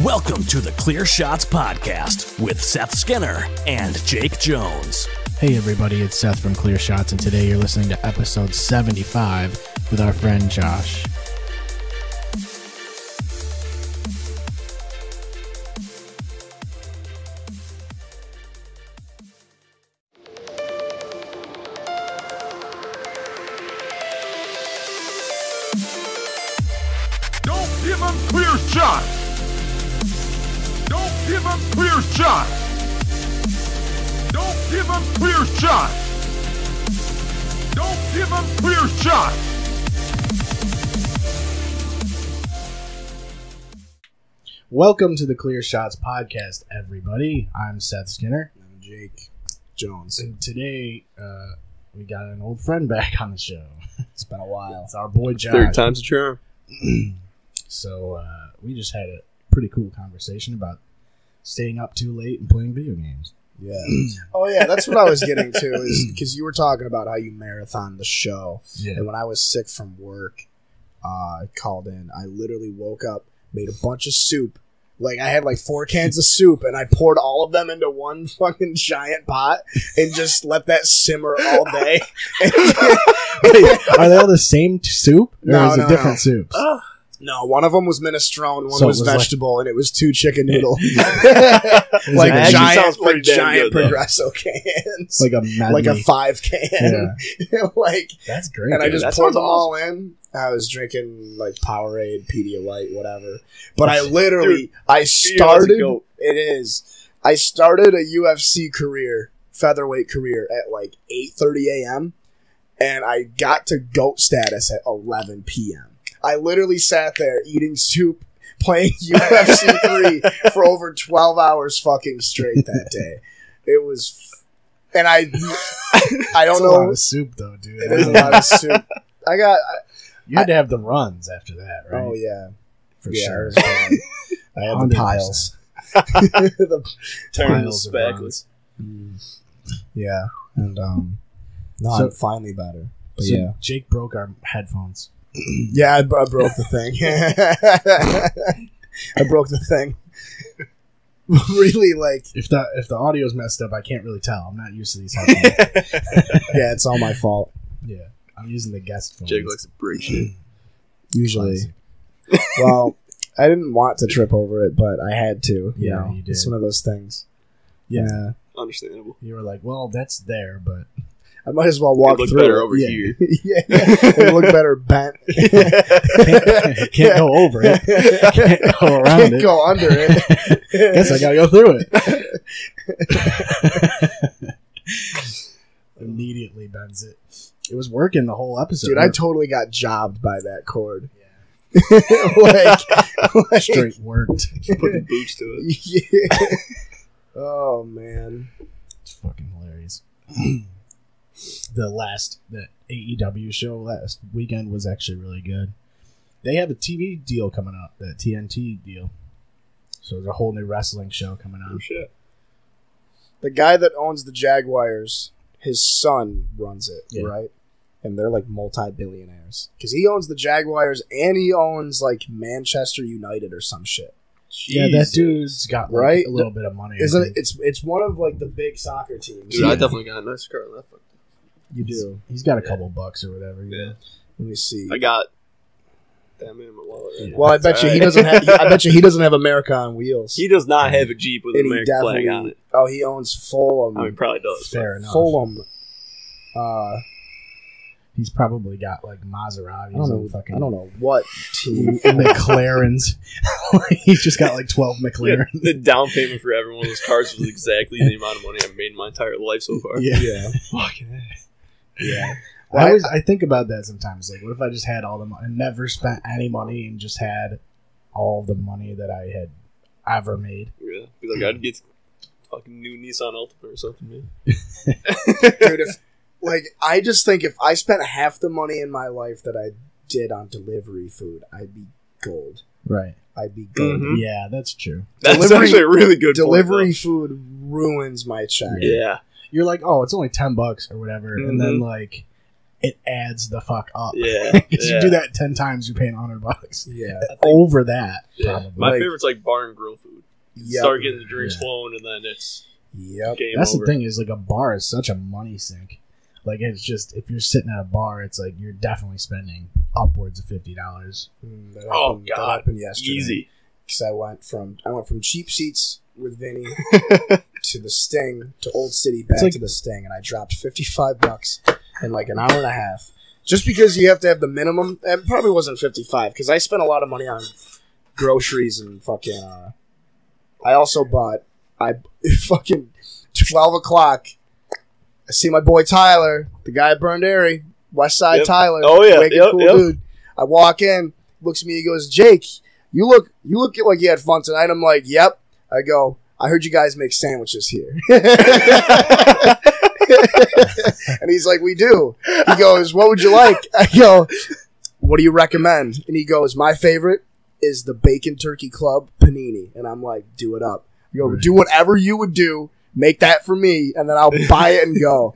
Welcome to the Clear Shots Podcast with Seth Skinner and Jake Jones. Hey everybody, it's Seth from Clear Shots, and today you're listening to episode 75 with our friend Josh. Don't give him clear shots. Don't give him clear shots. Don't give him clear shots. Don't give him clear shots. Welcome to the Clear Shots Podcast, everybody. I'm Seth Skinner. I'm Jake Jones. And today, we got an old friend back on the show. It's been a while. It's our boy Josh. Third time's a charm. So, we just had a pretty cool conversation about staying up too late and playing video games. Yeah. Oh, yeah. That's what I was getting to, is because you were talking about how you marathon the show. Yeah. And when I was sick from work, I called in. I literally woke up, made a bunch of soup. Like, I had like 4 cans of soup, and I poured all of them into one fucking giant pot and just let that simmer all day. Wait, are they all the same soup? Or No, is it no, different no. soups? No, one of them was minestrone, one So it was was like- vegetable, and it was 2 chicken noodle. That like actually giant, sounds pretty damn giant good, though. Progresso cans. Like a medley. Like a 5 can. like, That's great. and I dude. just That poured sounds them all in. I was drinking like Powerade, Pedialyte, whatever. But I literally, I started. goat. It is. I started a UFC career, featherweight career, at like 8:30 a.m. and I got to GOAT status at 11 p.m. I literally sat there eating soup, playing UFC 3 for over 12 hours fucking straight that day. It was, and I don't That's know. a lot of soup, though, dude. It is a lot of soup. I got. You had to have the runs after that, right? Oh yeah, For yeah, sure. it was bad. I had the 100%. piles. The- Turn the Piles of spackles. runs. yeah, and no, So- I'm finally better. But So yeah, Jake broke our headphones. yeah, I broke the thing. I broke the thing. Really, like, If the audio's messed up, I can't really tell. I'm not used to these headphones. yeah, it's all my fault. Yeah, I'm using the guest phones. Jake likes to break shit. Usually, Classic. well, I didn't want to trip over it, but I had to. You Yeah, know? you did. It's one of those things. Yeah. Understandable. You were like, well, that's there, but I might as well walk It looked through better it. over yeah. here. yeah, it looked better bent. can't go over it. Can't go around Can't it. go under it. Guess I gotta go through it. Immediately bends it. It was working the whole episode. Dude, I totally got jobbed by that cord. like, straight worked. Put the boots to it. yeah. Oh man. It's fucking hilarious. The AEW show last weekend was actually really good. They have a TV deal coming up, the TNT deal. So there's a whole new wrestling show coming Oh out. shit. The guy that owns the Jaguars, his son runs it, Yeah. right? And they're like multi-billionaires. Because he owns the Jaguars and he owns like Manchester United or some shit. Yeah, that Jesus. dude's got like, Right? a little bit of money. I Isn't think. it? It's one of like the big soccer teams. Dude, I definitely got a nice car on that fuck. You do. He's got a couple bucks or whatever. Yeah. Let me see. I got that man in my wallet. Right Yeah. now. Well, I bet you he Alright. doesn't have. I bet you he doesn't have America on wheels. He does not have a Jeep with an And he American flag definitely. on it. Oh, he owns Fulham. I mean, probably does. Fair enough. Fulham. He's probably got like Maseratis I don't and know. fucking I don't know what team. McLarens. He's just got like 12 Yeah, McLarens. the down payment for every one of those cars was exactly the amount of money I've made in my entire life so far. Yeah. Yeah. Fucking Yeah. I think about that sometimes. Like, what if I just had all the money and never spent any money and just had all the money that I had ever made? yeah. Be like, I'd get fucking new Nissan Altima or something, man. Dude, I just think if I spent half the money in my life that I did on delivery food, I'd be gold. Right. I'd be gold. Mhm. Yeah, that's true. That's Delivery- actually a really good Delivery point, food ruins my check. though. Yeah. You're like, oh, it's only $10 or whatever, and then like it adds the fuck up. Yeah. Because you do that 10 times, you're paying $100. Yeah. Over that, Yeah. probably. My Like- favorite's like bar and grill food. Yep. Start getting the drinks Yeah. flowing, and then it's Yep. game That's over. the thing is, like, a bar is such a money sink. Like, it's just, if you're sitting at a bar, it's like you're definitely spending upwards of $50. That Oh, happened- that God. happened yesterday. Easy. Because I went from cheap seats with Vinny to the Sting to Old City back like- to the Sting, and I dropped $55 in like an hour and a half. Just because you have to have the minimum. It probably wasn't 55 because I spent a lot of money on groceries and fucking. I also bought fucking 12 o'clock. I see my boy Tyler, the guy at Burned Airy, West Side Yep. Tyler. Oh, yeah. Wicked Yep, cool yep. dude. I walk in, looks at me, he goes, "Jake, you look like you had fun tonight." I'm like, "Yep." I go, "I heard you guys make sandwiches here." And he's like, "We do." He goes, "What would you like?" I go, "What do you recommend?" And he goes, "My favorite is the bacon turkey club panini." And I'm like, "Do it up." I go, Right. "Do whatever you would do. Make that for me, and then I'll buy it and go."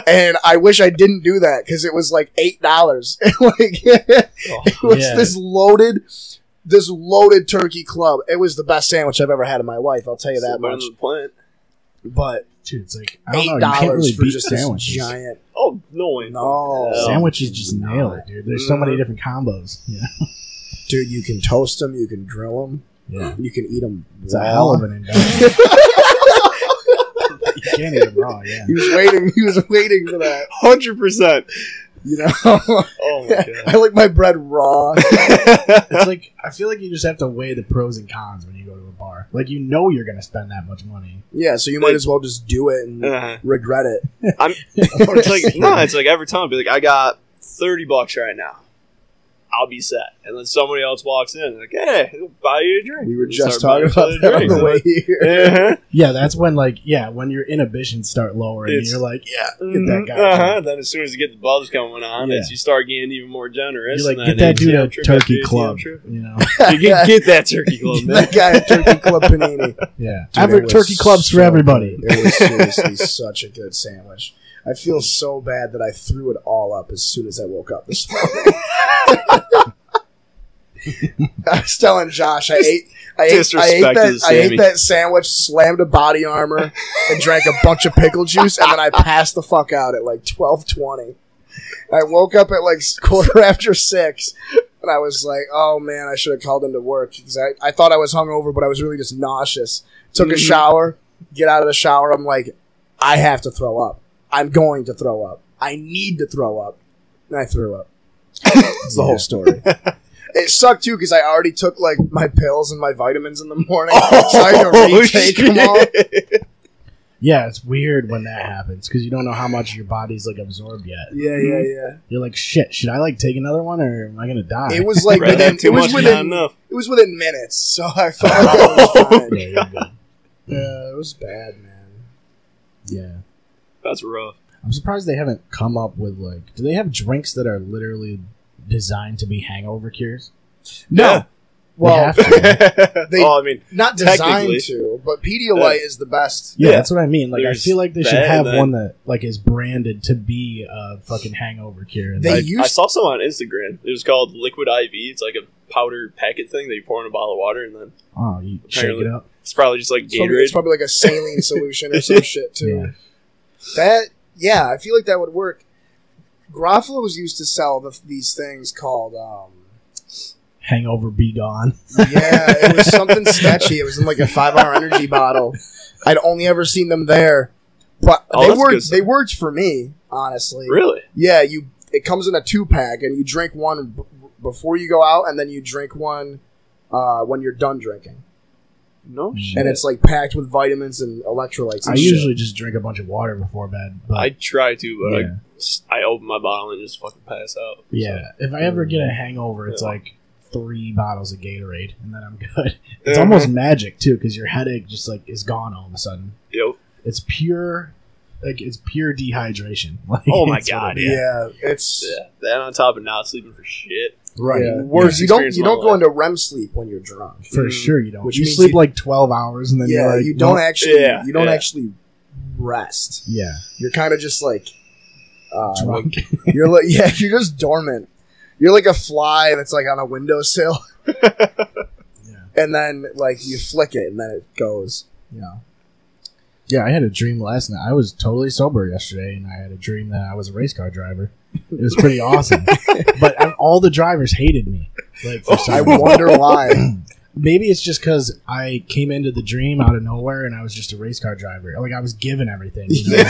And I wish I didn't do that because it was like $8. Like it was Yeah. this loaded turkey club. It was the best sandwich I've ever had in my life. I'll tell you that Better much. than the plant. But Dude, it's like, I don't know, you $8 can't really for beat just this sandwiches. giant. Oh, no way. No. Sandwiches just nail it, dude. There's so many different combos. Yeah. Dude, you can toast them, you can grill them, Yeah. you can eat them. It's a hell of an invention. You can't eat them raw, yeah. He was waiting for that. 100%. You know, Oh, my God. I like my bread raw. It's like, I feel like you just have to weigh the pros and cons when you go to a bar. Like, you know you're going to spend that much money. Yeah, so you might as well just do it and Uh-huh. regret it. It's like, no, it's like every time I'll be like, I got $30 right now. I'll be set. And then somebody else walks in and like, hey, I'll buy you a drink. We were And just start talking buying each about other that on the way drinks. here. Uh-huh. Yeah, that's when, like, when your inhibitions start lowering, and It's- you're like, yeah, get that guy. Uh-huh. Then as soon as you get the buzz coming on, Yeah. you start getting even more generous. You're like, and get then that dude ATM a trip turkey after club. ATM trip. You know? You can get that turkey club, man. That guy at Turkey Club Panini. Yeah. Dude, Every it was turkey clubs for so everybody. good. It was seriously such a good sandwich. I feel so bad that I threw it all up as soon as I woke up this morning. I was telling Josh, I ate Disrespect to the Sammy. that sandwich, slammed a body armor, and drank a bunch of pickle juice, and then I passed the fuck out at like 12:20. I woke up at like 6:15, and I was like, "Oh man, I should have called into work," because I thought I was hungover, but I was really just nauseous. Took a shower, get out of the shower, I'm like, I have to throw up. I'm going to throw up. I need to throw up. And I threw up. That's the whole story. It sucked too because I already took like my pills and my vitamins in the morning, so I had to retake them all. Yeah, it's weird when that happens because you don't know how much your body's like absorbed yet. Yeah. You're like, shit, should I like take another one or am I gonna die? It was like Rather within, have too it was much, not within, enough. it was within minutes, so I felt like it was fine. Yeah, you're good. Yeah, it was bad, man. Yeah. That's rough. I'm surprised they haven't come up with like, do they have drinks that are literally designed to be hangover cures? No, Yeah. well, have to. They- I mean, not designed technically. to, but Pedialyte is the best. Yeah, Yeah. that's what I mean. Like, There's I feel like they should that, have and then- one that like is branded to be a fucking hangover cure. And They I used saw some on Instagram. It was called Liquid IV. It's like a powder packet thing that you pour in a bottle of water, and then oh, you shake Apparently. it up. it's probably just like it's probably, Gatorade. it's probably like a saline solution or some shit too. Yeah. I feel like that would work. Garofalo's used to sell these things called, Hangover be gone. yeah, it was something sketchy. It was in like a 5-hour energy bottle. I'd only ever seen them there, but Oh, they that's worked. good stuff. They worked for me, honestly. Really? Yeah, it comes in a 2-pack, and you drink one before you go out, and then you drink one when you're done drinking. No shit. And it's like packed with vitamins and electrolytes. And I shit. usually just drink a bunch of water before bed. But I try to, but yeah. I open my bottle and just fucking pass out. Yeah, if I ever get a hangover, it's Yeah. like 3 bottles of Gatorade, and then I'm good. It's Uh-huh. almost magic too, because your headache just like is gone all of a sudden. Yep. It's pure dehydration. Like, Oh my it's what God, it is. Yeah, it's Yeah. That on top of not sleeping for shit. Right. Yeah. Worst You don't experience you of my don't go life. into REM sleep when you're drunk. For sure, you don't. Which you means sleep you- like 12 hours, and then Yeah, you're like, you don't nope. actually Yeah, you don't yeah. actually rest. Yeah, You're kind of just like Drunk. You're just dormant. You're like a fly that's like on a windowsill, and then like you flick it and then it goes. Yeah, I had a dream last night. I was totally sober yesterday, and I had a dream that I was a race car driver. It was pretty awesome. But all the drivers hated me. Like, I wonder why. Maybe it's just because I came into the dream out of nowhere, and I was just a race car driver. Like, I was given everything. You know?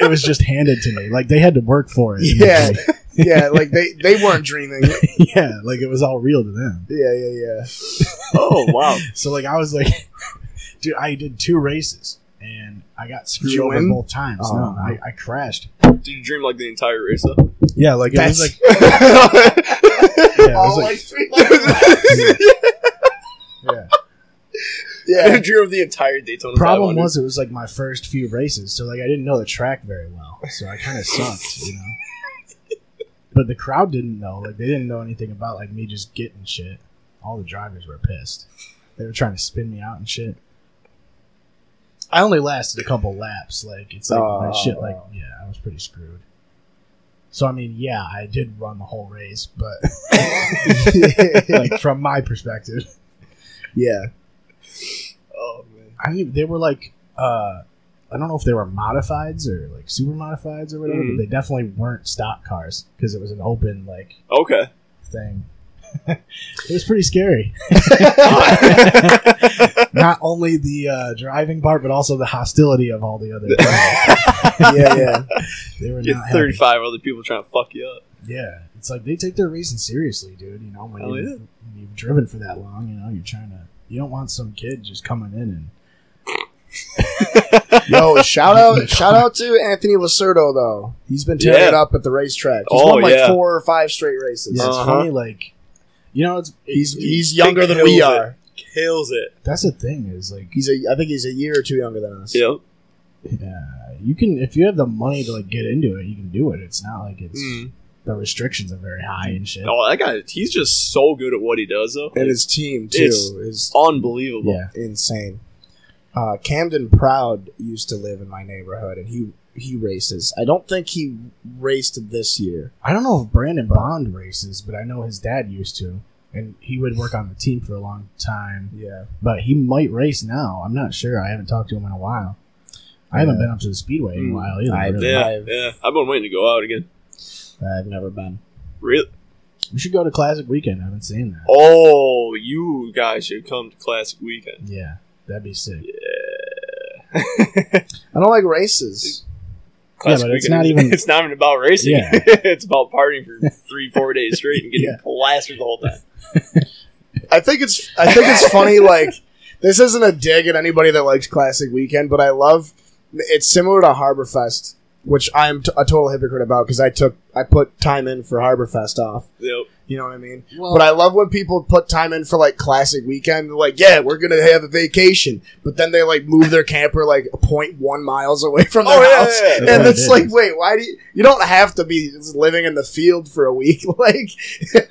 It was just handed to me. Like, they had to work for it. Yeah. Yeah, like they weren't dreaming. Yeah, like it was all real to them. Yeah. Oh, wow. So, like, I was like, dude, I did 2 races, and I got screwed you over win? both times. Oh, no, no. I crashed. Did you dream like the entire race though? Yeah, like it was like, all like 3 laps. Yeah. You dream of the entire Daytona problem 500. was it was like my first few races, so like I didn't know the track very well, so I kind of sucked, you know. But the crowd didn't know, like they didn't know anything about like me just getting shit. All the drivers were pissed. They were trying to spin me out and shit. I only lasted a couple laps. Like it's like my shit. Like I was pretty screwed. So I mean, yeah, I did run the whole race, but like from my perspective, Yeah. Oh man. I mean, they were like, I don't know if they were modifieds or like super modifieds or whatever, but they definitely weren't stock cars because it was an open like Okay. thing. It was pretty scary. Not only the driving part, but also the hostility of all the other drivers. Yeah. They were Get not 35 other people trying to fuck you up. Yeah, it's like they take their racing seriously, dude. You know, when you've driven for that long, you know, you don't want some kid just coming in and. Yo, shout out to Anthony Lacerdo though. He's been tearing it up at the racetrack. He's won like 4 or 5 straight races. Yeah, it's funny, like you know, he's younger than we are. Kills it. That's the thing is like I think he's a year or 2 younger than us. Yep. Yeah, you can if you have the money to like get into it, you can do it. It's not like it's the restrictions are very high and shit. Oh, that guy, he's just so good at what he does though. And his team too is unbelievable. Yeah. insane. Camden Proud used to live in my neighborhood, and he races. I don't think he raced this year. I don't know if Brandon Bond races, but I know his dad used to, and he would work on the team for a long time. Yeah, but he might race now. I'm not sure. I haven't talked to him in a while. I haven't been up to the Speedway in a while either. Really. Yeah. I've been waiting to go out again. I've never been. Really? We should go to Classic Weekend. I've been seeing that. Oh, you guys should come to Classic Weekend. Yeah, that'd be sick. Yeah. I don't like races. Classic but it's Weekend not is- even- It's not even about racing. Yeah. It's about partying for 3-4 days straight and getting Yeah. plastered the whole time. I think it's funny. Like, this isn't a dig at anybody that likes Classic Weekend, but I love. It's similar to Harborfest, which I'm a total hypocrite about because I put time in for Harborfest off. Yep. You know what I mean? Well- But I love when people put time in for like Classic Weekend. They're like, yeah, we're gonna have a vacation, but then they like move their camper like 0.1 miles away from their house, yeah. That's and what it's it like, is. wait, why do you don't have to be living in the field for a week, like?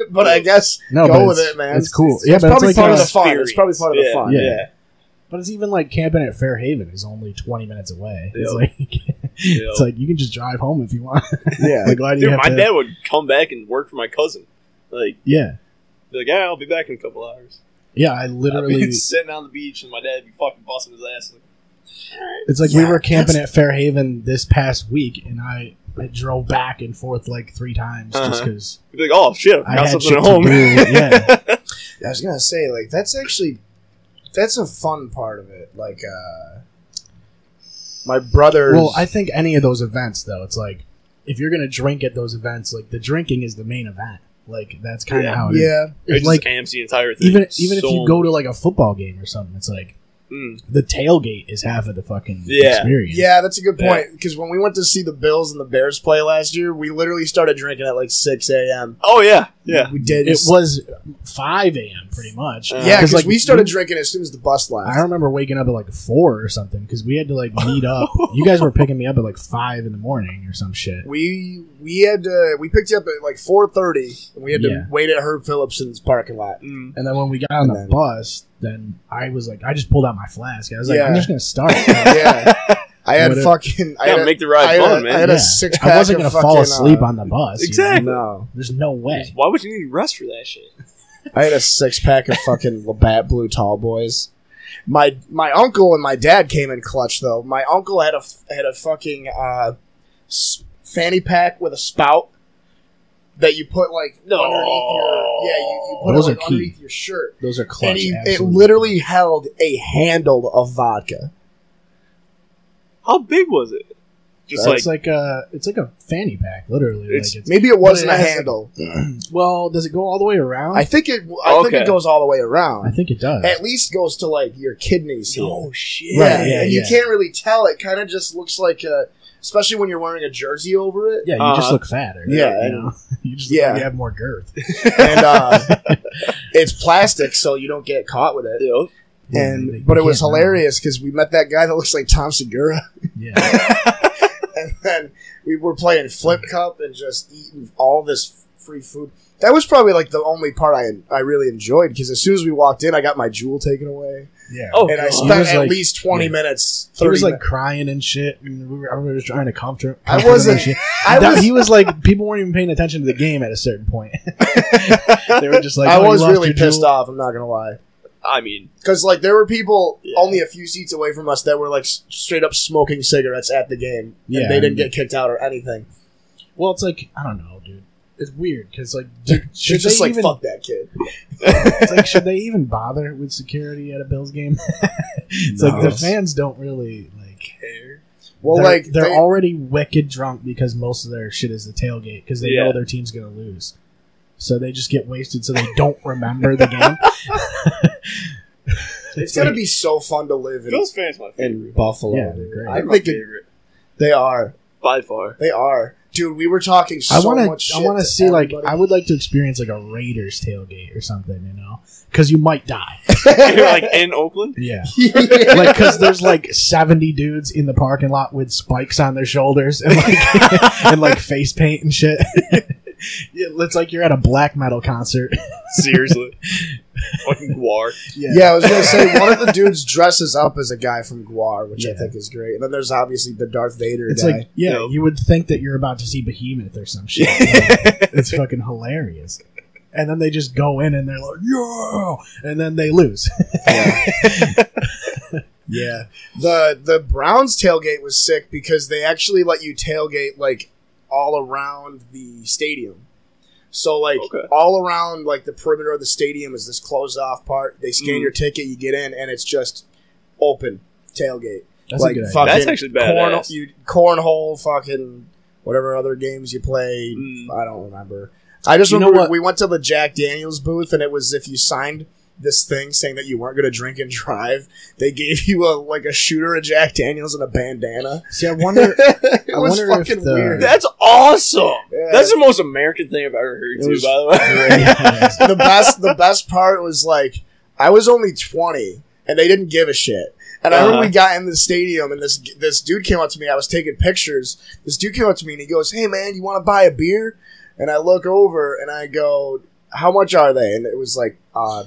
But I guess No, go but with it's- it, man. it's cool. It's Yeah, but it's probably like part of a the fun. It's probably part of the fun. Yeah. But it's even like camping at Fairhaven is only 20 minutes away. It's Yep. like it's like you can just drive home if you want. Yeah. Like, why do you Dude, have my to? dad would come back and work for my cousin. Like, Yeah, be like, yeah, I'll be back in a couple hours. yeah. I I'd literally. be sitting on the beach and my dad would be fucking busting his ass. Like, It's like Yeah, we were camping at Fairhaven this past week, and I drove back and forth like 3 times just because he'd be like, oh shit, I I got had something shit at to home. do. Yeah, I was gonna say, like, that's a fun part of it. Like, my brother's. well, I think any of those events though, it's like if you're gonna drink at those events, like the drinking is the main event. Like that's kind of Yeah. how it is. yeah, It It's just like amps the entire thing. even if so you go to like a football game or something, it's like the tailgate is half of the fucking Yeah. experience. yeah, that's a good point. Because when we went to see the Bills and the Bears play last year, we literally started drinking at like 6 a.m. Oh yeah, yeah. We did. It was 5 a.m. pretty much. yeah, because like, we started drinking as soon as the bus left. I remember waking up at like 4 or something because we had to like meet up. You guys were picking me up at like 5 in the morning or some shit. We picked you up at like 4:30, and we had to Yeah. wait at Herb Phillipson's parking lot. Mm. And then when we got on the then- bus, then I was like, I just pulled out my flask. I was like, Yeah. I'm just gonna start. Yeah, I had Whatever. fucking. I Gotta had, make the ride fun, man. I had Yeah. a 6-pack. I wasn't going gonna to fall asleep on the bus. Exactly. No, There's no way. Why would you need rest for that shit? I had a 6-pack of fucking Labatt Blue Tall Boys. My uncle and my dad came in clutch though. My uncle had a fucking fanny pack with a spout that you put like underneath your you put Those it are like key. underneath your shirt. Those are clutch. And it absolutely. literally held a handle of vodka. How big was it? Just It's like a fanny pack, literally. It's- Like it's, Maybe it wasn't But a it has, handle. well, does it go all the way around? I think it Okay. goes all the way around. I think it does. At least goes to like your kidneys here. oh shit! Yeah, Right, yeah, and you yeah. can't really tell. It kind of just looks like especially when you're wearing a jersey over it. yeah, you just Uh-huh. look fatter. Yeah, you and- know, you just yeah. look like you have more girth. And it's plastic, so you don't get caught with it. Yep. Yeah, they But it was can't know. hilarious because we met that guy that looks like Tom Segura, Yeah, and then we were playing Flip Cup and just eating all this free food. That was probably like the only part I really enjoyed because as soon as we walked in, I got my jewel taken away, yeah. Oh, and I God. spent He was at like- least 20 yeah. minutes. He was 30 like crying and shit, and we were just trying to comfort. I him wasn't- and shit. I was- He was like, people weren't even paying attention to the game at a certain point. They were just like, I oh, you was lost really your pissed jewel. off. I'm not gonna lie. I mean, Because like there were people Yeah. only a few seats away from us that were like straight up smoking cigarettes at the game, Yeah, and they didn't and- get kicked out or anything. Well, it's like I don't know, dude. It's weird because like, should She's just they like even, fuck that kid. It's like, should they even bother with security at a Bills game? It's like the No. fans don't really like. care. Well, they're they- already wicked drunk because most of their shit is the tailgate because they Yeah. know their team's gonna lose, so they just get wasted so they don't remember the game. it's gonna be so fun to live in, Bills fans my in favorite. Buffalo. Yeah, they're great. I They're my think favorite they are. by far. They are, dude. We were talking so I want much. Shit to. I want to to see like everybody. I would like to experience like a Raiders tailgate or something, you know, because you might die. You're like in Oakland. Yeah. Yeah. Like, because there's like 70 dudes in the parking lot with spikes on their shoulders and like, and like face paint and shit. Yeah, it's like you're at a black metal concert. Seriously, fucking Guar. Yeah, I was gonna say one of the dudes dresses up as a guy from Guar, which I Yeah. think is great. And then there's obviously the Darth Vader It's guy. like, yeah, Yep. you would think that you're about to see Behemoth or some shit. Like, it's fucking hilarious. And then they just go in and they're like, yeah, and then they lose. Yeah. The Browns tailgate was sick because they actually let you tailgate like all around the stadium. So like Okay. all around like the perimeter of the stadium is this closed off part. They scan Mm. your ticket, you get in, and it's just open tailgate. That's like a good idea. fucking That's actually badass. cornhole, fucking whatever other games you play. Mm. I don't remember. I just You know remember what? we went to the Jack Daniels booth, and it was if you signed this thing saying that you weren't going to drink and drive, they gave you a shooter of Jack Daniels and a bandana. See, I wonder. It I was wonder if fucking the- weird. That's awesome. Yeah. That's the most American thing I've ever heard. It Too, was by the way. the best part was like I was only 20 and they didn't give a shit. And I remember Uh-huh. we got in the stadium and this dude came up to me. I was taking pictures. This dude came up to me and he goes, "Hey man, you want to buy a beer?" And I look over and I go, "How much are they?" And it was like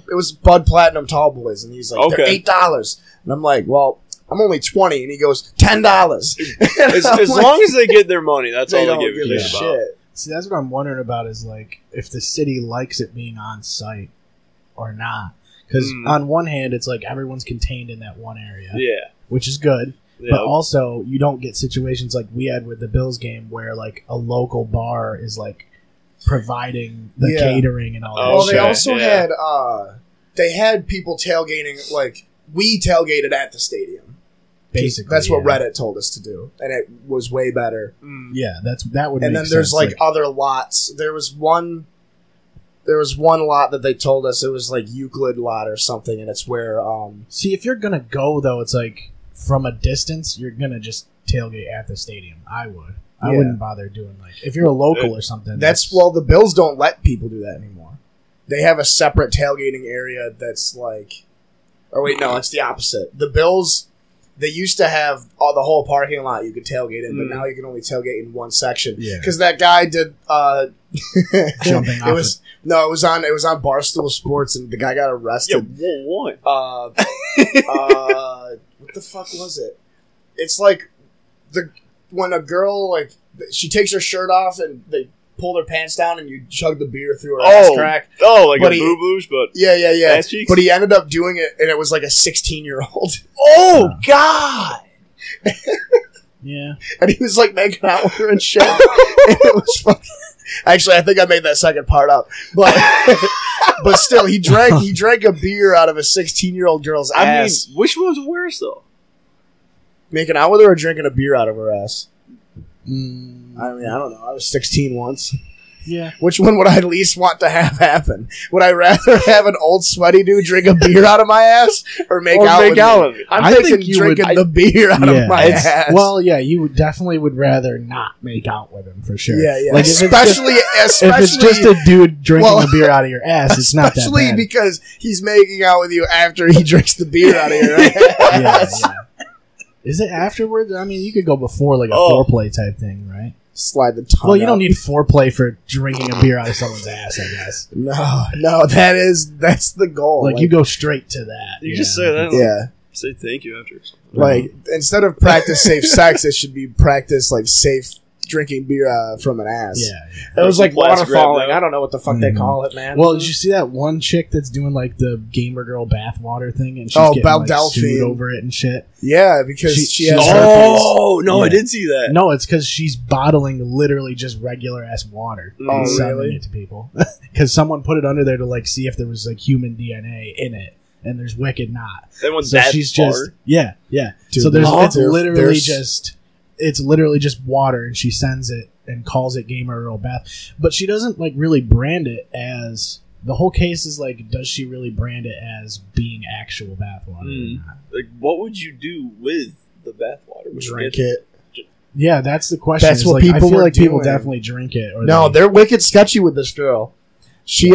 it was Bud Platinum Tall Boys, and he's like, "They're Okay. $8." And I'm like, "Well, I'm only 20." And he goes, $10. As long as they get their money, that's they all don't they give give a a shit about. shit. See, that's what I'm wondering about is like if the city likes it being on site or not. Because Mm. on one hand, it's like everyone's contained in that one area, Yeah. which is good. Yeah. But also, you don't get situations like we had with the Bills game where like a local bar is like providing the Yeah. catering and all that. Oh, Well, shit. they okay, also yeah. had people tailgating, like we tailgated at the stadium. Basically, That's what yeah. Reddit told us to do, and it was way better. Mm. Yeah, that would. And make then there's sense. like other lots. There was one lot that they told us it was like Euclid lot or something, and it's where see, if you're gonna go though, it's like from a distance, you're gonna just tailgate at the stadium. I would. I Yeah. wouldn't bother doing like if you're a local or something. that's well, the Bills don't let people do that anymore. They have a separate tailgating area that's like, or wait, no, it's the opposite. The Bills. They used to have the whole parking lot you could tailgate in, but Mm. now you can only tailgate in one section. Yeah. Because that guy did Jumping it off was no, it was on Barstool Sports, and the guy got Yeah. arrested. What? What the fuck was it? It's like when a girl like she takes her shirt off and they pull their pants down and you chug the beer through her ass crack. Oh, like But a he- boo-boosh, but Yeah. ass cheeks? But he ended up doing it, and it was like a 16-year-old, oh God! Yeah. and he was like making out with her and shit. And it was fucking. Actually, I think I made that second part up, but but still, he drank a beer out of a 16-year-old girl's ass. I mean, which one's worse though? Making out with her or drinking a beer out of her ass? Mm, I mean, I don't know. I was 16 once. yeah. Which one would I at least want to have happen? Would I rather have an old sweaty dude drink a beer out of my ass or make out with me? I'm I thinking think you would- drinking the beer out of my ass. Well, yeah, you would definitely would rather not make out with him for sure. yeah. Like, if especially if it's just a dude drinking Well, a beer out of your ass, it's not that especially bad. because he's making out with you after he drinks the beer out of your ass. yeah. Is it afterwards? I mean, you could go before like a Oh. foreplay type thing, right? Slide the tongue. Well, you don't out. need foreplay for drinking a beer out of someone's ass, I guess. No. That's the goal. Like, you go straight to that. You yeah. just say that. Yeah. Say thank you after. Like instead of practice safe sex, it should be practice like safe drinking beer from an ass. Yeah. It was like Plastic water falling. wrap, though. I don't know what the fuck they Mhm. call it, man. Well, did you see that one chick that's doing like the gamer girl bathwater thing, and she's Oh, getting Belle like, Delphine. sued over it and shit? yeah, because She- she has she's- herpes. Oh no, I Yeah. did see that. No, it's because she's bottling literally just regular ass water Oh, and selling really? it to people. Because someone put it under there to like see if there was like human DNA in it, and there's wicked not. That one's So that she's far. just yeah. Dude, so it's there- literally there's- just water, and she sends it and calls it gamer girl bath, but she doesn't like really brand it as. The whole case is like, does she really brand it as being actual bathwater? Mm. Or not? Like, what would you do with the bathwater? Would you drink get- it. Yeah, that's the question. That's is, what like, people I feel were like people doing. definitely drink it. Or No, they, they're wicked sketchy with this girl. She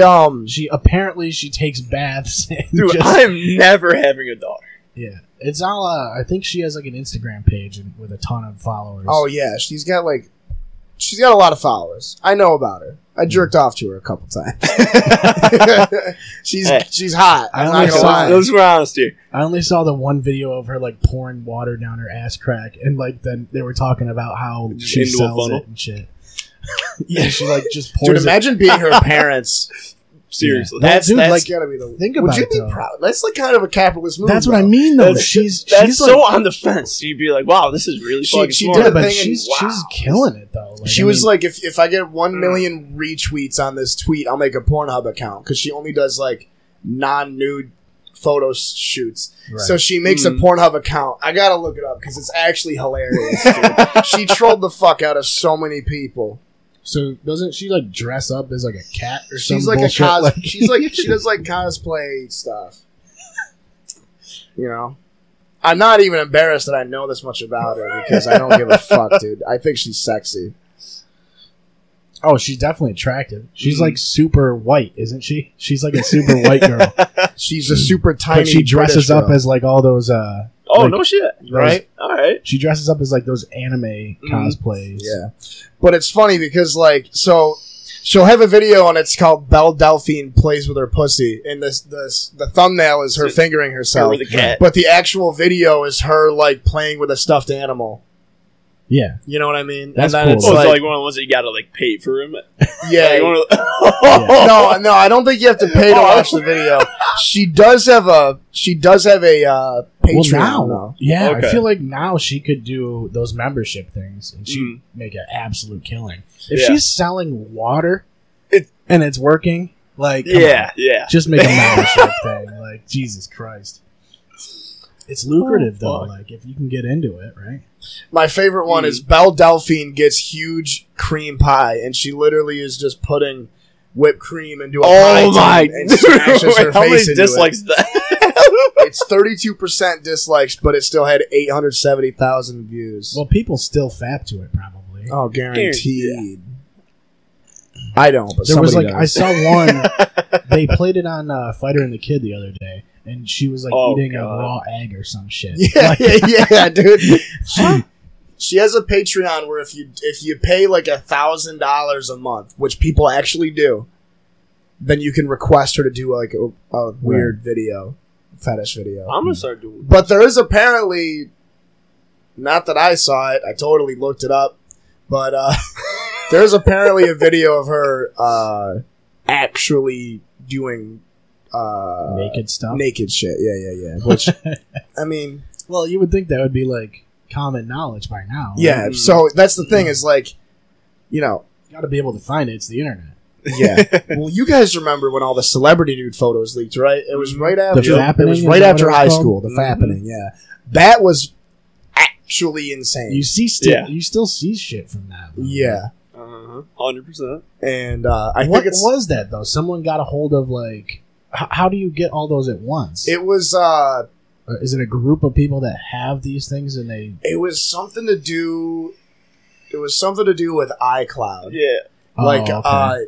she takes baths. And Dude, just, I'm never having a daughter. yeah, it's all. I think she has like an Instagram page with a ton of followers. Oh yeah, she's got a lot of followers. I know about her. I jerked off to her a couple times. she's Hey. she's hot. I'm I not only gonna saw- lie. Those were honest here. I only saw the one video of her like pouring water down her ass crack, and like then they were talking about how Just she into a sells funnel? it and shit. Yeah, she like just Dude, pours it. imagine being her parents. Seriously. Yeah. That's Dude, that's like, gotta be the. think would about you it, be though. proud? That's like kind of a capitalist move. That's what I though. mean, though. That's She's so like, on the fence. You'd be like, wow, this is really fucking she smart. did yeah, a but thing and- she's killing it though. Like, She I was mean, like, if I get 1 million retweets on this tweet, I'll make a Pornhub account because she only does like non-nude photo shoots. right. So she makes a Pornhub account. I gotta look it up because it's actually hilarious. Dude. She trolled the fuck out of so many people. So doesn't she like dress up as like a cat or something? She's like bullshit? a Like- she does like cosplay stuff. You know, I'm not even embarrassed that I know this much about her because I don't give a fuck, dude. I think she's sexy. Oh, she's definitely attractive. She's like super white, isn't she? She's like a super white girl. She's a super tiny. But she dresses British up girl, as like all those Oh, like- no shit. right. All right. she dresses up as like those anime cosplays. Yeah, but it's funny because like so. She'll have a video and it's called Belle Delphine Plays with Her Pussy, and the thumbnail is her fingering herself, Or the cat. but the actual video is her like playing with a stuffed animal. Yeah. You know what I mean? That's and then cool. it's Oh, it's like, like one of the ones that you gotta like pay for him. yeah, Like one of the- no, I don't think you have to pay to watch the video. She does have a Patreon. Well, now, though. yeah, Okay. I feel like now she could do those membership things and she'd Mm. make an absolute killing. If Yeah. she's selling water It- and it's working, like, come yeah, on, yeah. just make a membership thing. Like, Jesus Christ. It's lucrative, though, fuck. like, if you can get into it, right? My favorite one is Belle Delphine gets huge cream pie, and she literally is just putting whipped cream into a pie Oh my! tin and smashes her How many face into dislikes it. that? It's 32% dislikes, but it still had 870,000 views. Well, people still fap to it, probably. Oh, guaranteed. I don't, but There was somebody like, I does. saw one, they played it on Fighter and the Kid the other day, and she was like Oh, eating a God. raw egg or some shit. Yeah, Like, yeah, dude. She has a Patreon where if you pay like $1,000 a month, which people actually do, then you can request her to do like a weird video, fetish video. I'm gonna start doing. But there is apparently Not that I saw it. I totally looked it up. But there's apparently a video of her actually doing naked stuff. Naked shit. Yeah. Which, I mean... Well, you would think that would be, like, common knowledge by now. Yeah, so that's the thing is, like, you know... You gotta be able to find it. It's the internet. Yeah. Well, you guys remember when all the celebrity nude photos leaked, right? It was right after... fappening, it was is right that after what it high was called? school. The fappening, yeah. That was actually insane. You still see shit from that. Yeah. 100%. And I What think it's... was that, though? Someone got a hold of, like... How do you get all those at once? It was... Is it a group of people that have these things and they... It was something to do... It was something to do with iCloud. Yeah. Like, okay.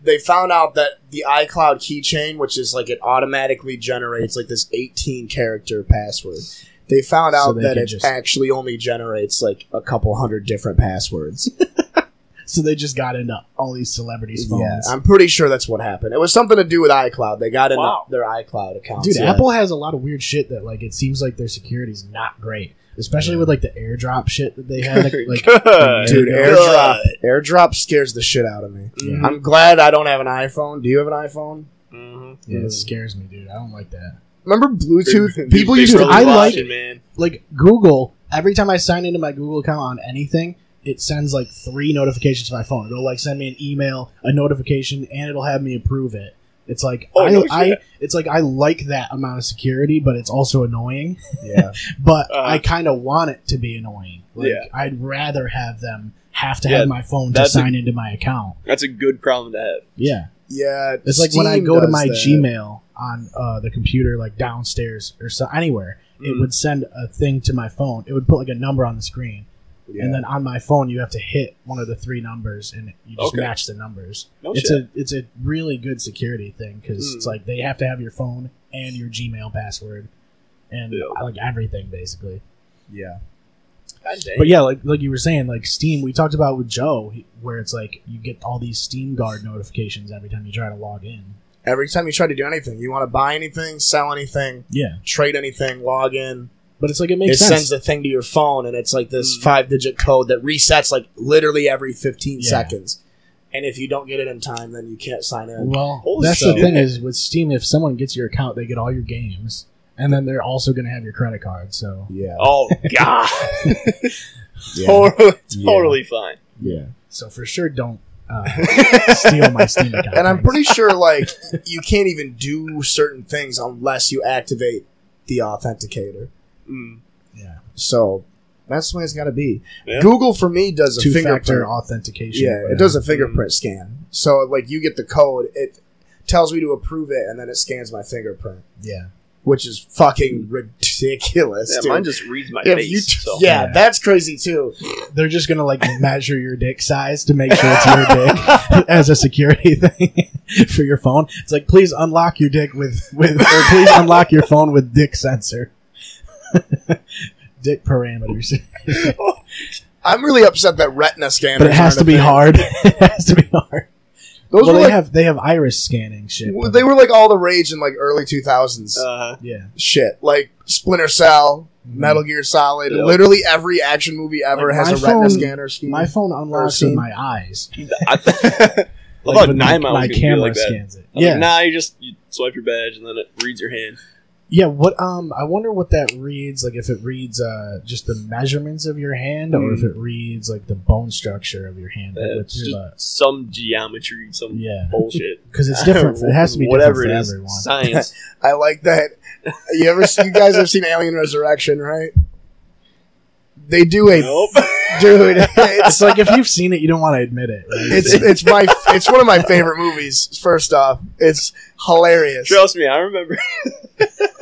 they found out that the iCloud keychain, which is like it automatically generates like this 18-character password. They found So out they that could it just- actually only generates like a couple hundred different passwords. So they just got into all these celebrities' phones. Yeah, I'm pretty sure that's what happened. It was something to do with iCloud. They got into Wow. their iCloud accounts. Dude, yeah. Apple has a lot of weird shit that, like, it seems like their security's not great. Especially with, like, the airdrop shit that they had. Like, Good. Dude, ago. airdrop scares the shit out of me. Yeah. I'm glad I don't have an iPhone. Do you have an iPhone? Mm-hmm. Yeah, it scares me, dude. I don't like that. Remember Bluetooth? People used to... I like- man. Like, Google, every time I sign into my Google account on anything, it sends, like, 3 notifications to my phone. It'll, like, send me an email, a notification, and it'll have me approve it. It's like, it's like I like that amount of security, but it's also annoying. Yeah. But I kind of want it to be annoying. Like, Yeah. I'd rather have them have to Yeah, have my phone to that's sign into my account. That's a good problem to have. Yeah. Yeah. It's like when I Steam go to does my that. Gmail on the computer, like downstairs or anywhere, it would send a thing to my phone. It would put like a number on the screen. Yeah. And then on my phone, you have to hit one of the 3 numbers, and you just Okay. match the numbers. No it's shit. it's a really good security thing because it's like they have to have your phone and your Gmail password, and Yeah. like everything basically. Yeah. God dang. But yeah, like you were saying, like Steam, we talked about with Joe, where it's like you get all these Steam Guard notifications every time you try to log in. Every time you try to do anything, you want to buy anything, sell anything, Yeah, trade anything, log in. but it's like it It makes sense. sends the thing to your phone, and it's like this 5-digit code that resets like literally every 15 Yeah. seconds. And if you don't get it in time, then you can't sign in. Well, Holy that's shit. the thing is with Steam, if someone gets your account, they get all your games, and then they're also going to have your credit card. So Yeah. Oh, God. Yeah. Totally fine. Yeah. so for sure, don't steal my Steam account. And I'm thanks. pretty sure like you can't even do certain things unless you activate the authenticator. Mm. Yeah. So that's the way it's got to be. Yeah. Google for me does a Two-factor fingerprint. authentication. Yeah, it does a fingerprint scan. So like you get the code, it tells me to approve it, and then it scans my fingerprint, Yeah. which is fucking ridiculous. Yeah, dude. mine just reads my If face. you so. yeah, Yeah. that's crazy too. They're just gonna like measure your dick size to make sure it's your dick as a security thing for your phone. It's like, please unlock your dick with or please unlock your phone with dick sensor. Dick parameters. I'm really upset that retina scanners. But it has aren't to a be thing. hard. It has to be hard. Those Well, were they like have iris scanning shit. but- they were like all the rage in like early 2000s. yeah. Shit, like Splinter Cell, Metal Gear Solid. Yep. Literally every action movie ever Like, has my a retina phone- scanner scheme. My phone unlocks seen- with my eyes. I thought When Nine my was gonna be camera like that. scans it. I was Yeah. like, nah, you swipe your badge and then it reads your hand. Yeah, what I wonder what that reads, like if it reads just the measurements of your hand or if it reads like the bone structure of your hand. Like, with It's your, just some geometry, some Yeah. bullshit. because it's different. It has to be whatever different it for is. everyone. Science. I like that. You guys have seen Alien Resurrection, right? They do a Nope. dude. It's like if you've seen it, you don't want to admit it. Right? It's one of my favorite movies. First off, it's hilarious. Trust me, I remember.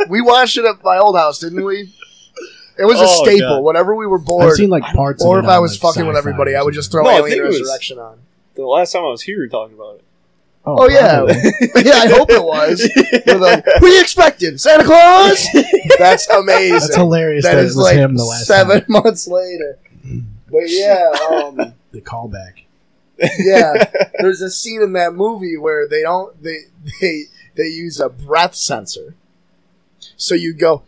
We watched it at my old house, didn't we? It was a Oh, staple. God. Whenever we were I've bored, seen like parts. or of if it I on, was like, fucking with Sci-Fi everybody, or I would just something. throw No, I Alien think it was- Resurrection on. The last time I was here, we were talking about it. Oh yeah, probably. yeah. I hope it was. We're like, who you expecting? Santa Claus? That's amazing. That's hilarious. That That is was like him the last 7 time. months later. But yeah, The callback. yeah. There's a scene in that movie where they use a breath sensor. So you go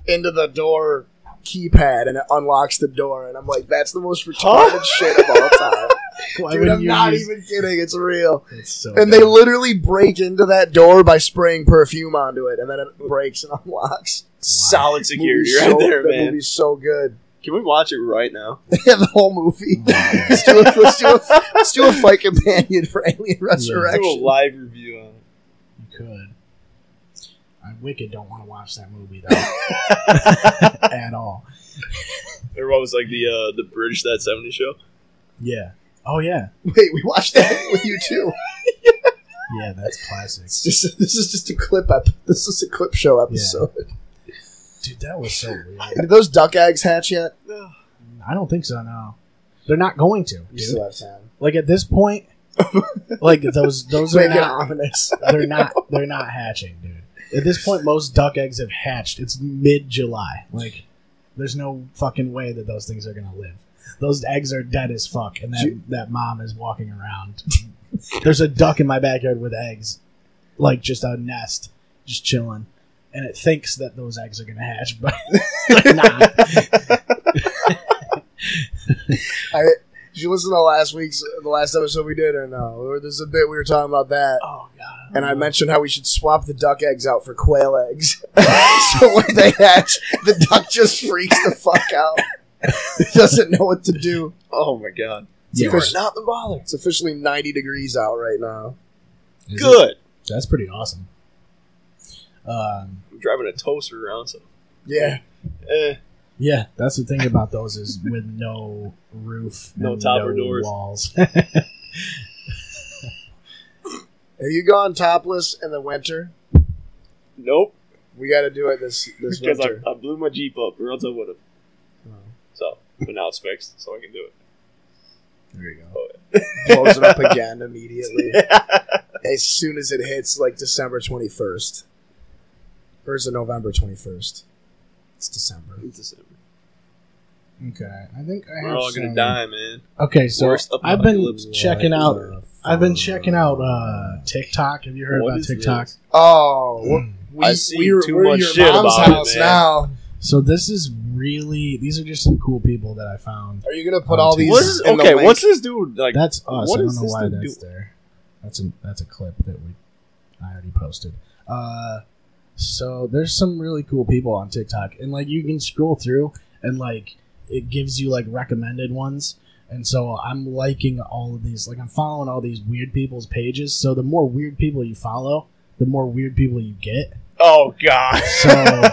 into the door keypad and it unlocks the door, and I'm like, that's the most retarded shit of all time. Why Dude, would I'm you not use- even kidding. It's real. It's so And they literally break into that door by spraying perfume onto it, and then it breaks and unlocks. Solid security Movie's right there, that man. movie's so good. Can we watch it right now? Yeah, the whole movie. Let's do a fight companion for Alien Do a Resurrection. live review on it. You could. I wicked don't want to watch that movie though. At all. Or what was like the British That 70s show? Yeah. Oh yeah. Wait, we watched that with you too. Yeah, that's classic. This is just a clip. This is a clip show episode. Dude, that was so weird. Did those duck eggs hatch yet? I don't think so. No, they're not going to. You Dude. still have time. Like at this point, like those are Make it not. ominous. They're not hatching, dude. At this point, most duck eggs have hatched. It's mid-July. Like, there's no fucking way that those things are gonna live. Those eggs are dead as fuck, and that mom is walking around. There's a duck in my backyard with eggs, like just a nest, just chilling, and it thinks that those eggs are gonna hatch, but they're not. Did you listen to the last episode we did or no? Or there's a bit we were talking about that. Oh god! And I mentioned how we should swap the duck eggs out for quail eggs. So when they hatch, the duck just freaks the fuck out. It doesn't know what to do. Oh my god. Yeah. Not the bother. It's officially 90 degrees out right now. Is Good. it? That's pretty awesome. I'm driving a toaster around, so. Yeah. Yeah, that's the thing about those is with no roof, No and top or doors. walls. Have you gone topless in the winter? Nope. We got to do it this Because winter. I blew my Jeep up, or else I would have. So, but now it's fixed, so I can do it. There you go. Oh, yeah. Blows it up again immediately. As soon as it hits like December 21st. Or is it November 21st? It's December. It's December. Okay, I think I We're have all gonna some- die, man. Okay, so Worst I've been apocalypse. checking out. the I've been fuck? checking out TikTok. Have you heard What about is TikTok? this? Oh, I see we're too at much your shit mom's about it, house man. now. So this is really. These are just some cool people that I found. Are you gonna put all these? What is, in the okay, link? what's this dude like? That's us. what I don't is know this why dude that's do? there. That's a clip that I already posted. So there's some really cool people on TikTok, and like you can scroll through, and like it gives you like recommended ones. And so I'm liking all of these. Like I'm following all these weird people's pages. So the more weird people you follow, the more weird people you get. Oh god. So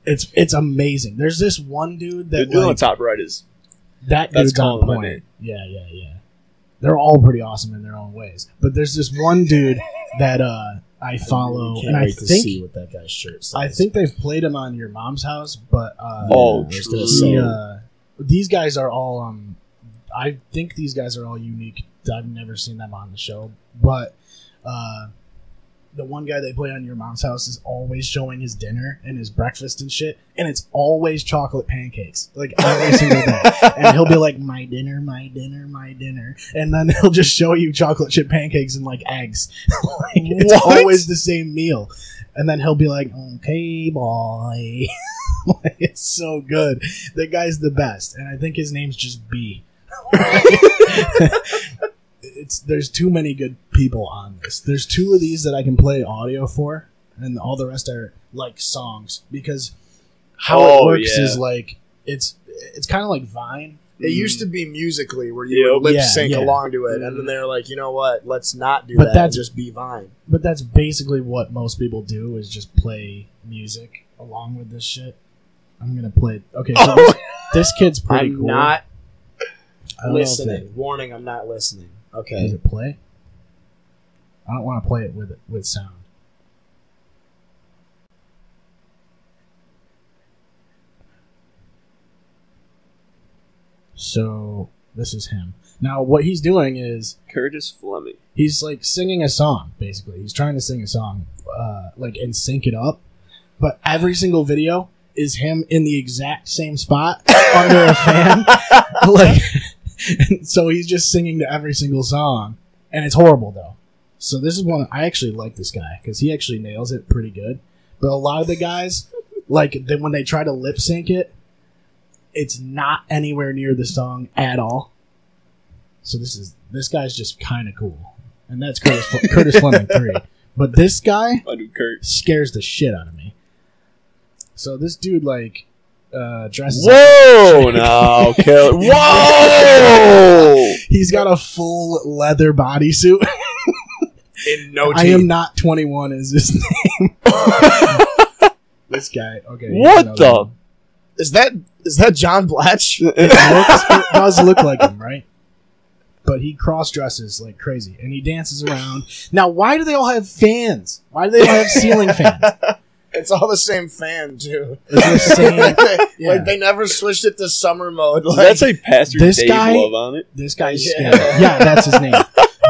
it's amazing. There's this one dude The that dude on the like, top right is that That's dude's on calling my point. name. Yeah. They're all pretty awesome in their own ways. But there's this one dude that I follow, Can't and I wait to see think what that guy's shirt says. I think they've played him on Your Mom's House. But Oh, I was true. gonna say, these guys are all. I think these guys are all unique. I've never seen them on the show, but the one guy they play on Your Mom's House is always showing his dinner and his breakfast and shit, and it's always chocolate pancakes, like every single day. And he'll be like, "My dinner, my dinner, my dinner," and then he'll just show you chocolate chip pancakes and like eggs. Like, it's What? always the same meal. And then he'll be like, "Okay, boy." Like, it's so good. The guy's the best, and I think his name's just B. There's too many good people on this. There's two of these that I can play audio for, and all the rest are like songs, because how it Oh, works yeah. is like it's kind of like Vine. it used to be Musically where you would Yep. lip sync Yeah. along to it, and then they're like, you know what? Let's not do But that. that's- And just be Vine. But that's basically what most people do, is just play music along with this shit. I'm gonna play. Okay, so this kid's pretty I'm cool. not I don't know if listening. Warning: I'm not listening. Does Okay. it play? I don't want to play it with sound. So this is him. Now what he's doing is Curtis Fleming. he's like singing a song. Basically, he's trying to sing a song, like and sync it up. But every single video is him in the exact same spot under a fan. Like, so he's just singing to every single song, and it's horrible though. So this is one I actually like this guy because he actually nails it pretty good. But a lot of the guys, like when they try to lip sync it, It's not anywhere near the song at all. So this guy's just kind of cool, and that's Curtis Fleming 3. But this guy scares the shit out of me. So this dude dresses. Whoa! No, kill it. Whoa! He's got a full leather bodysuit. In no teeth. I am not 21 is his name. This guy. Okay. What the? One. Is that John Blatch? It does look like him, right? But he cross dresses like crazy, and he dances around. Now, why do they all have fans? Why do they all have ceiling fans? It's all the same fan too. It's the same. Yeah. Like they never switched it to summer mode. Does that say Pastor Dave Love on it? This guy's scary. Yeah, that's his name.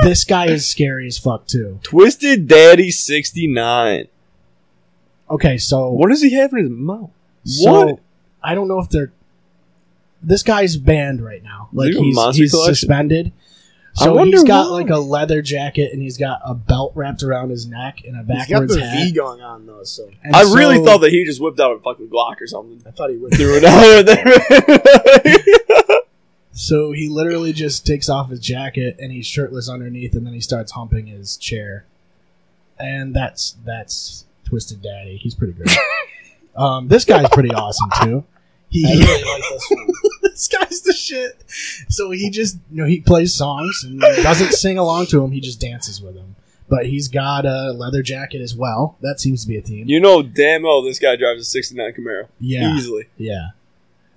This guy is scary as fuck too. Twisted Daddy 69. Okay, so What does he have in his mouth? so What? I don't know if they're. This guy's banned right now. Like Is he a monster he's collection? suspended. I So wonder he's got why. like a leather jacket and he's got a belt wrapped around his neck and a He's got backwards the hat. V going on though. So And I really so- thought that he just whipped out a fucking Glock or something. I thought he would. Threw it out there. So he literally just takes off his jacket and he's shirtless underneath, and then he starts humping his chair. And that's Twisted Daddy. He's pretty great. This guy's pretty awesome too. I really like this one. This guy's the shit. So he just, he plays songs and doesn't sing along to them. He just dances with them. But he's got a leather jacket as well. That seems to be a theme. You know damn well this guy drives a 69 Camaro. Yeah. Easily. Yeah.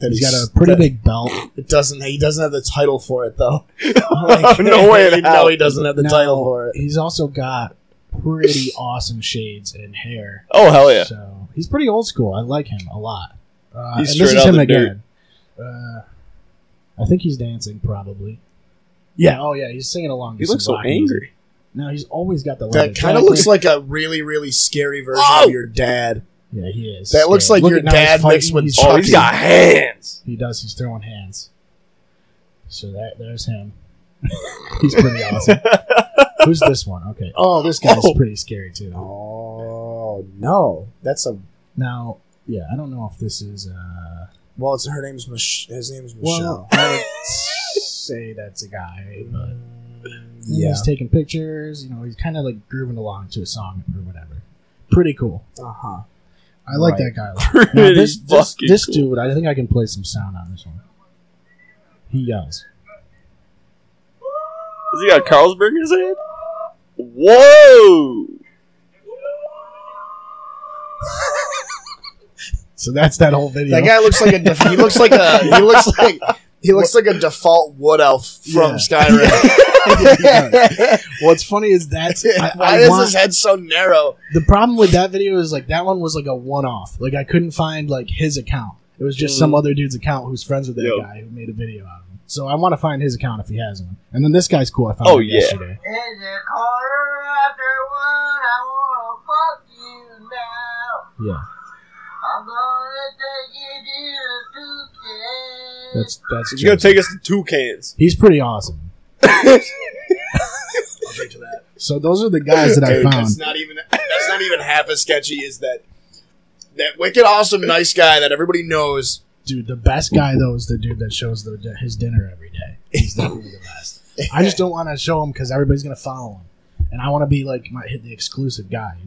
That He's got a pretty big belt. He doesn't have the title for it though. No way in You know hell. he doesn't have the Now, title for it. He's also got pretty awesome shades and hair. Oh, hell yeah. So he's pretty old school. I like him a lot. He's and this straight is out him the again. I think he's dancing probably. Yeah. Oh yeah. He's singing along. to He some looks so black music. angry. No, he's always got the leather That kind of jacket. looks like a really, really scary version of your dad. Yeah, he is. That looks scary. like your at now, he's dad fighting, mixed with he's Oh, Chucky. he's got hands. He does. He's throwing hands. So there's him. He's pretty awesome. Who's this one? Okay. Oh, this guy's pretty scary too. Oh no, that's a. Now, yeah, I don't know if this is. Well, his name's Michelle. Well, I would say that's a guy, but Yeah. he's taking pictures. He's kind of like grooving along to a song or whatever. Pretty cool. Uh huh. I like Right. that guy a lot. Now, Pretty this fucking cool. dude, I think I can play some sound on this one. He yells. Has he got Carlsberg in his hand? Whoa! So that's that whole video. That guy looks like a. He looks like a default wood elf from Yeah. Skyrim. What's funny is that's Why is his head so narrow? the problem with that video is that one was like a one-off. Like I couldn't find like his account. It was just some other dude's account who's friends with that Yo. guy who made a video out of him. So I want to find his account if he has one. And then this guy's cool. I found Oh, him yeah. yesterday. It's a quarter after one. I wanna fuck you now. Yeah, I'm gonna take you to the that's He's gonna take us to Toucans. He's pretty awesome. So those are the guys that I Dude, found. that's not even half as sketchy as that wicked awesome nice guy that everybody knows. Dude, the best guy though is the dude that shows his dinner every day. He's definitely the best. I just don't want to show him because everybody's gonna follow him, and I want to be like hit the exclusive guy,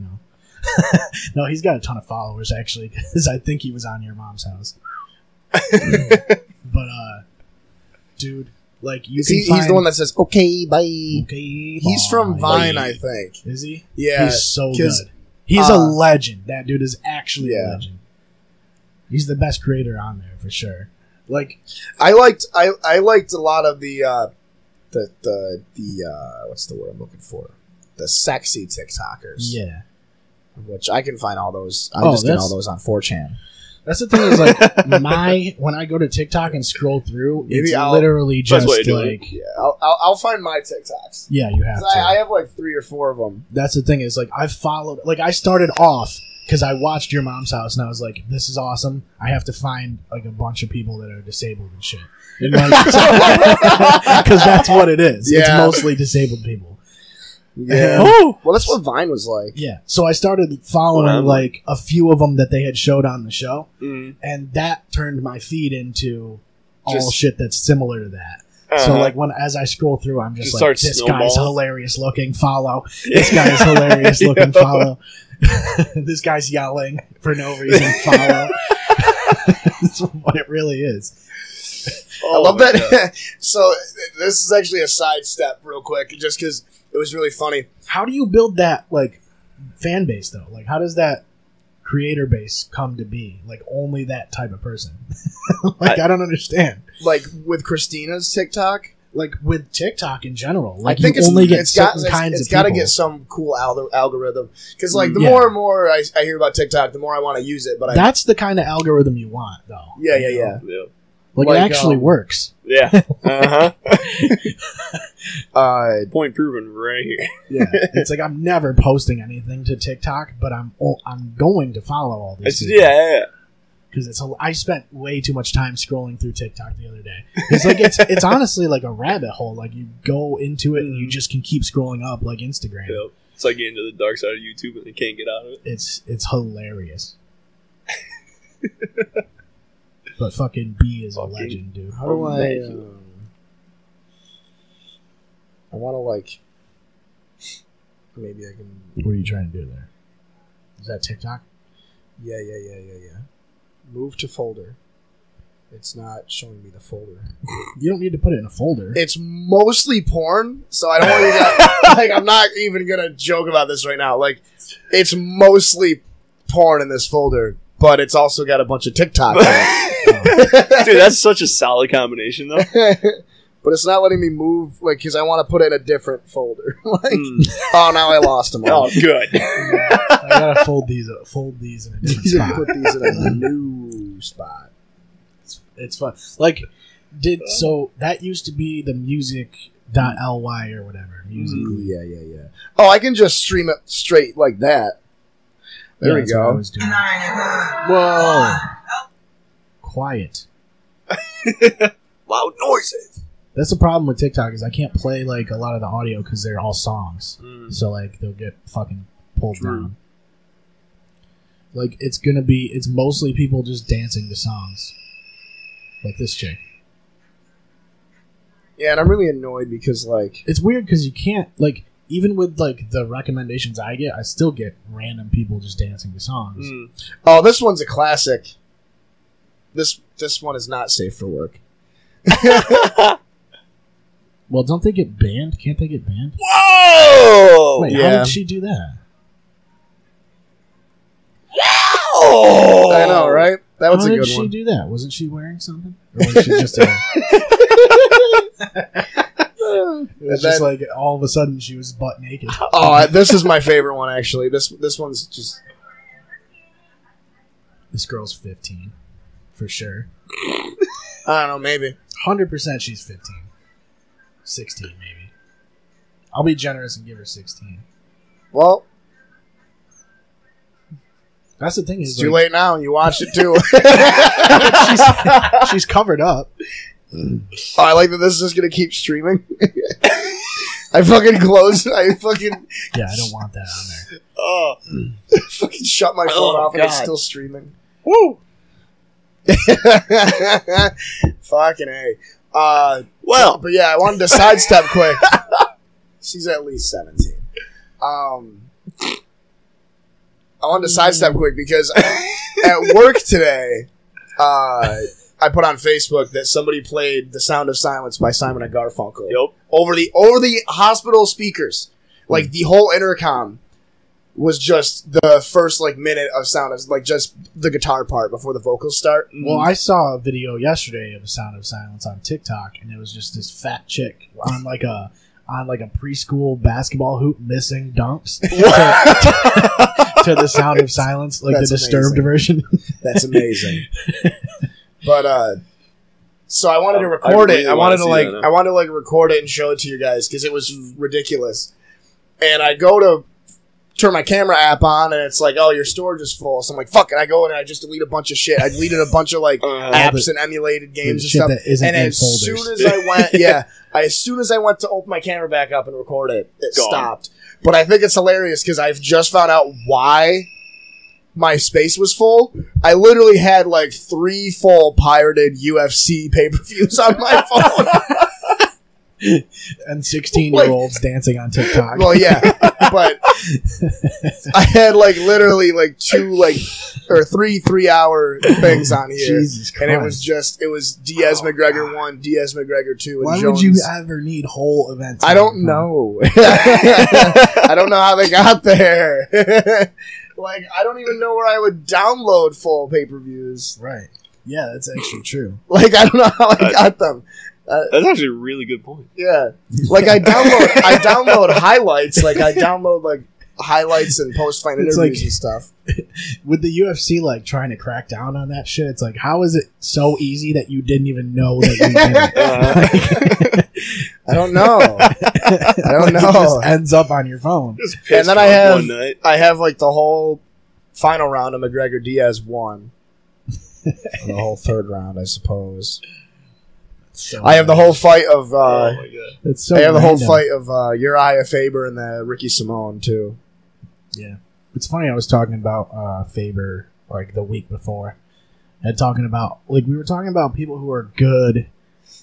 No, he's got a ton of followers actually because I think he was on Your Mom's House. But dude, like you can He's find the one that says "Okay, bye." Okay, He's from bye. Vine, I think. Is he? Yeah, He's so 'cause, good. He's a legend. That dude is actually Yeah. a legend. He's the best creator on there for sure. Like I liked a lot of the what's the word I'm looking for? The sexy TikTokers. yeah. Which I can find all those. I Oh, just get that's- all those on 4chan. That's the thing is like when I go to TikTok and scroll through, Maybe it's I'll- literally That's just what you're doing. like Yeah, I'll find my TikToks. yeah, you have 'Cause to. I have like 3 or 4 of them. That's the thing is like I followed like I started off because I watched Your Mom's House and I was like, this is awesome. I have to find like a bunch of people that are disabled and shit. Because that's what it is. It's Yeah. mostly disabled people. Yeah. Oh! Well, that's what Vine was like. Yeah. So I started following Wow. like a few of them that they had showed on the show, Mm. and that turned my feed into all Just- shit that's similar to that. So like as I scroll through, I'm just Just like, starts this guy's snowballing. hilarious looking. Follow. This guy's hilarious looking. Follow. This guy's yelling for no reason. Follow. That's what it really is. I love that. So this is actually a sidestep real quick, just because it was really funny. How do you build that like fan base though? Like how does that creator base come to be? Like only that type of person? Like I don't understand. Like with Christina's TikTok, Like with TikTok in general, like I think you only get certain kinds it's of got to people. get some cool algorithm. Because like the Yeah. more and more I hear about TikTok, the more I want to use it. But That's the kind of algorithm you want, though. yeah. Yeah. Like it actually works. Yeah. Uh-huh. Point Point proven right here. Yeah, it's like I'm never posting anything to TikTok, but I'm going to follow all these. people. Yeah. Because I spent way too much time scrolling through TikTok the other day. It's like it's honestly like a rabbit hole. Like you go into it and you just can keep scrolling up like Instagram. Yep. It's like getting to the dark side of YouTube and they can't get out of it. It's hilarious. But fucking B is a legend, dude. How do I? Imagine. I want to like. Maybe I can. What are you trying to do there? Is that TikTok? Yeah. Move to folder. It's not showing me the folder. You don't need to put it in a folder. It's mostly porn, so I don't want you to. Like, I'm not even gonna joke about this right now. Like, it's mostly porn in this folder, but it's also got a bunch of TikTok. in it. Dude, that's such a solid combination, though. But it's not letting me move, like, because I want to put it in a different folder. Like, oh, now I lost them all. Oh, good. I gotta fold these in a different You spot. put these in a new spot. It's fun. Like, so that used to be the music.ly or whatever. Music.ly. Yeah. Oh, I can just stream it straight like that. There we that's what I go. was doing. Whoa. Quiet. Loud noises. That's the problem with TikTok is I can't play like a lot of the audio because they're all songs. Mm. So like they'll get fucking pulled True. down. Like it's mostly people just dancing to songs. Like this chick. Yeah, and I'm really annoyed because, like... It's weird because you can't, like, even with like the recommendations I get, I still get random people just dancing to songs. Mm. Oh, this one's a classic. This one is not safe for work. Well, don't they get banned? Can't they get banned? Whoa! Wait, how yeah. did she do that? Oh! I know, right? That was How a did good she one. do that? Wasn't she wearing something? Or was she just it was just like all of a sudden she was butt naked. Oh, this is my favorite one, actually. This one's just... This girl's 15. For sure. I don't know, maybe. 100% she's 15. 16 maybe. I'll be generous and give her 16. Well, That's the thing is it's too late now. You watched it, too. she's covered up. Oh, I like that this is just going to keep streaming. I fucking closed. I fucking Yeah, I don't want that on there. Oh. fucking shut my phone Oh, off and it's God. still streaming. Woo! Fucking A. Well, But yeah, I wanted to sidestep quick. She's at least 17. I wanted to sidestep quick because at work today, I put on Facebook that somebody played "The Sound of Silence" by Simon and Garfunkel Yep. over the hospital speakers. Like the whole intercom was just the first like minute of sound, of like just the guitar part before the vocals start. Well, I saw a video yesterday of The Sound of Silence on TikTok, and it was just this fat chick on like a preschool basketball hoop missing dunks to The Sound of Silence, like That's the Disturbed amazing. version. That's amazing. But so I wanted to record really it. I wanna wanted to see like that now. I wanted to like record it and show it to you guys because it was ridiculous. And I go to turn my camera app on, and it's like, oh, your storage is full. So I'm like, fuck it. I go in and I just delete a bunch of shit. I deleted a bunch of like apps and emulated games and shit stuff. that isn't And in as folders. soon as I went, as soon as I went to open my camera back up and record it, it Gone. stopped. But I think it's hilarious because I've just found out why my space was full. I literally had like 3 full pirated UFC pay-per-views on my phone. And 16-year-olds dancing on TikTok. Well, yeah, but I had like literally like 2 like or 3-hour things on here, Jesus Christ. and it was Diaz McGregor 1, Diaz McGregor 2, and Why Jones. would you ever need whole events? I don't know. I don't know how they got there. Like, I don't even know where I would download full pay-per-views. Right. Yeah, that's actually true. Like, I don't know how I got them. That's actually a really good point. Yeah, like I download highlights. Like I download like highlights and post-fight It's interviews like- and stuff. With the UFC like trying to crack down on that shit, it's like, how is it so easy that you didn't even know that you did it? I don't know. I don't Like, it know. just ends up on your phone. Just And pissed then drunk one night. I have like the whole final round of McGregor Diaz 1. The whole third round, I suppose. So I have the whole fight of. Oh my god! It's so I have the whole random. fight of Uriah Faber and the Ricky Simone too. Yeah, it's funny. I was talking about Faber like the week before, and talking about like we were talking about people who are good,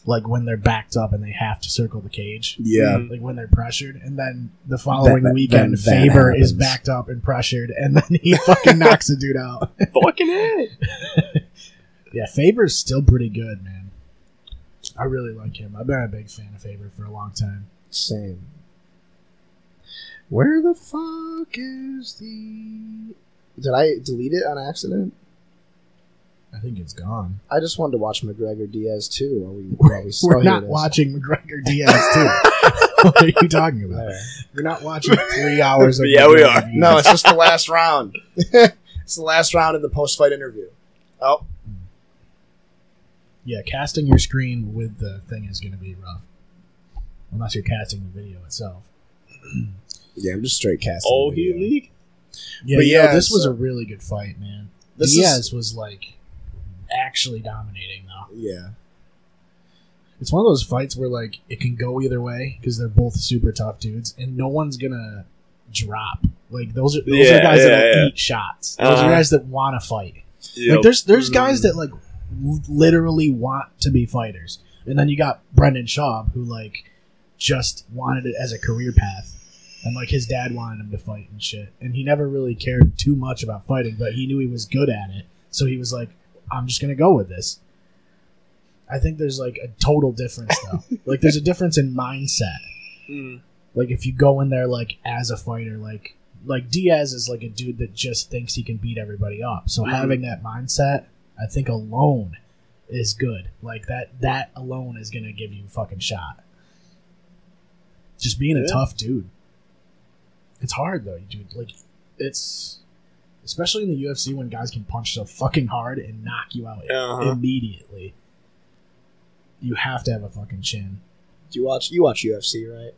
like when they're backed up and they have to circle the cage. Yeah. Like when they're pressured, and then the following That- weekend, that Faber is happens. backed up and pressured, and then he fucking knocks the dude out. Fucking it! Yeah, Faber's still pretty good, man. I really like him. I've been a big fan of Faber for a long time. Same. Where the fuck is the? Did I delete it on accident? I think it's gone. I just wanted to watch McGregor Diaz too. We're not watching McGregor Diaz too. What are you talking about? We're not watching 3 hours of Yeah, we McGregor are. Diaz. No, it's just the last round. It's the last round in the post-fight interview. Oh, Yeah, casting your screen with the thing is going to be rough. Unless you're casting the video itself. yeah, I'm just straight casting. Oh, the he video. league. Yeah, But yeah, yeah, this was so- a really good fight, man. This Diaz was like actually dominating though. Yeah, It's one of those fights where like it can go either way because they're both super tough dudes, and no one's gonna drop. Like those are Yeah, guys yeah, that'll yeah. eat shots. Those are Uh-huh. guys that want to fight. Yep. Like there's guys that like literally want to be fighters, and then you got Brendan Schaub who like just wanted it as a career path, and like his dad wanted him to fight and shit, and he never really cared too much about fighting, but he knew he was good at it, so he was like, I'm just gonna go with this. I think there's like a total difference though. Like there's a difference in mindset. Mm. Like if you go in there like as a fighter, like Diaz is like a dude that just thinks he can beat everybody up. So having that mindset, I think alone is good. Like that alone is gonna give you a fucking shot. Just being a Yeah. tough dude. It's hard though, dude. Like it's especially in the UFC when guys can punch so fucking hard and knock you out Uh-huh. immediately. You have to have a fucking chin. do you watch UFC, right?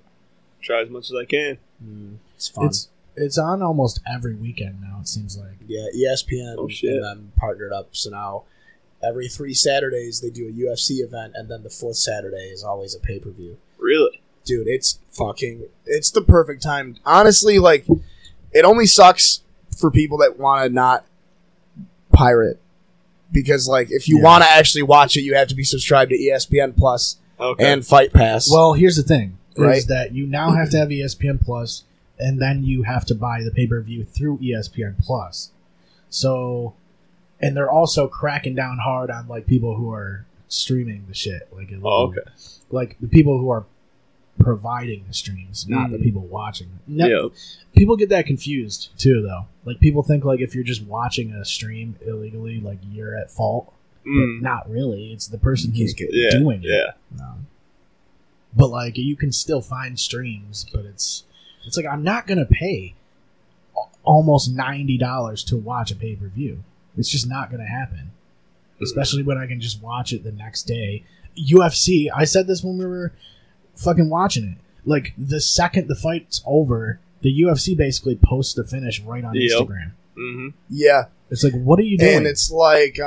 Try as much as I can. It's fun. It's on almost every weekend now. It seems like. Yeah, ESPN Oh, shit. and them partnered up. So now every 3 Saturdays they do a UFC event, and then the 4th Saturday is always a pay-per-view. Really? Dude, it's the perfect time. Honestly, like, it only sucks for people that want to not pirate. Because, like, if you Yeah. want to actually watch it, you have to be subscribed to ESPN Plus Okay. and Fight Pass. Well, here's the thing: Right. is that you now have to have ESPN Plus, and then you have to buy the pay-per-view through ESPN Plus. So, and they're also cracking down hard on like people who are streaming the shit. Like, Oh, okay. like the people who are providing the streams, not the Mhm. people watching them. Yeah. People get that confused too, though. Like people think like if you're just watching a stream illegally, like you're at fault. Mm. But not really. It's the person who's Yeah. doing it. Yeah. No. But like you can still find streams, but it's like I'm not gonna pay almost $90 to watch a pay-per-view. It's just not gonna happen. Especially when I can just watch it the next day. UFC, I said this when we were fucking watching it. Like the second the fight's over the UFC basically posts the finish right on Instagram. Mm-hmm. Yeah. It's like, what are you doing? And it's like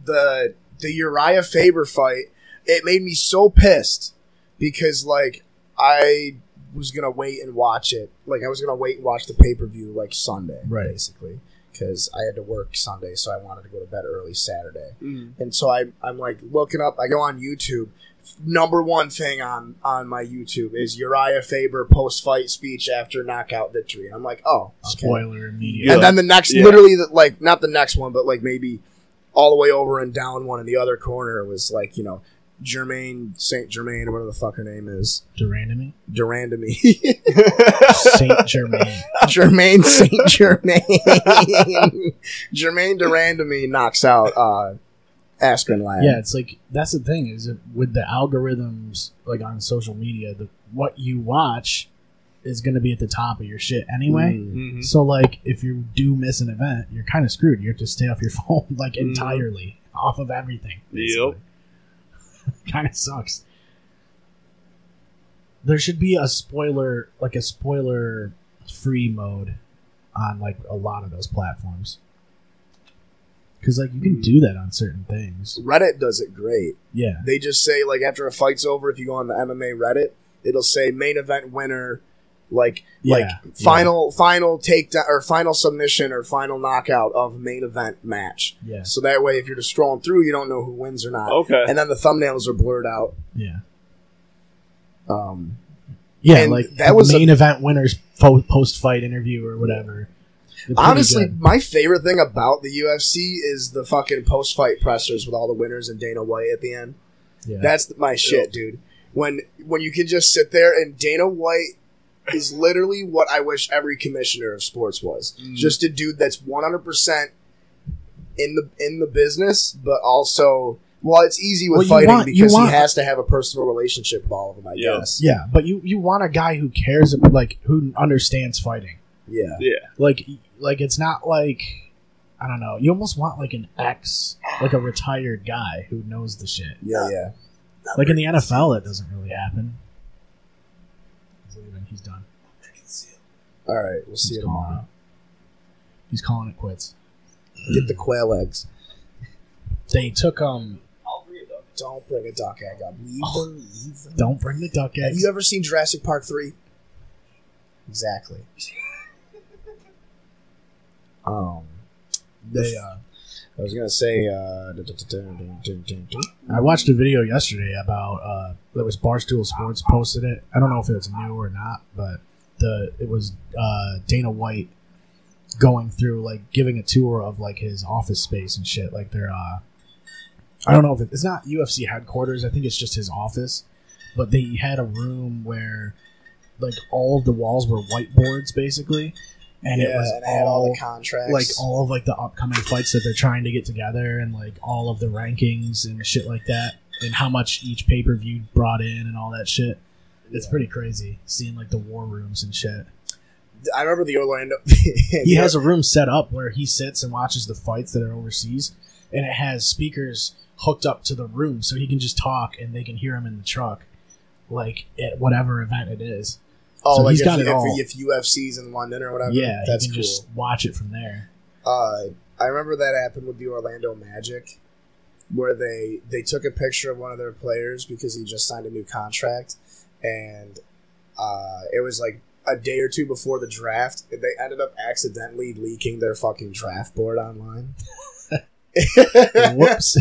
the Uriah Faber fight. It made me so pissed because like I was gonna wait and watch it. Like I was gonna wait and watch the pay-per-view like Sunday, basically, because I had to work Sunday, so I wanted to go to bed early Saturday. And so I'm like looking up. I go on YouTube. Number one thing on my YouTube is Uriah Faber post-fight speech after knockout victory. I'm like, oh, okay. Spoiler immediately. And then the next, literally, like not the next one, but like maybe all the way over and down one in the other corner was like, you know, Jermaine St. Germain or whatever the fuck her name is. Durandamy? Saint Germain. Jermaine St. Germain. Jermaine Durandamy knocks out Askren Ladd. Yeah, it's like, that's the thing, is with the algorithms, like on social media, what you watch is going to be at the top of your shit anyway. Mm-hmm. So, like, if you do miss an event, you're kind of screwed. You have to stay off your phone, like, entirely. Off of everything. Yep. Kind of sucks. There should be a spoiler free mode on, like, a lot of those platforms. Because, like, you can do that on certain things. Reddit does it great. Yeah. They just say, like, after a fight's over, if you go on the MMA Reddit, it'll say main event winner, final takedown or final submission or final knockout of main event match. Yeah. So that way, if you're just scrolling through, you don't know who wins or not. Okay. And then the thumbnails are blurred out. Yeah. And like that was main event winners post-fight interview or whatever. Honestly, my favorite thing about the UFC is the fucking post-fight pressers with all the winners and Dana White at the end. Yeah. That's my shit, dude. When you can just sit there and Dana White is literally what I wish every commissioner of sports was. Just a dude that's 100% in the business, but also, well, it's easy with fighting because he has to have a personal relationship with all of them, I guess. Yeah, but you want a guy who cares, like, who understands fighting. Yeah. Yeah. Like it's not like, I don't know, you almost want like an like a retired guy who knows the shit. Yeah. Like in the NFL, it doesn't really happen. He's leaving. He's done. All right, we'll see you tomorrow. He's calling it quits. Get the quail eggs. They took Don't bring a duck egg up. Leave them. Don't bring the duck eggs. Have you ever seen Jurassic Park 3? Exactly. I was gonna say. I watched a video yesterday about that was Barstool Sports posted it. I don't know if it was new or not, but it was Dana White going through, like, giving a tour of, like, his office space and shit. Like, they're I don't know if it's not UFC headquarters. I think it's just his office. But they had a room where, like, all of the walls were whiteboards, basically. And it was and had all the contracts. like, all of, like, the upcoming fights that they're trying to get together and, like, all of the rankings and shit like that. And how much each pay-per-view brought in and all that shit. It's pretty crazy, seeing, like, the war rooms and shit. I remember the Orlando... He has a room set up where he sits and watches the fights that are overseas. And it has speakers hooked up to the room so he can just talk and they can hear him in the truck, like, at whatever event it is. Oh, so like he's got it all. If UFC's in London or whatever? Yeah, that's he can cool. just watch it from there. I remember that happened with the Orlando Magic, where they took a picture of one of their players because he just signed a new contract, and it was like a day or two before the draft. They ended up accidentally leaking their fucking draft board online. Whoops.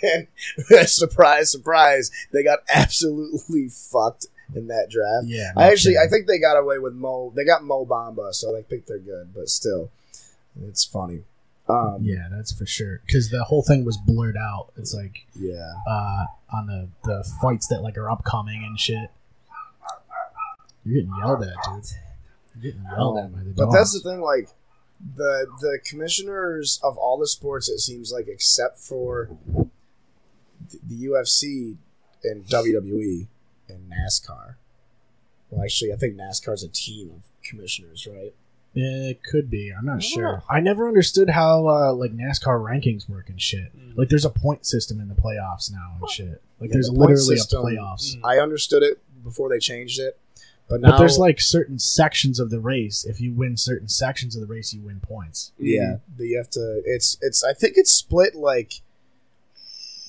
And surprise, surprise, they got absolutely fucked in that draft. Yeah, I think they got away with Mo. They got Mo Bamba, so I think they're good. But still, it's funny. Yeah, that's for sure. Because the whole thing was blurred out. It's like, on the fights that, like, are upcoming and shit. You're getting yelled at, dude. You're getting yelled at by the dogs. But that's the thing, like, the commissioners of all the sports, it seems like, except for the UFC and WWE and NASCAR. Well, actually, I think NASCAR's a team of commissioners, right? Yeah, it could be. I'm not sure. I never understood how like NASCAR rankings work and shit. Like, there's a point system in the playoffs now and shit. Like, there's the point literally system, a playoffs. I understood it before they changed it, But there's like certain sections of the race. If you win certain sections of the race, you win points. Yeah, but you have to. It's. I think it's split like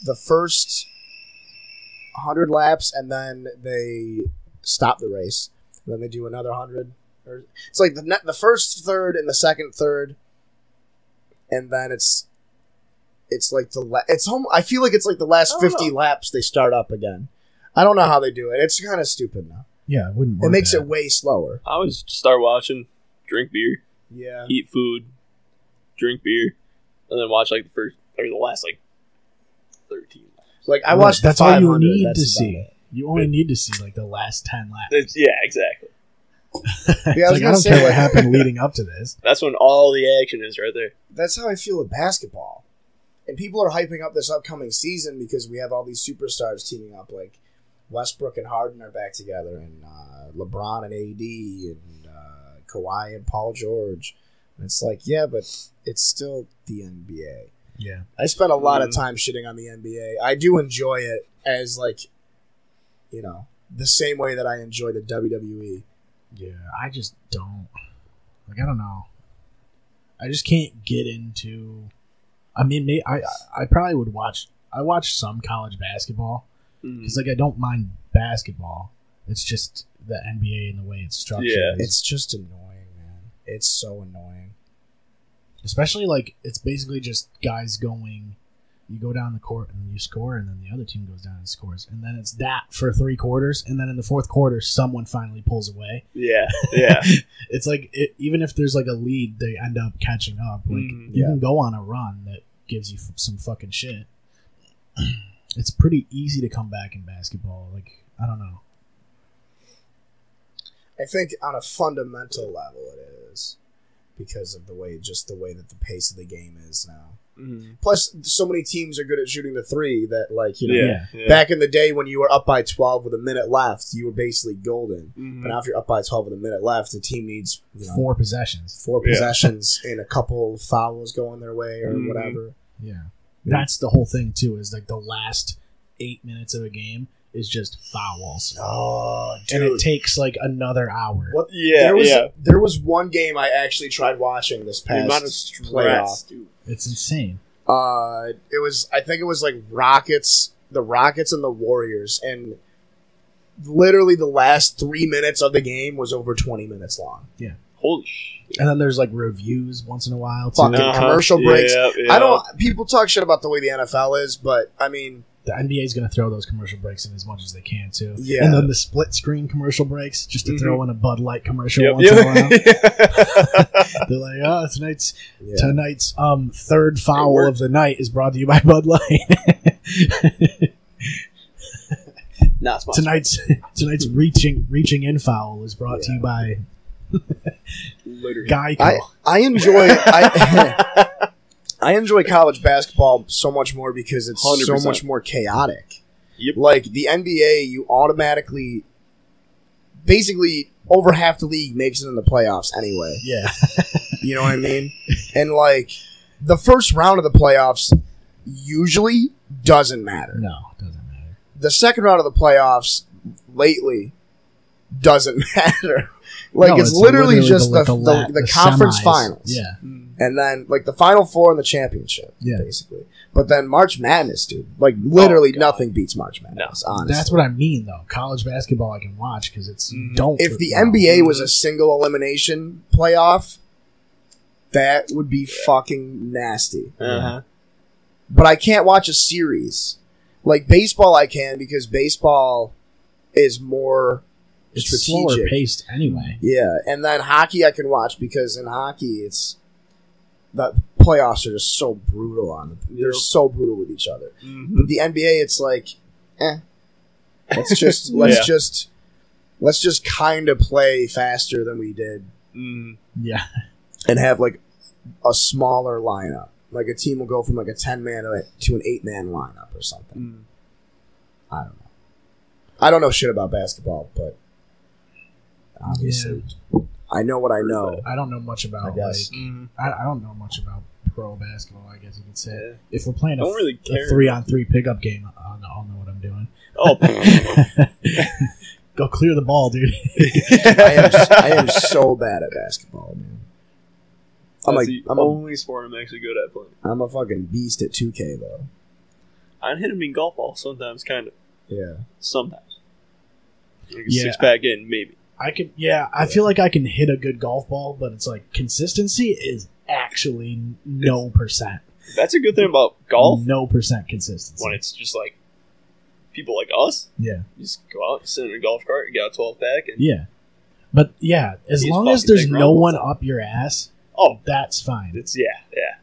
the first 100 laps, and then they stop the race. And then they do another 100. It's like the first third and the second third, and then it's like I feel like it's like the last 50 laps they start up again. I don't know how they do it. It's kind of stupid now. Yeah, it wouldn't work. It makes it way slower. I always start watching, drink beer, Yeah. eat food, drink beer, and then watch like the last like 13 laps. Like I watched. That's the all you 500, need that's to about see. it. You only need to see like the last 10 laps. Yeah, exactly. It's I was like, I gonna don't say- care what happened leading up to this. That's when all the action is right there. That's how I feel with basketball. And people are hyping up this upcoming season because we have all these superstars teaming up. Like Westbrook and Harden are back together, and LeBron and AD, and Kawhi and Paul George. And it's like, yeah, but it's still the NBA. Yeah. I spent a lot of time shitting on the NBA. I do enjoy it as like, the same way that I enjoy the WWE. Yeah, I just don't. Like, I don't know. I just can't get into. I mean, I probably would watch. I watch some college basketball because, like, I don't mind basketball. It's just the NBA and the way it's structured. Yeah. It's just annoying, man. It's so annoying. Especially, like, it's basically just guys going. You go down the court and you score, and then the other team goes down and scores, and then it's that for 3 quarters, and then in the fourth quarter, someone finally pulls away. Yeah. It's like even if there's like a lead, they end up catching up. Like you can go on a run that gives you some fucking shit. It's pretty easy to come back in basketball. Like, I don't know. I think on a fundamental level it is because of the way that the pace of the game is now. Plus, so many teams are good at shooting the three that, like, back in the day when you were up by 12 with a minute left, you were basically golden. But now if you're up by 12 with a minute left, the team needs 4 possessions. 4 possessions and a couple fouls going their way or whatever. Yeah. That's the whole thing, too, is like the last 8 minutes of a game is just fouls. Oh, dude. And it takes like another hour. What? Yeah, There was one game I actually tried watching this The amount of past stress, playoff. dude. It's insane. I think it was like the Rockets and the Warriors, and literally the last 3 minutes of the game was over 20 minutes long. Holy shit. And then there's like reviews once in a while, too. Fucking commercial breaks. Yeah. People talk shit about the way the NFL is, but I mean, The NBA is going to throw those commercial breaks in as much as they can, too. Yeah. And then the split screen commercial breaks, just to throw in a Bud Light commercial Yep. once in a while. They're like, oh, tonight's third foul of the night is brought to you by Bud Light. Not sponsored. tonight's reaching in foul is brought to you by Literally. Geico. I enjoy I enjoy college basketball so much more because it's 100%. so much more chaotic. Yep. Like the NBA, you automatically, basically, over half the league makes it in the playoffs anyway. Yeah. You know what I mean? And like the first round of the playoffs usually doesn't matter. No, it doesn't matter. The second round of the playoffs lately doesn't matter. Like No, it's literally just the the conference semis. finals. Yeah. And then, like, the Final Four and the championship, Yeah. basically. But then March Madness, dude. Like, literally God. nothing beats March Madness, honestly. That's what I mean, though. College basketball I can watch because it's don't. If the NBA was a single elimination playoff, that would be fucking nasty. Uh-huh. But I can't watch a series. Like, baseball I can because baseball is more it's strategic. slower paced anyway. Yeah, and then hockey I can watch because in hockey it's the playoffs are just so brutal on them. They're so brutal with each other. But the NBA, it's like, let's just kind of play faster than we did Yeah. and have like a smaller lineup. Like a team will go from like a 10-man to an 8-man lineup or something. I don't know. I don't know shit about basketball, but obviously I know what I know. I don't know much about. I guess. I don't know much about pro basketball. I guess you could say. Yeah. If we're playing Don't really care. a 3-on-3 pickup game, I'll know what I'm doing. Oh, Go clear the ball, dude. I am so bad at basketball, man. That's the only sport I'm actually good at playing. I'm a fucking beast at 2K though. I hit him in golf ball sometimes, kind of. Yeah. Sometimes. Like a Yeah. 6-pack in, maybe. I feel like I can hit a good golf ball, but it's like consistency is actually no percent. That's a good thing about golf. No percent consistency. When it's just like people like us. Yeah. You just go out, you sit in a golf cart, you got a 12-pack. And Yeah. But yeah, as These long as fucking there's big no round one ones. up your ass, Oh, that's fine. it's, yeah.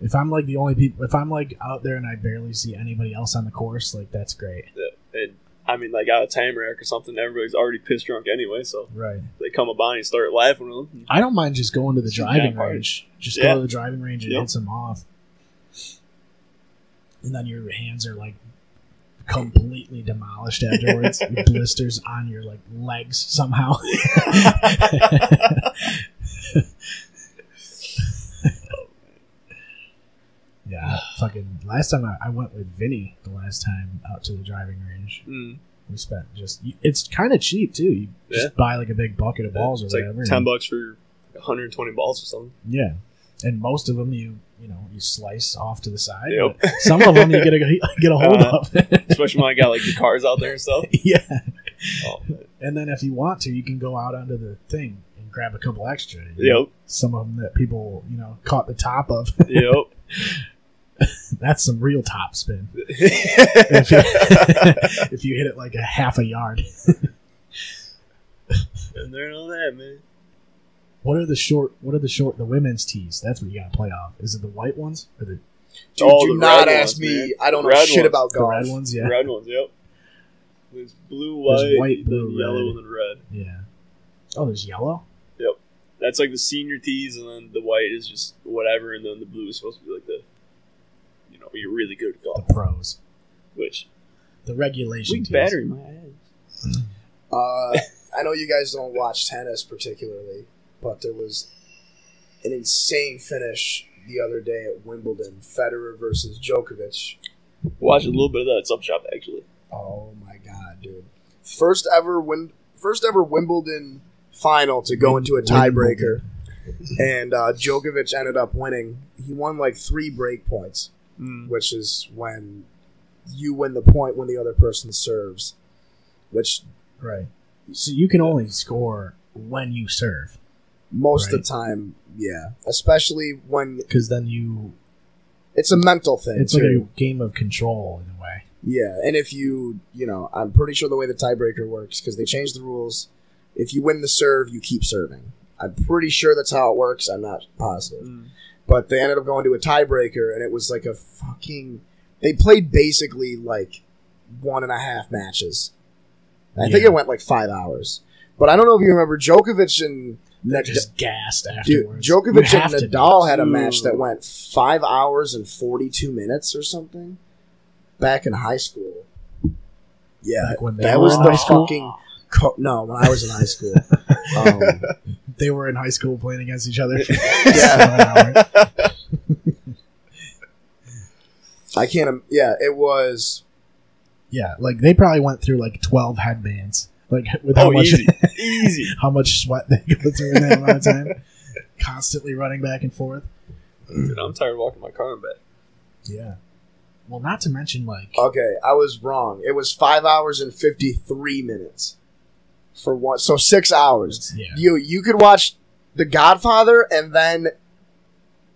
If I'm like the only people, if I'm like out there and I barely see anybody else on the course, like that's great. And I mean, like out of time rack or something, everybody's already pissed drunk anyway, so Right. they come up on you and start laughing with them. I don't mind just going to the It's a driving bad part. range. Just Yeah. go to the driving range and Yep. hit some off. And then your hands are like completely demolished afterwards. Blisters on your like legs somehow. Yeah, fucking last time I went with Vinny the last time out to the driving range. Mm. We spent it's kind of cheap too. You just buy like a big bucket of balls or It's whatever. like $10 for 120 balls or something. Yeah, and most of them you slice off to the side. Yep. But some of them you get a hold of. Especially when I got like the cars out there and stuff. Yeah, Oh, man. and then if you want to, you can go out onto the thing and grab a couple extra. Yep. Some of them that people caught the top of. Yep. That's some real top spin. If you hit it like a half a yard. And there and all that, man. What are the women's tees? That's what you gotta play off. Is it the white ones or the Dude, Oh, do the not red ask ones, me. man. I don't know Red shit ones. about the golf. red ones? Yeah. Red ones, yep. There's blue, There's white, white, then blue, yellow, red. and then red. Yeah. Oh, there's yellow? Yep. That's like the senior tees, and then the white is just whatever, and then the blue is supposed to be like you're really good at golf. The pros. Which, The regulation weak tees. battery in my eyes. I know you guys don't watch tennis particularly, but there was an insane finish the other day at Wimbledon. Federer versus Djokovic. Watched a little bit of that at Sub Shop, actually. Oh my god, dude! First ever Wimbledon final to go into a tiebreaker, and Djokovic ended up winning. He won like 3 break points, which is when you win the point when the other person serves. Which Right. So you can only score when you serve. most Right. of the time, yeah, especially when Because then you... it's a mental thing. It's too. like a game of control in a way. Yeah, and if I'm pretty sure the way the tiebreaker works, because they changed the rules, if you win the serve, you keep serving. I'm pretty sure that's how it works. I'm not positive. But they ended up going to a tiebreaker, and it was like a fucking... They played basically like 1.5 matches. I think Yeah. it went like 5 hours. But I don't know if you remember, Djokovic and... They're just gassed Dude, afterwards. You Djokovic have and to be. Nadal had a match that went 5 hours and 42 minutes or something back in high school. Yeah, Like when they that were was in the high school? fucking... no, when I was in high school. They were in high school playing against each other. Yeah. I can't... Yeah, it was... Yeah, like they probably went through like 12 headbands. Like with how much Easy. how much sweat they go through in that amount of time. Constantly running back and forth. Dude, I'm tired of walking my car and back. Yeah. Well, not to mention like Okay, I was wrong. It was 5 hours and 53 minutes. For one... So 6 hours. yeah. You could watch The Godfather and then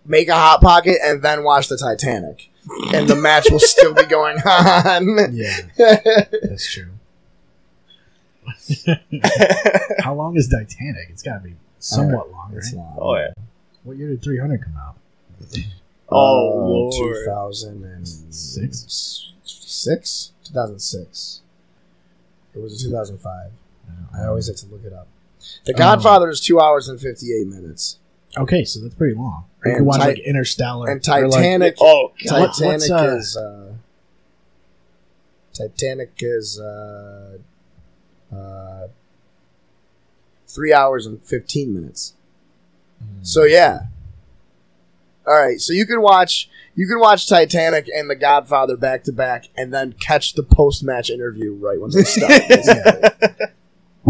make a Hot Pocket and then watch the Titanic. And the match will still be going on. Yeah, that's true. How long is Titanic? It's got to be somewhat long, right? It's long. Oh, yeah. What year did 300 come out? Oh, Lord. 2006? 2006. It was 2005. I always have to look it up. The Godfather is 2 hours and 58 minutes. Okay, so that's pretty long. You And can watch Ti- like Interstellar And or, like, Titanic... Oh, What- Titanic what's, is... Titanic is... 3 hours and 15 minutes. So yeah. Alright, so you can watch Titanic and The Godfather back to back and then catch the post match interview right when they start.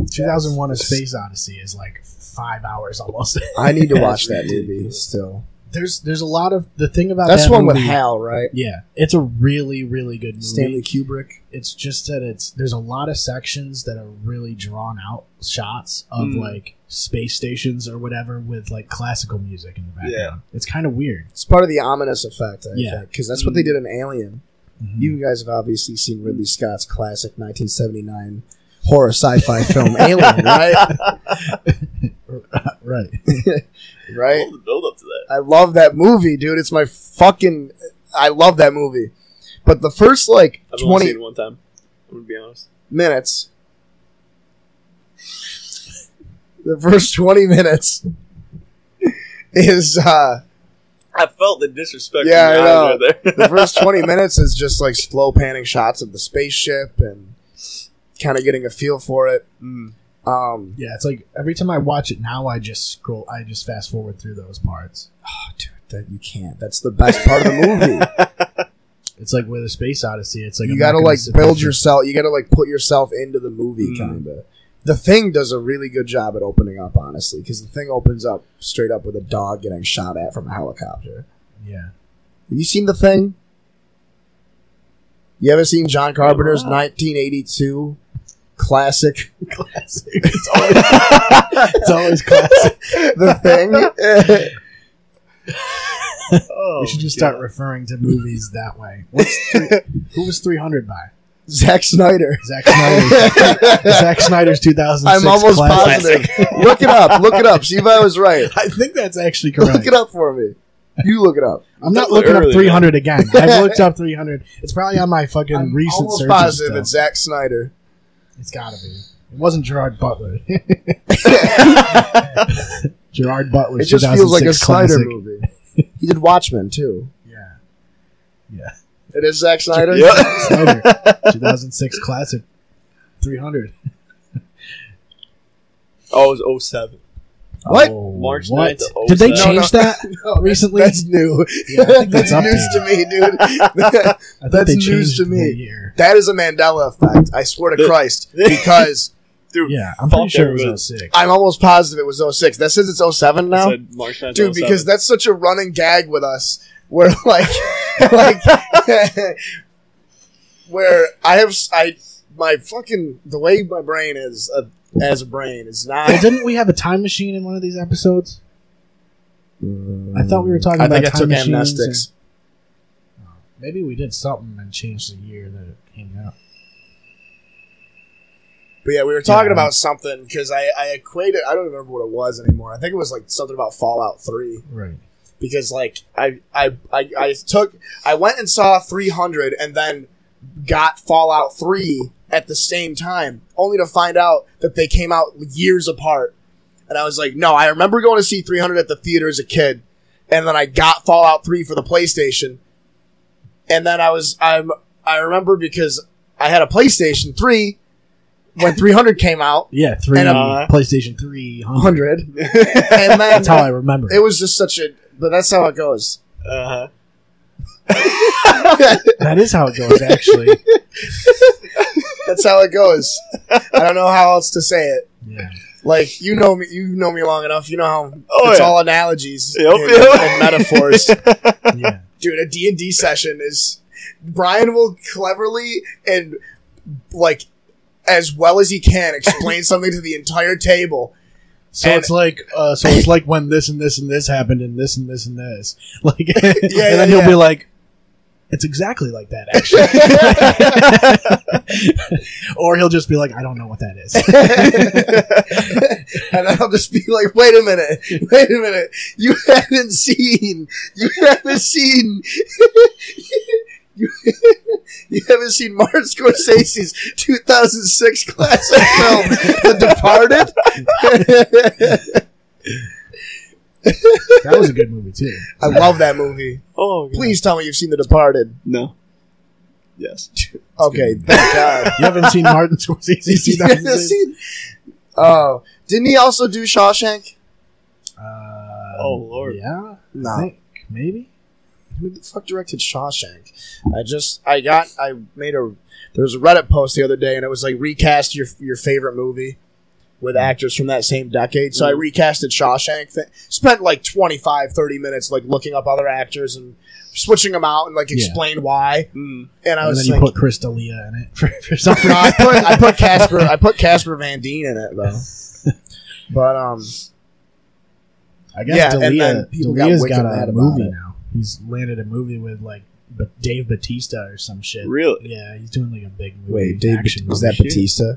2001: A Space Odyssey is like 5 hours almost. I need to watch that movie still. There's a lot of the thing about That's that one with movie, Hal, right? Yeah, it's a really really good movie. Stanley Kubrick. It's just that there's a lot of sections that are really drawn out shots of like space stations or whatever with like classical music in the background. It's kind of weird. It's part of the ominous effect, I Yeah. think, because that's what they did in Alien. Mhm. You guys have obviously seen Ridley Scott's classic 1979 horror sci-fi film Alien, right? Right. Right? All the build up to that. I love that movie, dude. It's my fucking... I love that movie. But the first, like, I've only 20 seen it one time. I'm gonna be honest. minutes... The first 20 minutes is... I felt the disrespect. Yeah, from I the know. eyes right there. The first 20 minutes is just, like, slow panning shots of the spaceship and kind of getting a feel for it. Yeah, it's like every time I watch it now, I just fast forward through those parts. Oh, dude, that you can't. That's the best part of the movie. It's like with a Space Odyssey. It's like You I'm gotta not gonna like sit there build for- yourself. You gotta like put yourself into the movie, kind of. The Thing does a really good job at opening up, honestly, because The Thing opens up straight up with a dog getting shot at from a helicopter. Yeah, Have you seen The Thing? You ever seen John Carpenter's 1982 classic? classic. It's always classic. The Thing. Oh, We should just God. start referring to movies that way. Who was 300 by? Zack Snyder. Zack Snyder. Zack Snyder's 2006 I'm almost classic. positive. Look it up. Look it up. See if I was right. I think that's actually correct. Look it up for me. You look it up. I'm not That was looking up early, 300 again. I've looked up 300. It's probably on my fucking I'm recent almost searches. positive Still. it's Zack Snyder. It's gotta be. It wasn't Gerard Butler. Gerard Butler. It just feels like a Snyder classic. movie. He did Watchmen too. Yeah. Yeah. It is Zack Snyder. Yeah. Snyder. 2006 classic. 300. Oh, it was 07. What? March What? 9th of Did they 07. change that No, recently? That's new. Yeah, I think that's that's news to updated. me, dude. I thought That's they news changed to the me. year. That is a Mandela effect. I swear to Christ. Because Dude, Yeah, I'm pretty fuck sure it everybody. was 06. I'm almost positive it was 06. That says it's 07 I now. said March 9th, Dude, 07. because that's such a running gag with us. Where like where my fucking, the way my brain is as a brain is not. Well, didn't we have a time machine in one of these episodes? I thought we were talking I about think I time took machines. amnestics. Maybe we did something and changed the year that it came out. But yeah, we were talking Yeah. about something because I equated. I don't remember what it was anymore. I think it was like something about Fallout 3 Right. because like I went and saw 300 and then got Fallout 3 at the same time, only to find out that they came out years apart. And I was like, no, I remember going to see 300 at the theater as a kid, and then I got Fallout 3 for the PlayStation. And then I remember because I had a PlayStation 3 when 300 came out. Yeah, PlayStation 300. 100. And then That's how I remember it was just such a, but that's how it goes. Uh-huh. That is how it goes, actually. That's how it goes. I don't know how else to say it. Yeah. Like, you know me long enough. You know how Oh, it's yeah. all analogies Yep, and metaphors. Yeah. Dude, a D&D session is, Brian will cleverly and like as well as he can explain something to the entire table. So And- it's like when this and this and this happened and this and this and this. Like and yeah, then he'll yeah. be like, it's exactly like that, actually. Or he'll just be like, I don't know what that is. And then I'll just be like, wait a minute. You haven't seen you haven't seen Martin Scorsese's 2006 classic film, The Departed? That was a good movie, too. I love that movie. Oh, God. Please tell me you've seen The Departed. No. Yes. Okay, thank God. You haven't seen Martin Scorsese's You haven't 2006? seen- Oh, didn't he also do Shawshank? Oh, Lord. Yeah? No. I think, maybe? Who the fuck directed Shawshank? There was a Reddit post the other day and it was like recast your favorite movie. with actors from that same decade. So I recasted Shawshank. Spent like 25, 30 minutes like looking up other actors and switching them out and like explained why. And I was then you put Chris D'Elia in it for something. No, I put Casper. I put Casper Van Dien in it though. But I guess and then people D'Elia's got got wicked a mad movie about it. now. He's landed a movie with like Dave Bautista or some shit. Really? Yeah, he's doing like a big movie. Wait, Dave, action was movie. that Batista?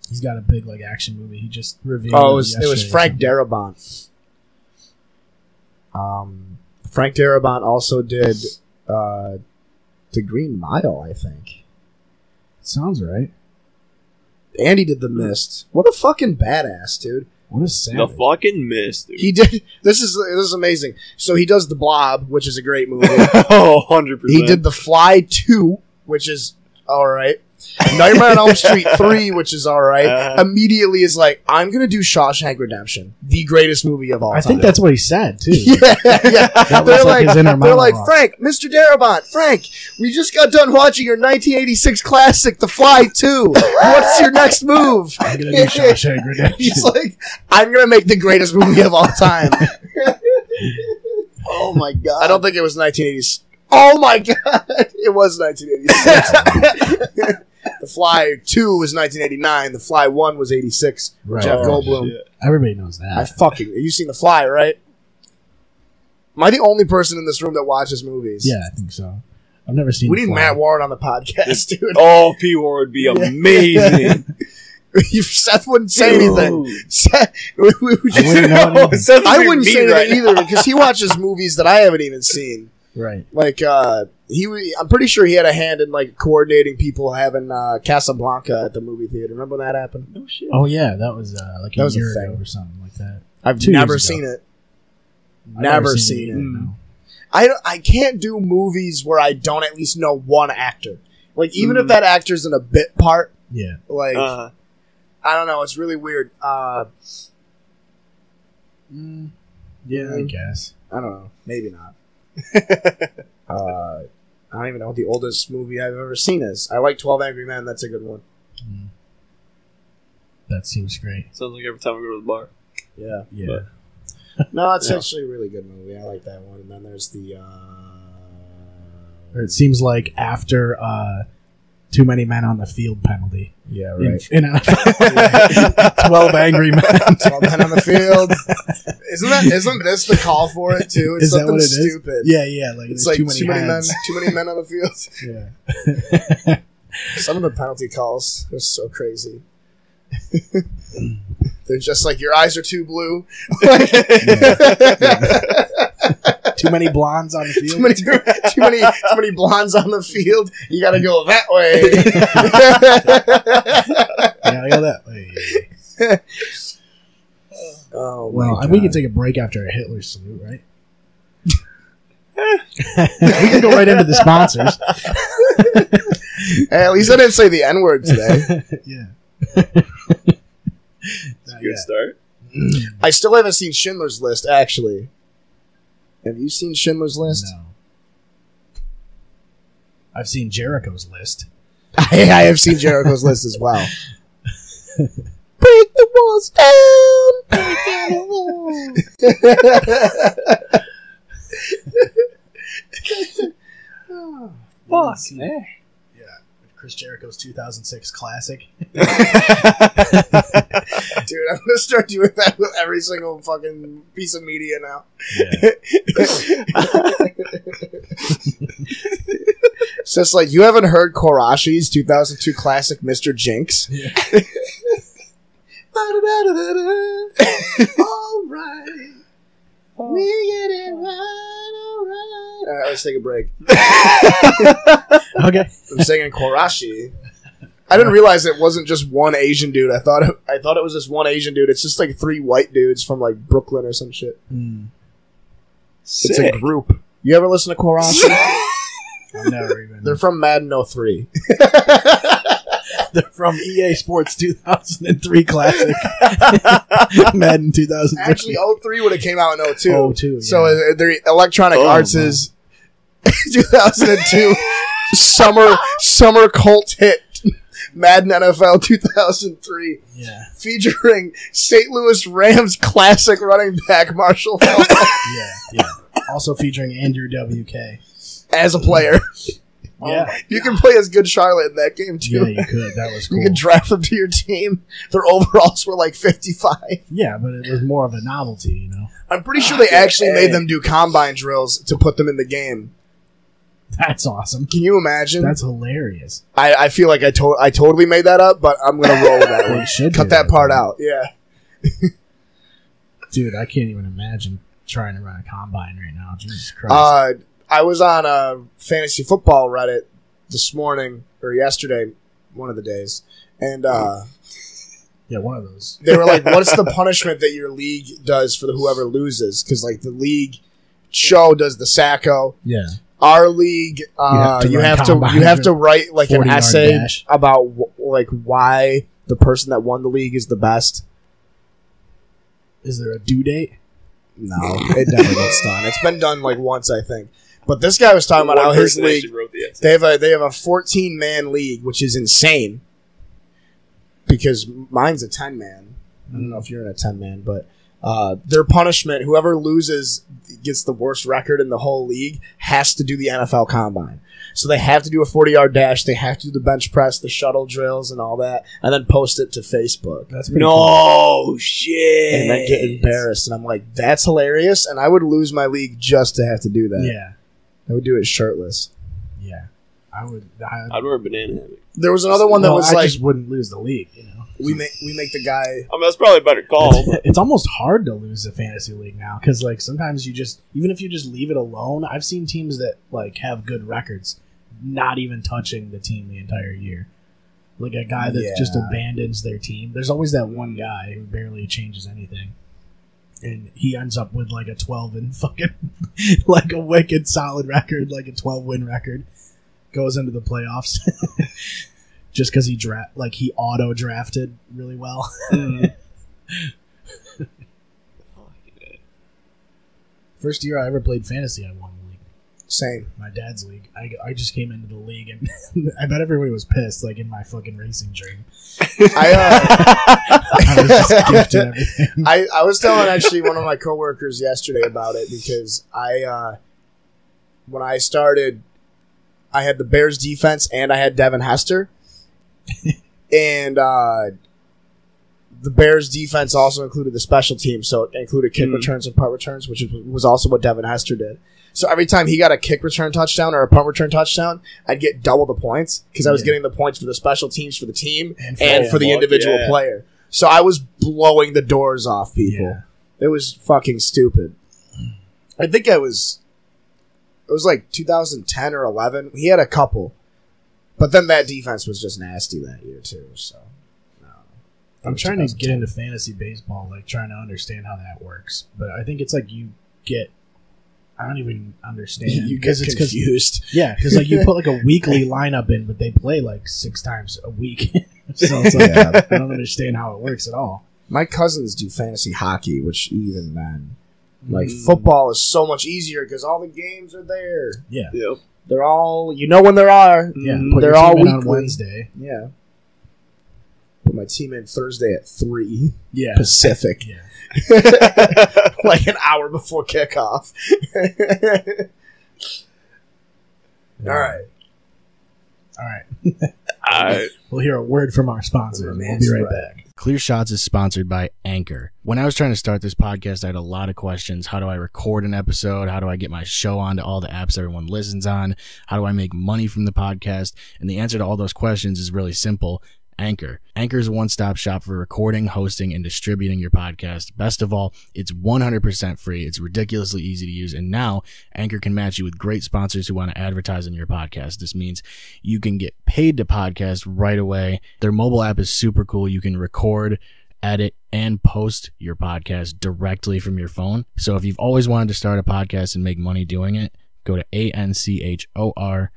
He's got a big like action movie. He just revealed. Oh, it was yesterday or Frank something. Darabont. Frank Darabont also did The Green Mile, I think. Sounds right. And he did The Mist. What a fucking badass, dude. What a The savage. fucking mist, dude. He did. This is amazing. So he does The Blob, which is a great movie. Oh, 100%. He did The Fly 2, which is all right. Nightmare on Elm Street 3, which is all right. Immediately is like, I'm going to do Shawshank Redemption, the greatest movie of all time. I think that's what he said too. Yeah. That was like his inner They're like, monologue. Frank, Mr. Darabont, Frank, we just got done watching your 1986 classic, The Fly 2. What's your next move? I'm gonna do Shawshank Redemption. He's like, I'm going to make the greatest movie of all time. Oh my god. I don't think it was 1986. Oh my god. It was 1986. The Fly 2 was 1989. The Fly 1 was 86. Right. Jeff Oh, Goldblum. shit. Everybody knows that. I fucking... You seen The Fly, right? Am I the only person in this room that watches movies? Yeah, I think so. I've never seen. We The need Fly. Matt Warren on the podcast, dude. Oh, P-Ward would be amazing. Seth wouldn't say anything. Seth, I wouldn't know anything. Seth would I be wouldn't mean say anything right now. either because he watches movies that I haven't even seen. Right. Like, I'm pretty sure he had a hand in like coordinating people having Casablanca at the movie theater. Remember when that happened? Oh, shit. Oh yeah, that was like That a was a year thing. ago or something like that. I've 2 never years seen ago. it. I've Never seen it. either, no. I can't do movies where I don't at least know one actor. Like, even if that actor's in a bit part, Yeah. like, I don't know, it's really weird. Yeah, I guess. I don't know. Maybe not. I don't even know what the oldest movie I've ever seen is. I like 12 Angry Men. That's a good one. That seems great. Sounds like every time we go to the bar. Yeah. Yeah. No, it's actually a really good movie. I like that one. And then there's the... Or it seems like after Too Many Men on the Field penalty. yeah, In, right. in 12 Angry Men. 12 Men on the Field. Isn't this the call for it, too? It's Is that something what it is? stupid. Yeah, yeah. Like, It's there's like too many men. heads. Too many men on the field. Yeah. Some of the penalty calls are so crazy. They're just like, your eyes are too blue. Too many blondes on the field. too many blondes on the field. You got to go that way. Yeah, I go that way. Oh, Well, my we God. can take a break after a Hitler salute, right? We can go right into the sponsors. Hey, at least I didn't say the N word today. Yeah. Good start. I still haven't seen Schindler's List, actually. Have you seen Schindler's List? No. I've seen Jericho's List. I have seen Jericho's List as well. Break the walls down. Break down the walls. Fuck, man. Chris Jericho's 2006 classic. Dude, I'm gonna start doing that with every single fucking piece of media now. Yeah. It's just like, you haven't heard Korashi's 2002 classic Mr. Jinx? Yeah. Alright. We get it right, alright. Alright, let's take a break. Okay. I'm singing Korashi. I didn't realize it wasn't just one Asian dude. I thought it was just one Asian dude. It's just like 3 white dudes from like Brooklyn or some shit. It's a Sick. group. You ever listen to Korashi? I've never even. They're from Madden 03. They're from EA Sports 2003 classic. Madden 2003. Actually, 03 would have came out in 02. 02, yeah. So their Electronic Oh, Arts man. is 2002 summer cult hit Madden NFL 2003. Yeah. Featuring St. Louis Rams classic running back Marshall Faulk Yeah. Also featuring Andrew WK. as a player. Yeah. You can play as Good Charlotte in that game, too. Yeah, you could. That was cool. You could draft them to your team. Their overalls were like 55. Yeah, but it was more of a novelty, you know? I'm pretty sure they actually made them do combine drills to put them in the game. That's awesome. Can you imagine? That's hilarious. I feel like I totally made that up, but I'm going to roll with that They one. should Cut do that part out. Yeah. Dude, I can't even imagine trying to run a combine right now. Jesus Christ. I was on a fantasy football Reddit this morning or yesterday, one of the days, and yeah, one of those. they were like, "What's the punishment that your league does for whoever loses?" Because like the league show does the sacco. Yeah. Our league, you have to write like an 40-yard essay dash. about like why the person that won the league is the best. Is there a due date? No, it never gets done. It's been done like once, I think. But this guy was talking about how his league, they have a 14-man league, which is insane. Because mine's a 10-man. I don't know if you're in a 10-man, but their punishment, whoever loses gets the worst record in the whole league, has to do the NFL Combine. So they have to do a 40-yard dash, they have to do the bench press, the shuttle drills, and all that, and then post it to Facebook. That's pretty cool. Shit. And then get embarrassed. And I'm like, that's hilarious, and I would lose my league just to have to do that. Yeah. I would do it shirtless. Yeah. I'd wear a banana hammock. There was another one that was I like, just wouldn't lose the league, you know? we make the guy... I mean, that's probably a better call. But It's almost hard to lose a fantasy league now because, like, sometimes you just, even if you just leave it alone, I've seen teams that, like, have good records not even touching the team the entire year. Like a guy that just abandons their team. There's always that one guy who barely changes anything. And he ends up with, like, a 12 and fucking, like, a wicked solid record, like a 12-win record. Goes into the playoffs. Just because he auto-drafted really well. First year I ever played fantasy, I won the league. Same. My dad's league. I just came into the league, and I bet everybody was pissed, like in my fucking racing dream. I was just gifted everything. I was telling actually one of my coworkers yesterday about it because when I started, I had the Bears defense and I had Devin Hester. And the Bears defense also included the special team, so it included kick returns and punt returns, which was also what Devin Hester did. So every time he got a kick return touchdown or a punt return touchdown, I'd get double the points because I was getting the points for the special teams for the team and for the individual player. So I was blowing the doors off people. Yeah. It was fucking stupid. I think it was like 2010 or 11. He had a couple. But then that defense was just nasty that year too. So no. I'm trying to get into fantasy baseball, like trying to understand how that works. But I think it's like I don't even understand. You get confused. Yeah, because like you put like a weekly lineup in, but they play like 6 times a week. So it's like I don't understand how it works at all. My cousins do fantasy hockey, which even then, like football is so much easier because all the games are there. Yeah. Yep. They're all, you know when there are. Yeah, They're all weekly weekly. on Wednesday. Yeah. Put my team in Thursday at 3 Yeah. Pacific. Yeah. Like an hour before kickoff. All right. We'll hear a word from our sponsor. We'll be right back. Clear Shots is sponsored by Anchor. When I was trying to start this podcast, I had a lot of questions. How do I record an episode? How do I get my show onto all the apps everyone listens on? How do I make money from the podcast? And the answer to all those questions is really simple. Anchor. Anchor is a one-stop shop for recording, hosting, and distributing your podcast. Best of all, it's 100% free. It's ridiculously easy to use. And now Anchor can match you with great sponsors who want to advertise on your podcast. This means you can get paid to podcast right away. Their mobile app is super cool. You can record, edit, and post your podcast directly from your phone. So if you've always wanted to start a podcast and make money doing it, go to anchor.fm/START.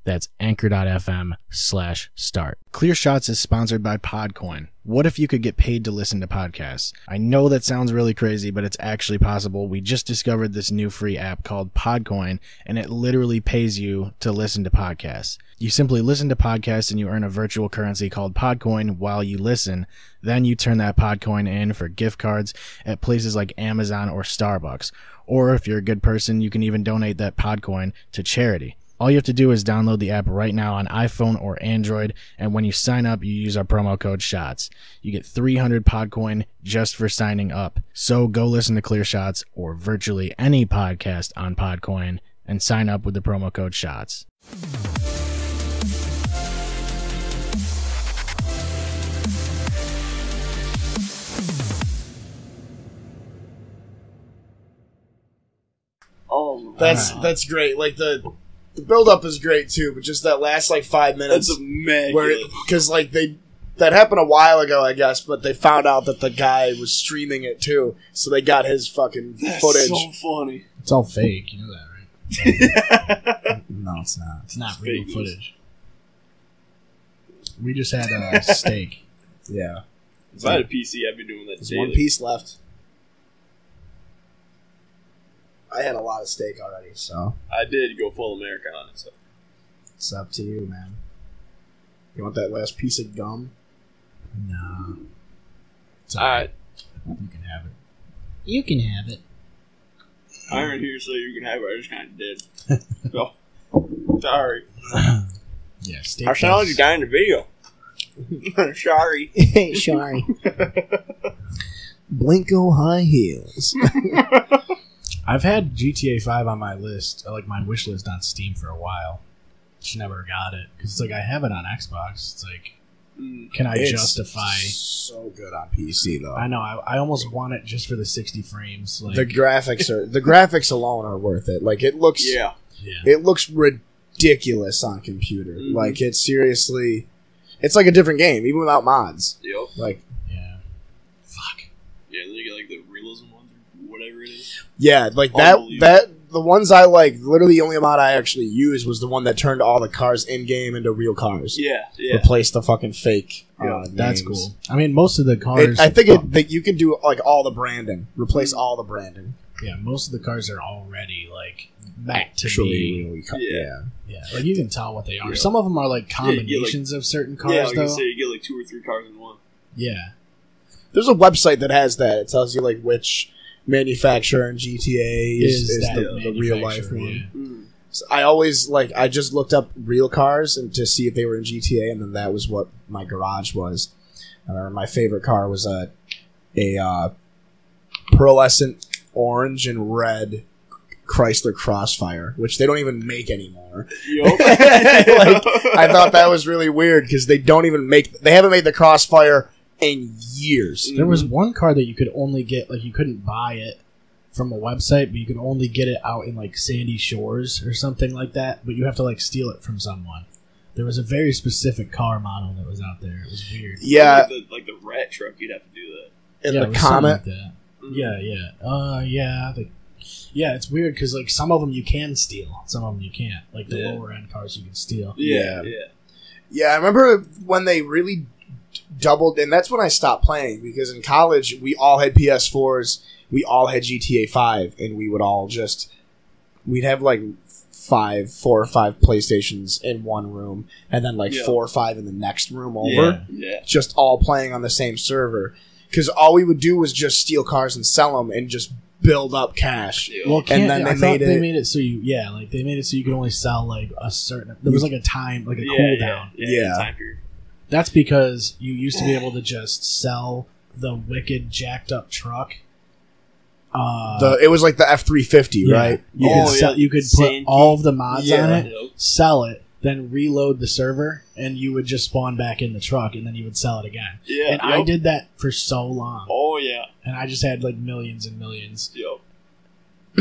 That's anchor.fm/start. Clear Shots is sponsored by Podcoin. What if you could get paid to listen to podcasts? I know that sounds really crazy, but it's actually possible. We just discovered this new free app called Podcoin, and it literally pays you to listen to podcasts. You simply listen to podcasts and you earn a virtual currency called Podcoin while you listen. Then you turn that Podcoin in for gift cards at places like Amazon or Starbucks. Or if you're a good person, you can even donate that Podcoin to charity. All you have to do is download the app right now on iPhone or Android, and when you sign up, you use our promo code SHOTS. You get 300 Podcoin just for signing up. So go listen to Clear Shots or virtually any podcast on Podcoin and sign up with the promo code SHOTS. Oh, That's great. Like the build up is great too, but just that last like 5 minutes that's immaculate. where because like that happened a while ago, I guess, but they found out that the guy was streaming it too, so they got his fucking That's footage. so funny. It's all fake. You know that, right? No, it's not. It's not It's real fake footage. We just had a steak. Yeah, If I had a PC, I'd be doing that there's daily. one piece left. I had a lot of steak already, so I did go full American on it, so. it's up to you, man. You want that last piece of gum? No. It's Alright. You can have it. You can have it. I heard here so you can have it. I just kind of did. So, sorry. Yeah, steak. I sound like the guy in the video. Sorry. Sorry. Blinko high heels. I've had GTA 5 on my list, like my wish list on Steam for a while. Just never got it because it's like I have it on Xbox. It's like, can I It's justify? so good on PC though. I know. I almost want it just for the 60 frames. Like, The graphics alone are worth it. Like it looks, Yeah. yeah. it looks ridiculous on computer. Mhm. Like it's seriously, it's like a different game even without mods. Yep. Like Yeah. Fuck. Yeah, then you get like the realism ones or whatever it is. yeah, like that Unbelievable. the ones I like. Literally, the only mod I actually used was the one that turned all the cars in game into real cars. Yeah, yeah. Replaced the fucking fake. That's names. cool. I mean, most of the cars. I think that you can do like all the branding, replace all the branding. Yeah, most of the cars are already like meant to Actually, be. really, Yeah. Yeah, like you can tell what they are. Yeah. Some of them are like Yeah, you get, like- combinations of certain cars, Yeah, like I though. say, you get like 2 or 3 cars in one. Yeah, There's a website that has that. It tells you like which manufacturer in GTA is that the real life manufacturer, one. yeah. So I always I just looked up real cars and to see if they were in GTA, and then that was what my garage was. My favorite car was a pearlescent orange and red Chrysler Crossfire, which they don't even make anymore. Yup. I thought that was really weird because they haven't made the Crossfire in years. There was one car that you could only get, like you couldn't buy it from a website, but you could only get it out in like Sandy Shores or something like that. But you have to like steal it from someone. There was a very specific car model that was out there. It was weird. Yeah, like the rat truck, you'd have to do that. and Yeah, it the was something Comet. like that. Yeah. It's weird because like some of them you can steal, some of them you can't. Like the Yeah. lower end cars you can steal. Yeah, Yeah. yeah. Yeah, I remember when they really doubled, and that's when I stopped playing because in college we all had PS4s, we all had GTA 5, and we would all we'd have like 4 or 5 PlayStations in one room, and then like Yeah. 4 or 5 in the next room over, Yeah. Yeah. just all playing on the same server. Because all we would do was just steal cars and sell them and just build up cash. Yeah. Well, And then I they thought made they it- made it so they made it so you could only sell like a certain. There was like a time, like a Yeah, cooldown. Yeah. Time period. That's because you used to be able to just sell the wicked jacked up truck. It was like the F-350, Yeah. right? You Oh, could, sell, yeah. you could put Sand all of the mods on Yeah. it, Yep. sell it, then reload the server, and you would just spawn back in the truck, and then you would sell it again. Yeah. And I yep. did that for so long, Oh, yeah. and I just had like millions and millions. Yep.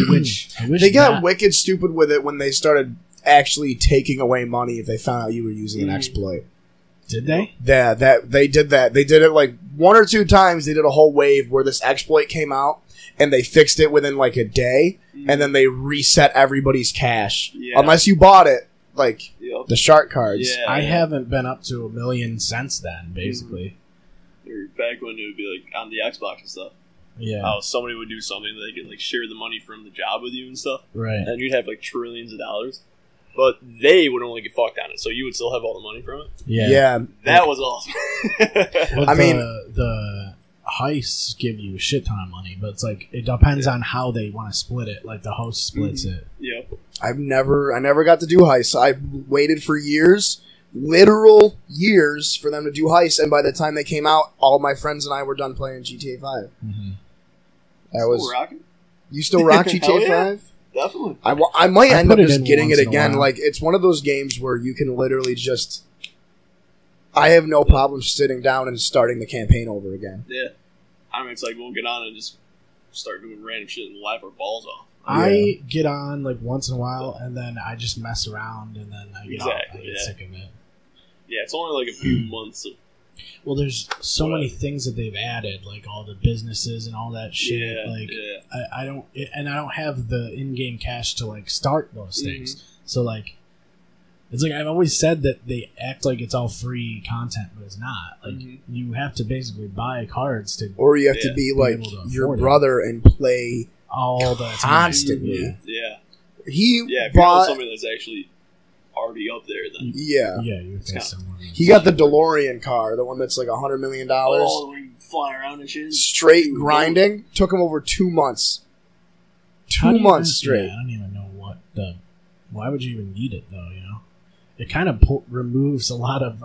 Which I wish They got that- wicked stupid with it when they started actually taking away money if they found out you were using an Mm. exploit. Did they? Yeah, they did that. They did it like 1 or 2 times. They did a whole wave where this exploit came out and they fixed it within like a day, and then they reset everybody's cash Yeah. unless you bought it, like Yep. the shark cards. Yeah. I haven't been up to $1 million since then, basically. There back when it would be like on the Xbox and stuff. Yeah. How somebody would do something that they could like share the money from the job with you and stuff, Right. and you'd have like trillions of dollars, but they would only get fucked on it, so you would still have all the money from it. Yeah. That was awesome. Well, I mean- the heists give you a shit ton of money, but it's like it depends on how they want to split it. Like the host splits it. Yeah. I never got to do heists. I waited for years, literal years, for them to do heists, and by the time they came out, all my friends and I were done playing GTA 5. Mm-hmm. That was. Still rocking? You still rock Hell GTA yeah. 5? Definitely. I might I end put up it just in getting once it in a again. while. Like, it's one of those games where you can literally just. I have no problem sitting down and starting the campaign over again. Yeah. I mean, it's like we'll get on and just start doing random shit and laugh our balls off. I get on like once in a while, and then I just mess around, and then I get off. I Exactly, get yeah. sick of it. Yeah, it's only like a few months of. Well, there's so What? many things that they've added, like all the businesses and all that shit. Yeah, like yeah. I don't, and I don't have the in-game cash to like start those things. So like, it's like I've always said that they act like it's all free content, but it's not. Like you have to basically buy cards to Or you have to Yeah. be Be like able to your afford it. brother and play all the time. constantly. Yeah. He Yeah, if you know bought. somebody that's actually already up there, then. Yeah. Yeah, you would think It's someone. He got the DeLorean car, the one that's like $100 million. Oh, where you fly around and shit. Straight Dude, grinding. Took him over 2 months. How do 2 you months even- straight. Yeah, I don't even know what the. Why would you even need it though? You know, it kind of removes a lot of.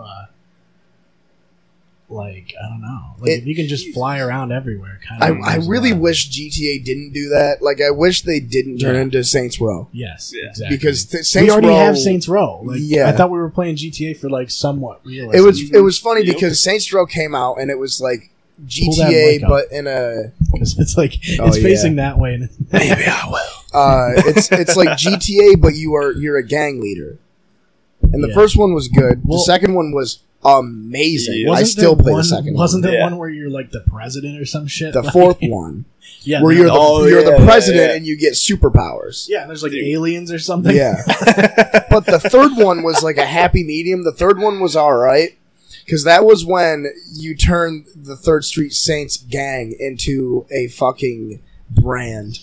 Like I don't know. Like if you can just fly around everywhere, kind of. I really wish GTA didn't do that. Like, I wish they didn't turn Yeah. into Saints Row. Yes, Yeah. exactly. Because Saints we already Row, have Saints Row. Like, Yeah. I thought we were playing GTA for like somewhat realistic. it was funny Yep. because Saints Row came out and it was like Pull that GTA, mic up. but in a because it's like Oh, it's yeah. facing that way. And maybe I will. It's like GTA, but you're a gang leader. And the Yeah. first one was good. Well- the second one was amazing. Yeah. I Wasn't still there play one, the second Wasn't one. there Yeah. one where you're like the president or some shit? The Like- fourth one, yeah, where there- you're the yeah, president yeah. and you get superpowers. yeah. There's like Dude. aliens or something. Yeah. But the third one was like a happy medium. The third one was all right because that was when you turned the Third Street Saints gang into a fucking brand,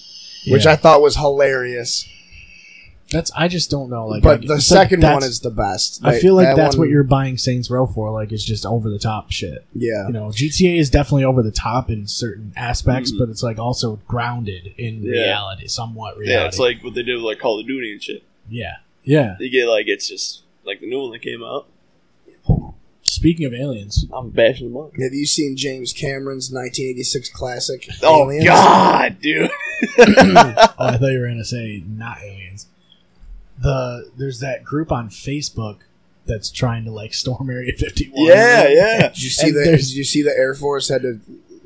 which Yeah. I thought was hilarious. I just don't know. Like, But I- the it's like second one that's- is the best. I feel like that that's one- what you're buying Saints Row for. Like, it's just over the top shit. Yeah. You know, GTA is definitely over the top in certain aspects, but it's like also grounded in Yeah. reality, somewhat reality. Yeah, it's like what they did with like Call of Duty and shit. yeah. You get like, it's just like the new one that came out. Speaking of aliens, I'm bashing them up. Have you seen James Cameron's 1986 classic? Oh, Aliens? God, dude. oh, I thought you were gonna say not aliens. There's that group on Facebook that's trying to like storm Area 51. Yeah, yeah. Did you see And the? there's- Did you see the Air Force had to?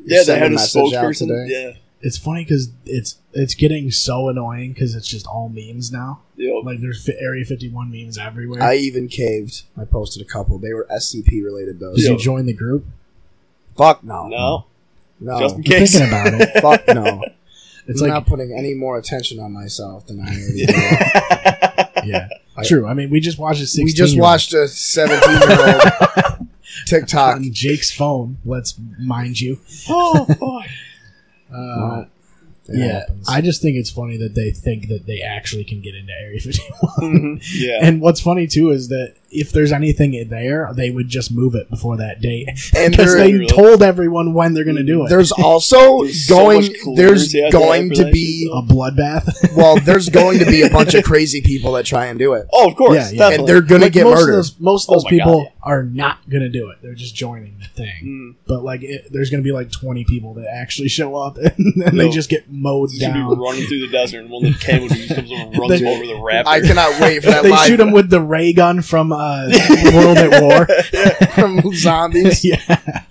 Yeah, they send had a message out spokesperson. today? Yeah. It's funny because it's getting so annoying because it's just all memes now. Yep. Like there's Area 51 memes everywhere. I even caved. I posted a couple. They were SCP related though. Did So you join the group? fuck no. No. No. Just in I'm case. thinking about it. Fuck no. It's I'm like not putting any more attention on myself than I already do. yeah, true. I mean, we just watched a 16. We just watched a 17-year-old TikTok. on Jake's phone. Let's mind you. Oh, fuck. Uh, It yeah, happens. I just think it's funny that they think that they actually can get into Area 51. Mhm. Yeah. And what's funny too is that if there's anything in there, they would just move it before that date And because there- they told everyone when they're going to do it. There's also There's so going. much clearance There's you have to have going for to that be. shit, a bloodbath. Well, there's going to be a bunch of crazy people that try and do it, Oh, of course. Yeah, yeah. Definitely. and they're gonna Like, get most murdered. Most of Oh those my people God, yeah. are not going to do it. They're just joining the thing. Mm. But like, there's going to be like 20 people that actually show up, and then they No. just get mowed He's gonna be down. running through the desert, and one of the Ken would just comes over and runs They- over the raptor. I cannot wait for that They live shoot him with the ray gun from World at War. from zombies. Yeah.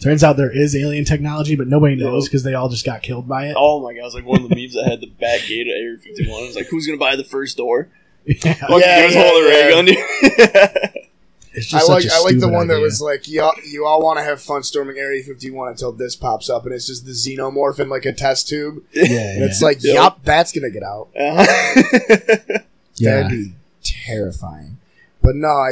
Turns out there is alien technology, but nobody knows because they all just got killed by it. Oh my god, it's like one of the memes that had the back gate at Area 51. It was like, who's gonna buy the first door? Yeah. Fucking Yeah, guys yeah, holding a ray yeah. gun, dude. It's I just like such a I like the stupid one that idea. was like you all want to have fun storming Area 51 until this pops up and it's just the xenomorph in like a test tube yeah, and it's like Yep. yup, that's gonna get out. yeah. That'd be terrifying. But no,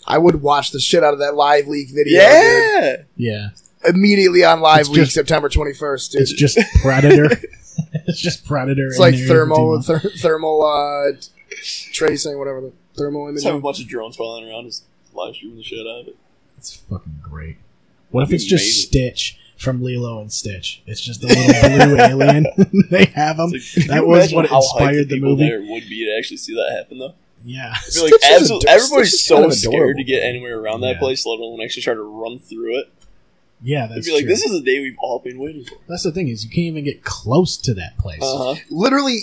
I would watch the shit out of that live leak video. Yeah. Yeah. Dude. Immediately on live It's leak just- September 21st, dude. It's just Predator. It's just Predator. It's like and thermal Area tracing, whatever the thermal Just have a imaging. bunch of drones flying around, just live streaming the shit out of it. 51. It's fucking great. What if That'd it's be just amazing. Stitch from Lilo and Stitch? It's just a little blue alien. They have him. It's like, can That you was imagine what how hyped inspired the people movie. there would be to actually see that happen, though. Yeah. I feel like Stitch is absolutely ador- everybody's Stitch is so kind of scared adorable, to get though. anywhere around that Yeah. place, let alone actually try to run through it. Yeah, I'd that's be like, true. this is the day we've all been waiting for. That's the thing is you can't even get close to that place. Uh-huh. Literally,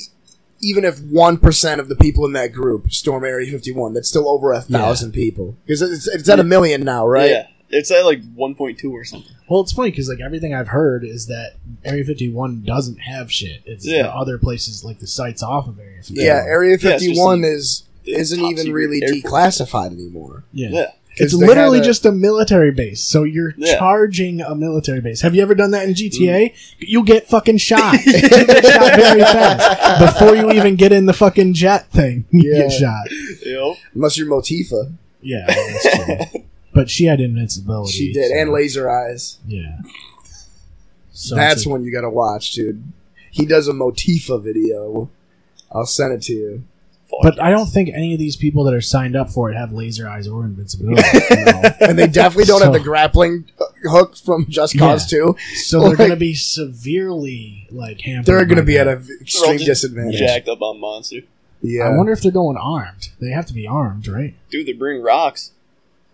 even if 1% of the people in that group storm Area 51, that's still over 1,000 people. Because it's at 1 million now, right? Yeah. It's at like 1.2 or something. Well, it's funny because like everything I've heard is that Area 51 doesn't have shit. It's Yeah. the other places like the sites off of Area 51. Yeah, Area Yeah, it's just 51 the isn't top even secret really Air Force. declassified anymore. Yeah. Yeah. It's 'Cause they literally had a- just a military base. So you're Yeah. charging a military base. Have you ever done that in GTA? You'll get fucking shot. You get shot very fast. Before you even get in the fucking jet thing, you Yeah. get shot. Yep. Unless you're Motifa. Yeah, well, that's true. But she had invincibility. She did, so- and laser eyes. Yeah. So That's it's like- one you gotta watch, dude. He does a Motifa video. I'll send it to you. Fuck But yes. I don't think any of these people that are signed up for it have laser eyes or invincibility. No. And they definitely don't have So- the grappling hook from Just Cause 2. So they're Like- going to be severely like hampered. They're going to by be at that. an They're all extreme just disadvantage. jacked up on Monster. Yeah. I wonder if they're going armed. They have to be armed, right? Dude, they bring rocks.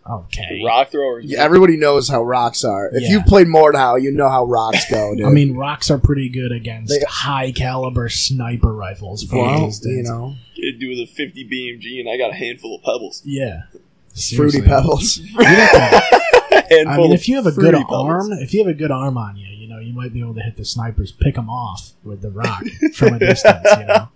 Okay. Rock throwers. Yeah, everybody knows how rocks are. If Yeah. you've played Mordhau, you know how rocks go, dude. I mean, rocks are pretty good against They- high caliber sniper rifles. From well, those days. you know, Kid do with a 50 BMG, and I got a handful of pebbles. Yeah. fruity Seriously. pebbles. I Handful mean, of if you have a good fruity pebbles. arm, on you, you know, you might be able to hit the snipers, pick them off with the rock from a distance. You know.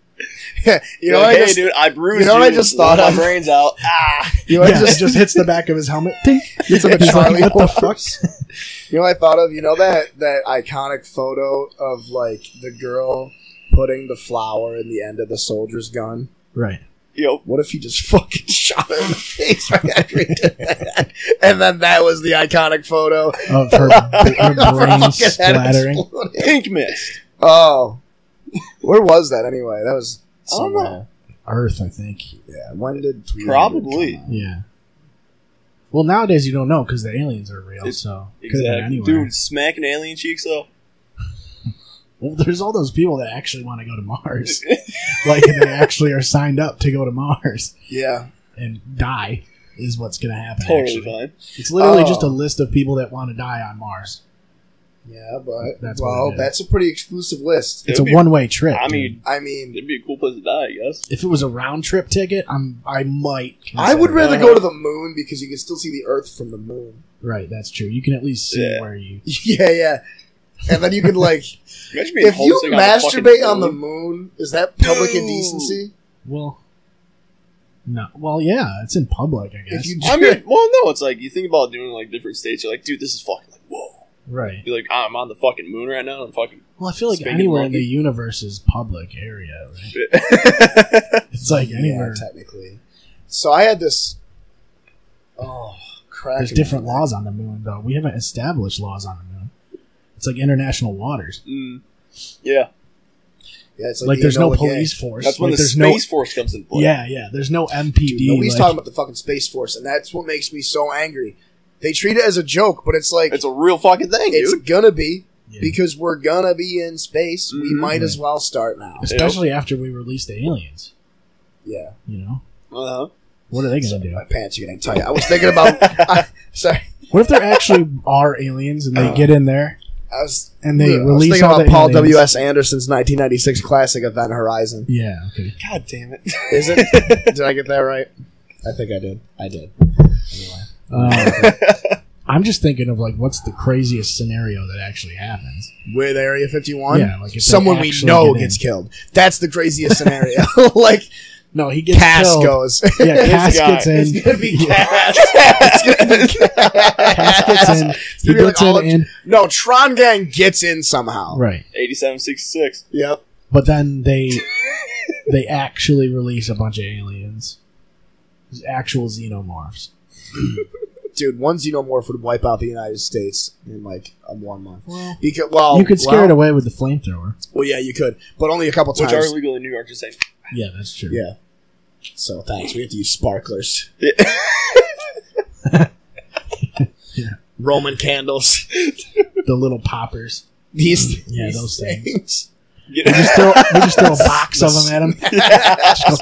You know, Like, what I hey, just, dude, I bruised you know what I just thought my of? brains out. Ah. you know, what I Yeah, just, it just hits the back of his helmet. Tink. It's like a He's like, Charlie what the fuck? horse. You know what I thought of? You know that iconic photo of like the girl putting the flower in the end of the soldier's gun? Right. Yo, What if he just fucking shot her in the face right after he did that? And then that was the iconic photo Of her of her brain fucking head splattering. exploding. pink mist. Oh. Where was that anyway? That was I don't somewhere. know. Earth, I think. Yeah, when did 300 Probably. come out? Yeah. Well, nowadays you don't know because the aliens are real, It's- so it could have been Exactly. anywhere. Dude, smacking alien cheeks, though. Well, there's all those people that actually want to go to Mars. Like, they actually are signed up to go to Mars Yeah. and die is what's going to happen, Totally actually. fine. It's literally Oh. just a list of people that want to die on Mars. Yeah, but That's what it is. that's a pretty exclusive list. It's It'd a be- one-way trip. I dude. mean, I mean, it'd be a cool place to die, I guess. if it was a round-trip ticket, I might I would consider rather it. go to the moon because you can still see the Earth from the moon. Right, that's true. You can at least see Yeah. where you... Yeah, yeah. And then you could like, Imagine being if you homesick on the fucking masturbate on the moon. moon, is that public Dude. indecency? Well, no. Well, yeah, it's in public, I guess. If you I mean, well, no, it's like, you think about doing, like, different states, you're like, dude, this is fucking, like, whoa. Right. You're like, I'm on the fucking moon right now, I'm fucking... Well, I feel like Spanking anywhere in monkey. the universe is public area, right? It's like anywhere. Yeah, technically. So I had this. Oh, crap! There's different laws on the moon, though. We haven't established laws on the moon. It's like international waters. Mm. Yeah. Yeah, it's Like, the there's no Enola Gay. police force. That's when like, the there's Space Force comes into play. Yeah, yeah. There's no MPD. Dude, nobody's like- talking about the fucking Space Force, and that's what makes me so angry. They treat it as a joke, but it's like It's a real fucking thing, it's dude. gonna be Yeah. because we're gonna be in space. We Mhm. might as well start now. Especially after we release the aliens. Yeah. You know? Uh-huh. What are they going to Sorry, do? my pants are getting tight. I was thinking about. Sorry, What if there actually are aliens and they get in there I was. and they I was release thinking all about the Paul aliens? W.S. Anderson's 1996 classic Event Horizon. Yeah, okay. God damn it. Is it? Did I get that right? I think I did. I did. I'm just thinking of, like, what's the craziest scenario that actually happens? With Area 51? Yeah, like if they someone we actually know get in. gets killed. That's the craziest scenario. Like, No, he gets Cass killed. goes. Yeah, Cass guy. gets in. It's gonna be Yeah, Cass. Cass gets in. He gonna be gets like all in, of- No, Tron Gang gets in somehow. right. 8766. Yep. But then they actually release a bunch of aliens. Actual xenomorphs. Dude, one xenomorph would wipe out the United States in like a 1 month. Well, Because, you could scare it away with the flamethrower. Well, yeah, you could, but only a couple Which times. are legal in New York, just saying. Yeah, that's true. Yeah. So thanks. We have to use sparklers. Yeah. Roman candles. The little poppers. These Those things. We Get just throw a box of them at him. Just goes,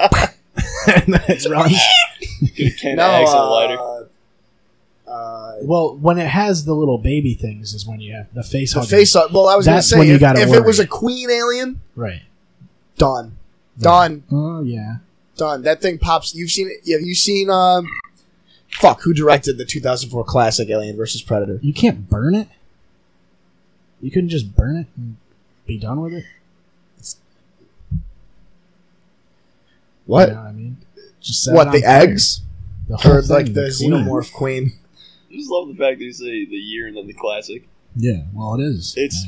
and then it runs. a can of eggs and a lighter. Well, when it has the little baby things is when you have the face hugger. Well, I was going to That's say, when you if gotta it worry. was a queen alien, Right. done. Done. Oh, yeah. Done. That thing pops. You've seen it. Have you seen, who directed the 2004 classic Alien vs. Predator? You can't burn it? You couldn't just burn it and be done with it? What? You know what I mean? Just set What, it the on fire. eggs? The whole Or thing, like the queen. xenomorph queen? I just love the fact that you say the year and then the classic. Yeah, well, it is. It's-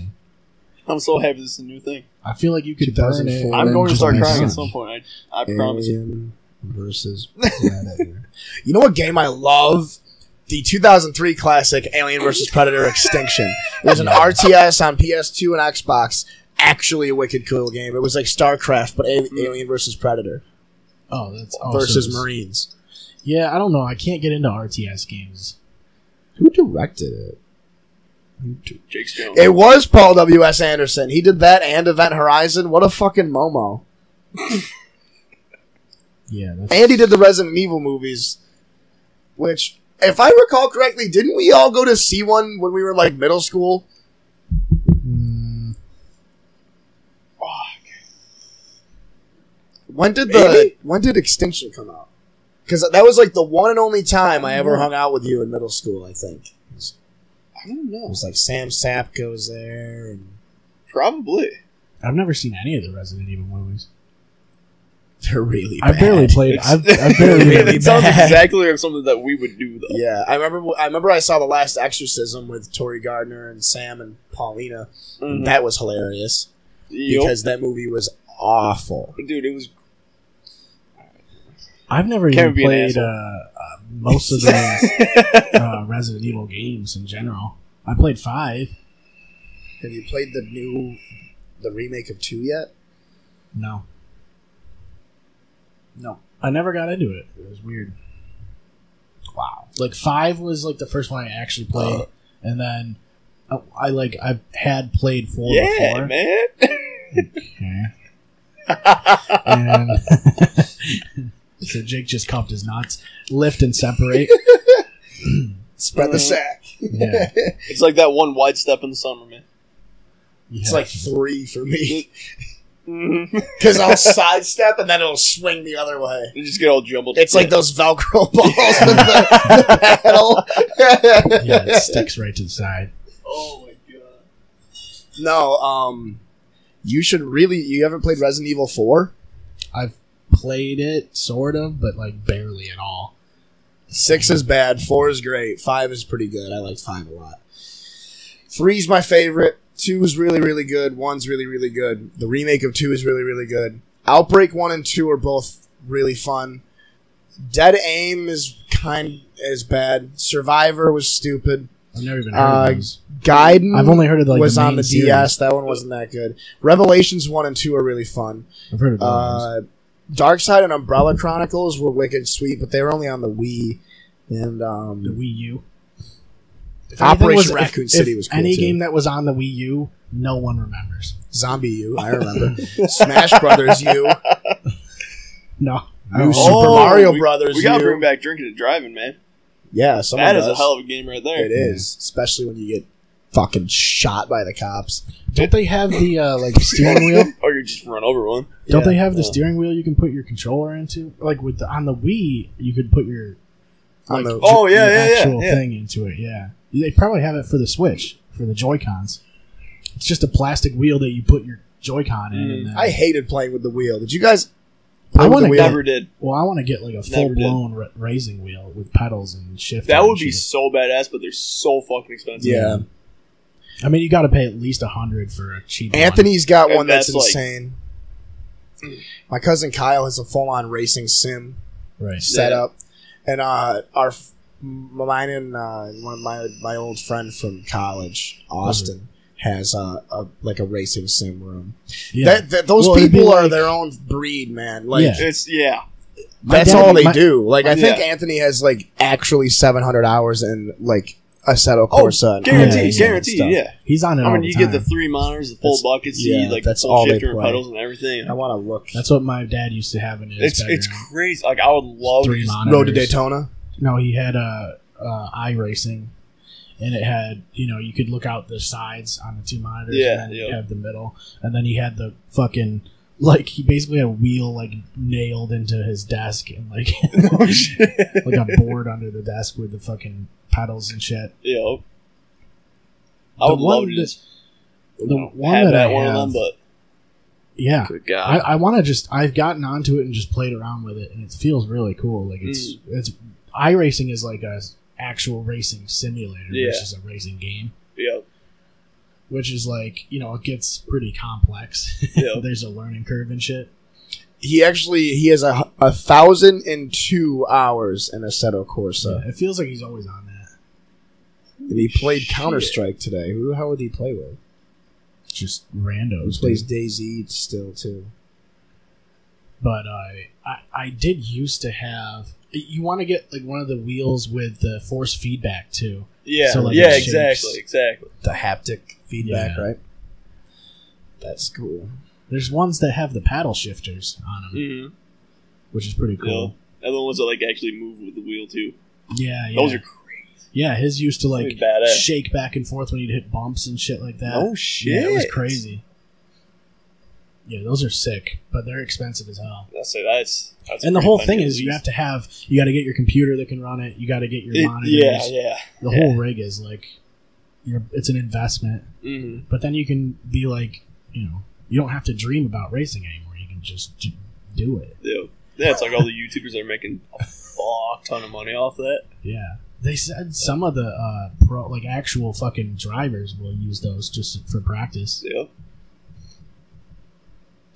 I'm so happy this is a new thing. I feel like you could burn it. 2004. I'm and going to just start make crying it. at some point. I promise you. Alien versus Predator. You know what game I love? The 2003 classic Alien vs. Predator Extinction. It was an RTS on PS2 and Xbox. Actually a wicked cool game. It was like StarCraft, but Alien vs. Predator Oh, that's versus so Marines. Yeah, I don't know. I can't get into RTS games. Who directed it? Jake Jones. It was Paul W.S. Anderson. He did that and Event Horizon. What a fucking Momo. Yeah, that's And he did the Resident Evil movies, which, if I recall correctly, didn't we all go to see one when we were like middle school? When did Extinction come out? Because that was like the one and only time I ever hung out with you in middle school, I think. I don't know. It was like Sam Sapp goes there. And Probably. I've never seen any of the Resident Evil movies. they're really I bad. barely played. I've barely It sounds exactly like something that we would do, though. Yeah, I remember I saw The Last Exorcism with Tori Gardner and Sam and Paulina. Mhm. That was hilarious. Yep. Because that movie was awful. Dude, it was. I've never Can't even be an played asshole. most of the Resident Evil games in general. I played 5. Have you played the remake of 2 yet? No. I never got into it. It was weird. Wow. Like 5 was like the first one I actually played, and then I had played 4 Yeah, before. man. Okay. And so Jake just cupped his nuts, lift and separate. Spread the sack. Yeah. It's like that one wide step in the summer, man. It's like 3 for me. Mm-hmm. Because I'll sidestep and then it'll swing the other way. You just get all jumbled. It's like those Velcro balls with the paddle. Yeah, it sticks right to the side. Oh my god. No, you haven't played Resident Evil 4? I've played it, sort of, but like barely at all. 6 is bad, 4 is great, 5 is pretty good. I like 5 a lot. 3's my favorite. 2 is really, really good. 1's really, really good. The remake of 2 is really, really good. Outbreak 1 and 2 are both really fun. Dead Aim is bad. Survivor was stupid. I've never even heard of those. Gaiden I've only heard of was the on main the series. DS. That one wasn't that good. Revelations 1 and 2 are really fun. I've heard of those. Darkside and Umbrella Chronicles were wicked sweet, but they were only on the Wii. And The Wii U. If Operation anything was- Raccoon City was cool any too. game that was on the Wii U, no one remembers. Zombie U, I remember. Smash Brothers U. No. New Super Mario Brothers We gotta U. bring back drinking and driving, man. Yeah, someone That is a does. hell of a game right there. It is, especially when you get fucking shot by the cops. Don't they have the steering wheel? Or you just run over one. Don't Yeah. they have the steering wheel you can put your controller into? Like on the Wii, you could put your On the- Oh, yeah, your yeah, yeah, actual yeah. thing into it. Yeah, they probably have it for the Switch for the Joy-Cons. It's just a plastic wheel that you put your Joy-Con in. And then, I hated playing with the wheel. Did you guys? I play with wanna the wheel? Never did. Well, I want to get like a full blown racing wheel with pedals and shift. That and would be shit. so badass, but they're so fucking expensive. Yeah. I mean, you got to pay at least $100 for a cheap one. Anthony's got And one that's that's like- insane. My cousin Kyle has a full-on racing sim Right. set up, and Mine and one of my old friend from college, Austin, has a racing sim room. Yeah. Those Well, it'd be people are like- their own breed, man. Like Yeah. that's dad- all they my- do. Like I think Yeah. Anthony has like actually 700 hours in like Assetto Corsa. and Guaranteed, iRacing guaranteed, and stuff. yeah. He's on it all I mean, the you time. get the 3 monitors, the full That's- bucket seat, yeah, like that's full all they shifter and play. pedals and everything. I want to look. That's what my dad used to have in his It's bedroom. crazy. Like I would love 3 to. monitors. Road to Daytona. No, he had iRacing, and it had, you could look out the sides on the 2 monitors, Yeah, and then yeah. you have the middle, and then he had the fucking, like, he basically had a wheel, like, nailed into his desk, and, like, Oh, shit. like a board under the desk with the fucking pedals and shit. Yeah. I would love to just The one have that I one have, of them, but yeah. good God. I want to I've gotten onto it and just played around with it, and it feels really cool. Like, it's iRacing is like a actual racing simulator versus a racing game. Yeah. Which is like, it gets pretty complex. Yeah. There's a learning curve and shit. He has 1,002 hours in Assetto Corsa, Yeah, it feels like he's always on that. and he played Counter-Strike today. Who the hell would he play with? Just He randos. plays dude. DayZ still too. But I did used to have. You want to get like one of the wheels with the force feedback too. Yeah. So, like, yeah. it shakes. Exactly. The haptic feedback, Yeah. right? That's cool. There's ones that have the paddle shifters on them, Mm-hmm. which is pretty cool. And the ones that like actually move with the wheel too. Yeah, yeah. Those are crazy. Yeah, his used to like That'd be badass. shake back and forth when he'd hit bumps and shit like that. Oh shit! Yeah, it was crazy. Yeah, those are sick, but they're expensive as hell. That's And the pretty whole funny thing at is, you least. have to get your computer that can run it. You got to get your monitors. Yeah. The whole rig is like, it's an investment. Mm-hmm. But then you can be like, you don't have to dream about racing anymore. You can just do it. Yeah. It's like all the YouTubers that are making a fuck ton of money off that. Yeah. They said some of the actual fucking drivers will use those just for practice. Yeah.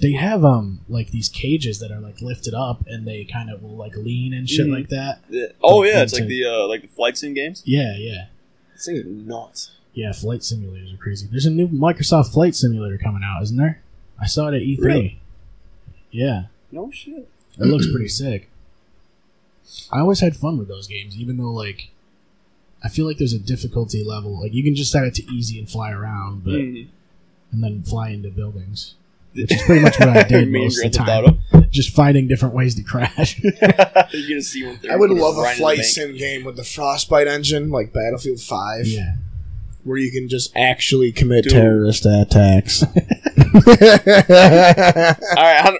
They have like these cages that are like lifted up, and they kind of will like lean and shit Mhm. like that. Yeah. Oh Like, yeah, it's into- like the flight sim games. Yeah, yeah. This thing is nuts. Yeah, flight simulators are crazy. There's a new Microsoft flight simulator coming out, isn't there? I saw it at E3. Really? Yeah, No shit. it looks pretty sick. I always had fun with those games, even though like I feel like there's a difficulty level. Like you can just set it to easy and fly around, but Mhm. and then fly into buildings, which is pretty much what I did Me and most of the Grand time. Theft Auto. Just finding different ways to crash. You're gonna see one. I would love a flight sim game with the Frostbite engine, like Battlefield 5, Yeah. where you can just actually commit Dude. terrorist attacks. All right.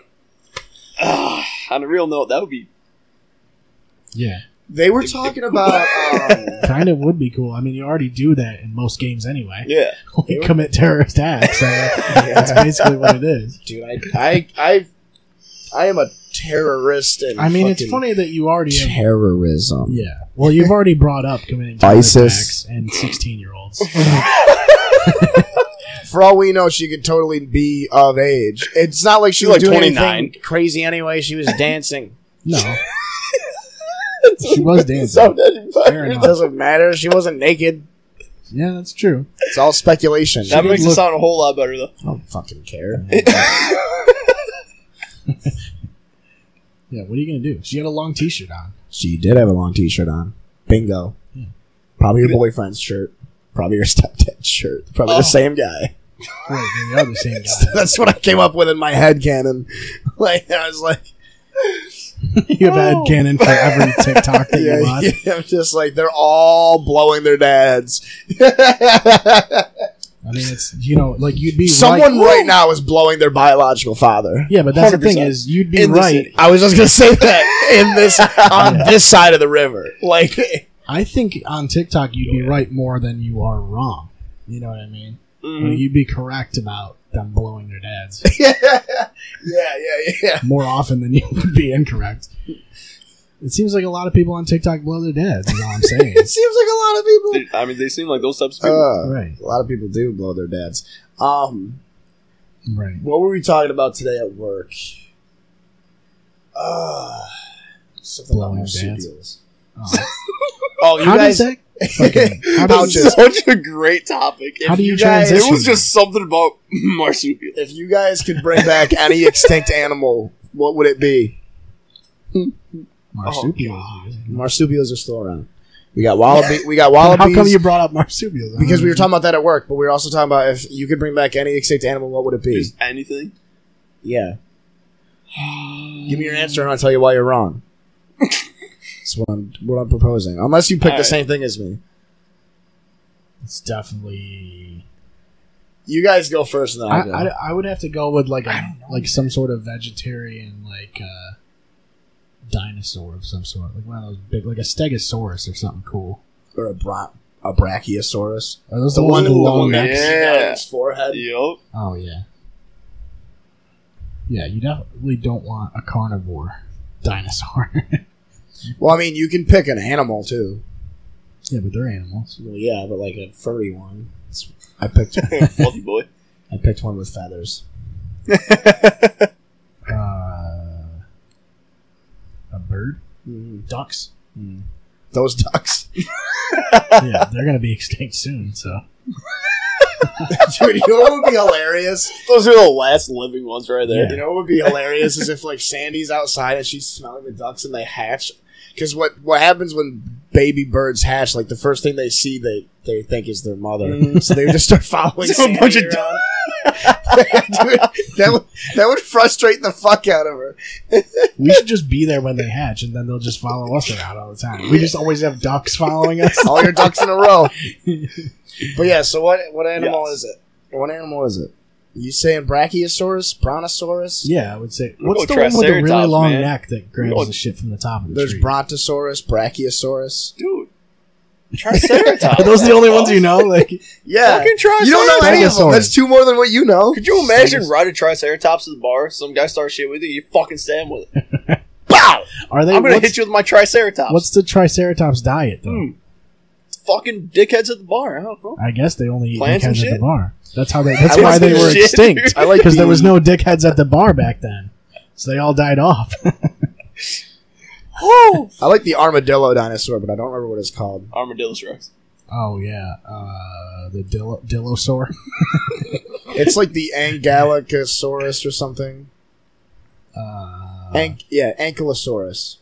On a real note, that would be. Yeah. They were talking about. Kind of would be cool. I mean, you already do that in most games anyway. Yeah. You commit terrorist acts. That's basically what it is. Dude, I am a terrorist. And I mean, it's fucking funny that you already have, terrorism. yeah. Well, you've already brought up committing terrorist ISIS. acts and 16-year-olds. For all we know, she could totally be of age. It's not like she She's was like doing 29. anything crazy anyway. She was dancing. No, she was dancing. Fair It enough. doesn't matter. She wasn't naked. Yeah, that's true. It's all speculation. That makes it look- sound a whole lot better though. I don't fucking care. Yeah, what are you gonna do? She had a long T-shirt on. She did have a long t-shirt on. Bingo. Yeah. Probably your boyfriend's shirt. Probably your stepdad's shirt. Probably the same guy. Wait, they are the same guy. That's what I came up with in my head canon. Like I was like, You have had canon for every TikTok that you watch. yeah, I'm just like they're all blowing their dads. I mean, it's like you'd be Someone right. right now is blowing their biological father. Yeah, but that's the thing 100%. is, you'd be In the right. city. I was just gonna say that in this on this side of the river. Like I think on TikTok you'd be right more than you are wrong. You know what I mean? Mm-hmm. Like, you'd be correct about them blowing their dads yeah. more often than you would be incorrect. It seems like a lot of people on TikTok blow their dads. Is all I'm saying. It seems like a lot of people. I mean, they seem like those types of people. Right. A lot of people do blow their dads. Right. What were we talking about today at work? Something about Blowing dads? marsupials. Oh, you How guys. does that? Fucking, how does, Pouches. Such a great topic. how do you guys- transition? It was just something about marsupial. If you guys could bring back any extinct animal, what would it be? marsupials. Marsupials are still around. We got wallaby. We got How wallabies. come you brought up marsupials? Because we were talking about that at work, but we were also talking about if you could bring back any extinct animal, what would it be? Just anything. Yeah. Give me your answer and I'll tell you why you're wrong. That's what I'm proposing. Unless you pick the Alright. same thing as me. It's definitely. You guys go first and then I'll go. I would have to go with like some sort of vegetarian dinosaur of some sort, like one of those big, like a stegosaurus or something cool. Or a brachiosaurus. Are those The the ones one with the who- long yeah. necks? On his forehead. Yup. Oh yeah. Yeah, you definitely don't want a carnivore dinosaur. Well, I mean, you can pick an animal too. Yeah, but they're animals. Well, yeah, but like a furry one. I picked Fluffy boy. I picked one with feathers. A bird? Mm-hmm. Ducks? Those ducks. Yeah, they're gonna be extinct soon. So Dude, you know what would be hilarious? Those are the last living ones right there. Yeah. You know what would be hilarious is if like Sandy's outside and she's smelling the ducks and they hatch. Because what happens when baby birds hatch? Like the first thing they see, they think is their mother. So they would just start following So a Sandy bunch of around. Dude, that would frustrate the fuck out of her. we should just be there when they hatch, and then they'll just follow us around all the time. We just always have ducks following us. All your ducks in a row. But yeah, so what animal Yes. is it? What animal is it? You saying Brachiosaurus? Brontosaurus? Yeah, I would say. We'll What's go the one with the really Triceratops, long man. neck that grabs We'll- the shit from the top of the There's tree? Brontosaurus, Brachiosaurus. Dude. Triceratops. Are those the only ones you know? Like, Yeah. Fucking Triceratops. You don't know any of them. Stegosaurus. That's two more than what you know. Could you imagine riding Triceratops to the bar? Some guy starts shit with you, you fucking stand with it. Bow! are they? I'm gonna what's, hit you with my Triceratops. what's the Triceratops diet though? Fucking dickheads at the bar? I don't know. I guess they only eat Plants and dickheads at the shit? bar. That's how they. That's I why like they the were shit, extinct. dude. I like Because there the- was no dickheads at the bar back then, so they all died off. Oh! I like the armadillo dinosaur, but I don't remember what it's called. Armadillo Rex. Oh yeah, the Dillosaur. It's like the Angelicosaurus or something. Ankylosaurus.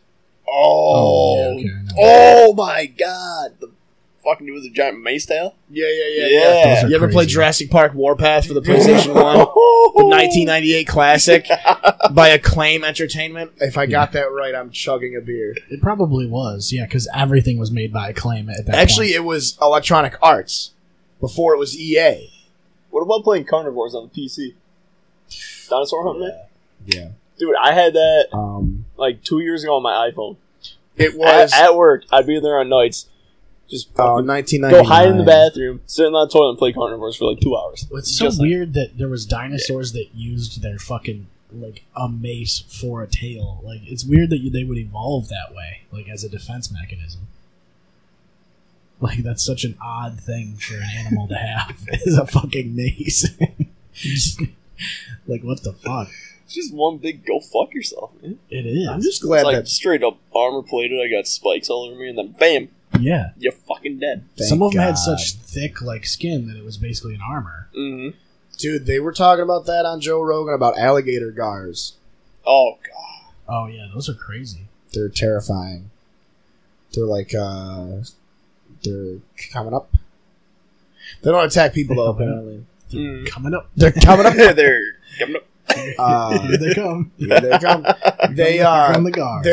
Oh! yeah, okay, I know. Oh my god! The fucking dude with the giant mace tail? Yeah. Yeah. Those are You ever play crazy. Jurassic Park Warpath for the PlayStation 1? The 1998 classic by Acclaim Entertainment. If I got that right, I'm chugging a beer. It probably was, yeah, because everything was made by Acclaim at that Actually, point. it was Electronic Arts before it was EA. What about playing carnivores on the PC? Dinosaur Hunt, man? Yeah. Dude, I had that like 2 years ago on my iPhone. It was At work, I'd be there on nights. Just fucking 1999. go hide in the bathroom, sit in the toilet, and play carnivores for like 2 hours. It's so Just weird that there was dinosaurs that used their fucking like a mace for a tail. Like it's weird that they would evolve that way, like as a defense mechanism. Like that's such an odd thing for an animal to have is a fucking mace. Like what the fuck? It's just one big go fuck yourself, man. It is. I'm just It's glad like that straight up armor plated. I got spikes all over me, and then bam, Yeah. you're fucking dead. Thank Some of them had God. such thick like skin that it was basically an armor. Mm-hmm. Dude, they were talking about that on Joe Rogan about alligator gars. Oh god. Oh yeah, those are crazy. They're terrifying. They're like, they're coming up. They don't attack people though, apparently. Mm. Coming up. They're coming up. They're coming up. Here they come. Here they come. They From the guards.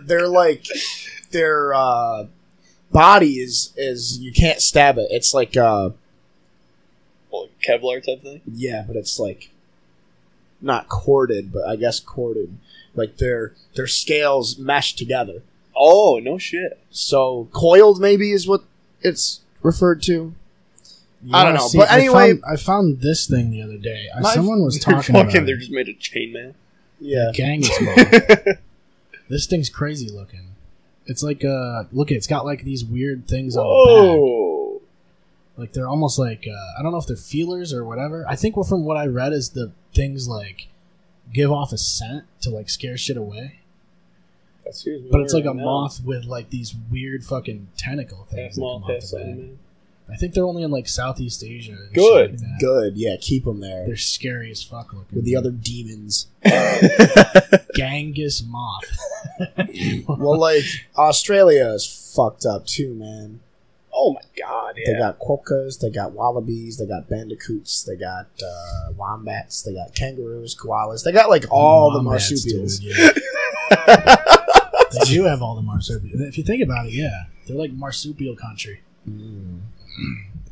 they're like their body is you can't stab it. It's like Well, like Kevlar type thing. yeah, but it's like not corded, but I guess corded. Like their scales mesh together. Oh no shit. So coiled maybe is what it's referred to. You I don't wanna know, see- but anyway- I found this thing the other day. My- Someone was They're talking about fucking. it. They're just made of chainmail. Yeah. Genghis moth. This thing's crazy looking. It's like look, it's got like these weird things on the back. Whoa. Like they're almost like I don't know if they're feelers or whatever. I think from what I read is the things like give off a scent to like scare shit away. Excuse me. But it's like a right now. moth with like these weird fucking tentacle things. that Moth come off has the back. something. I think they're only in like Southeast Asia. And Good. shit like that. Good, yeah, keep them there. They're scary as fuck looking. With the other demons. Genghis moth. Well, like, Australia is fucked up too, man. Oh my god, They yeah. got quokkas, they got wallabies, they got bandicoots, they got wombats, they got kangaroos, koalas. They got like all the Wombats, marsupials. dude, yeah. They do have all the marsupials. If you think about it, yeah. They're like marsupial country.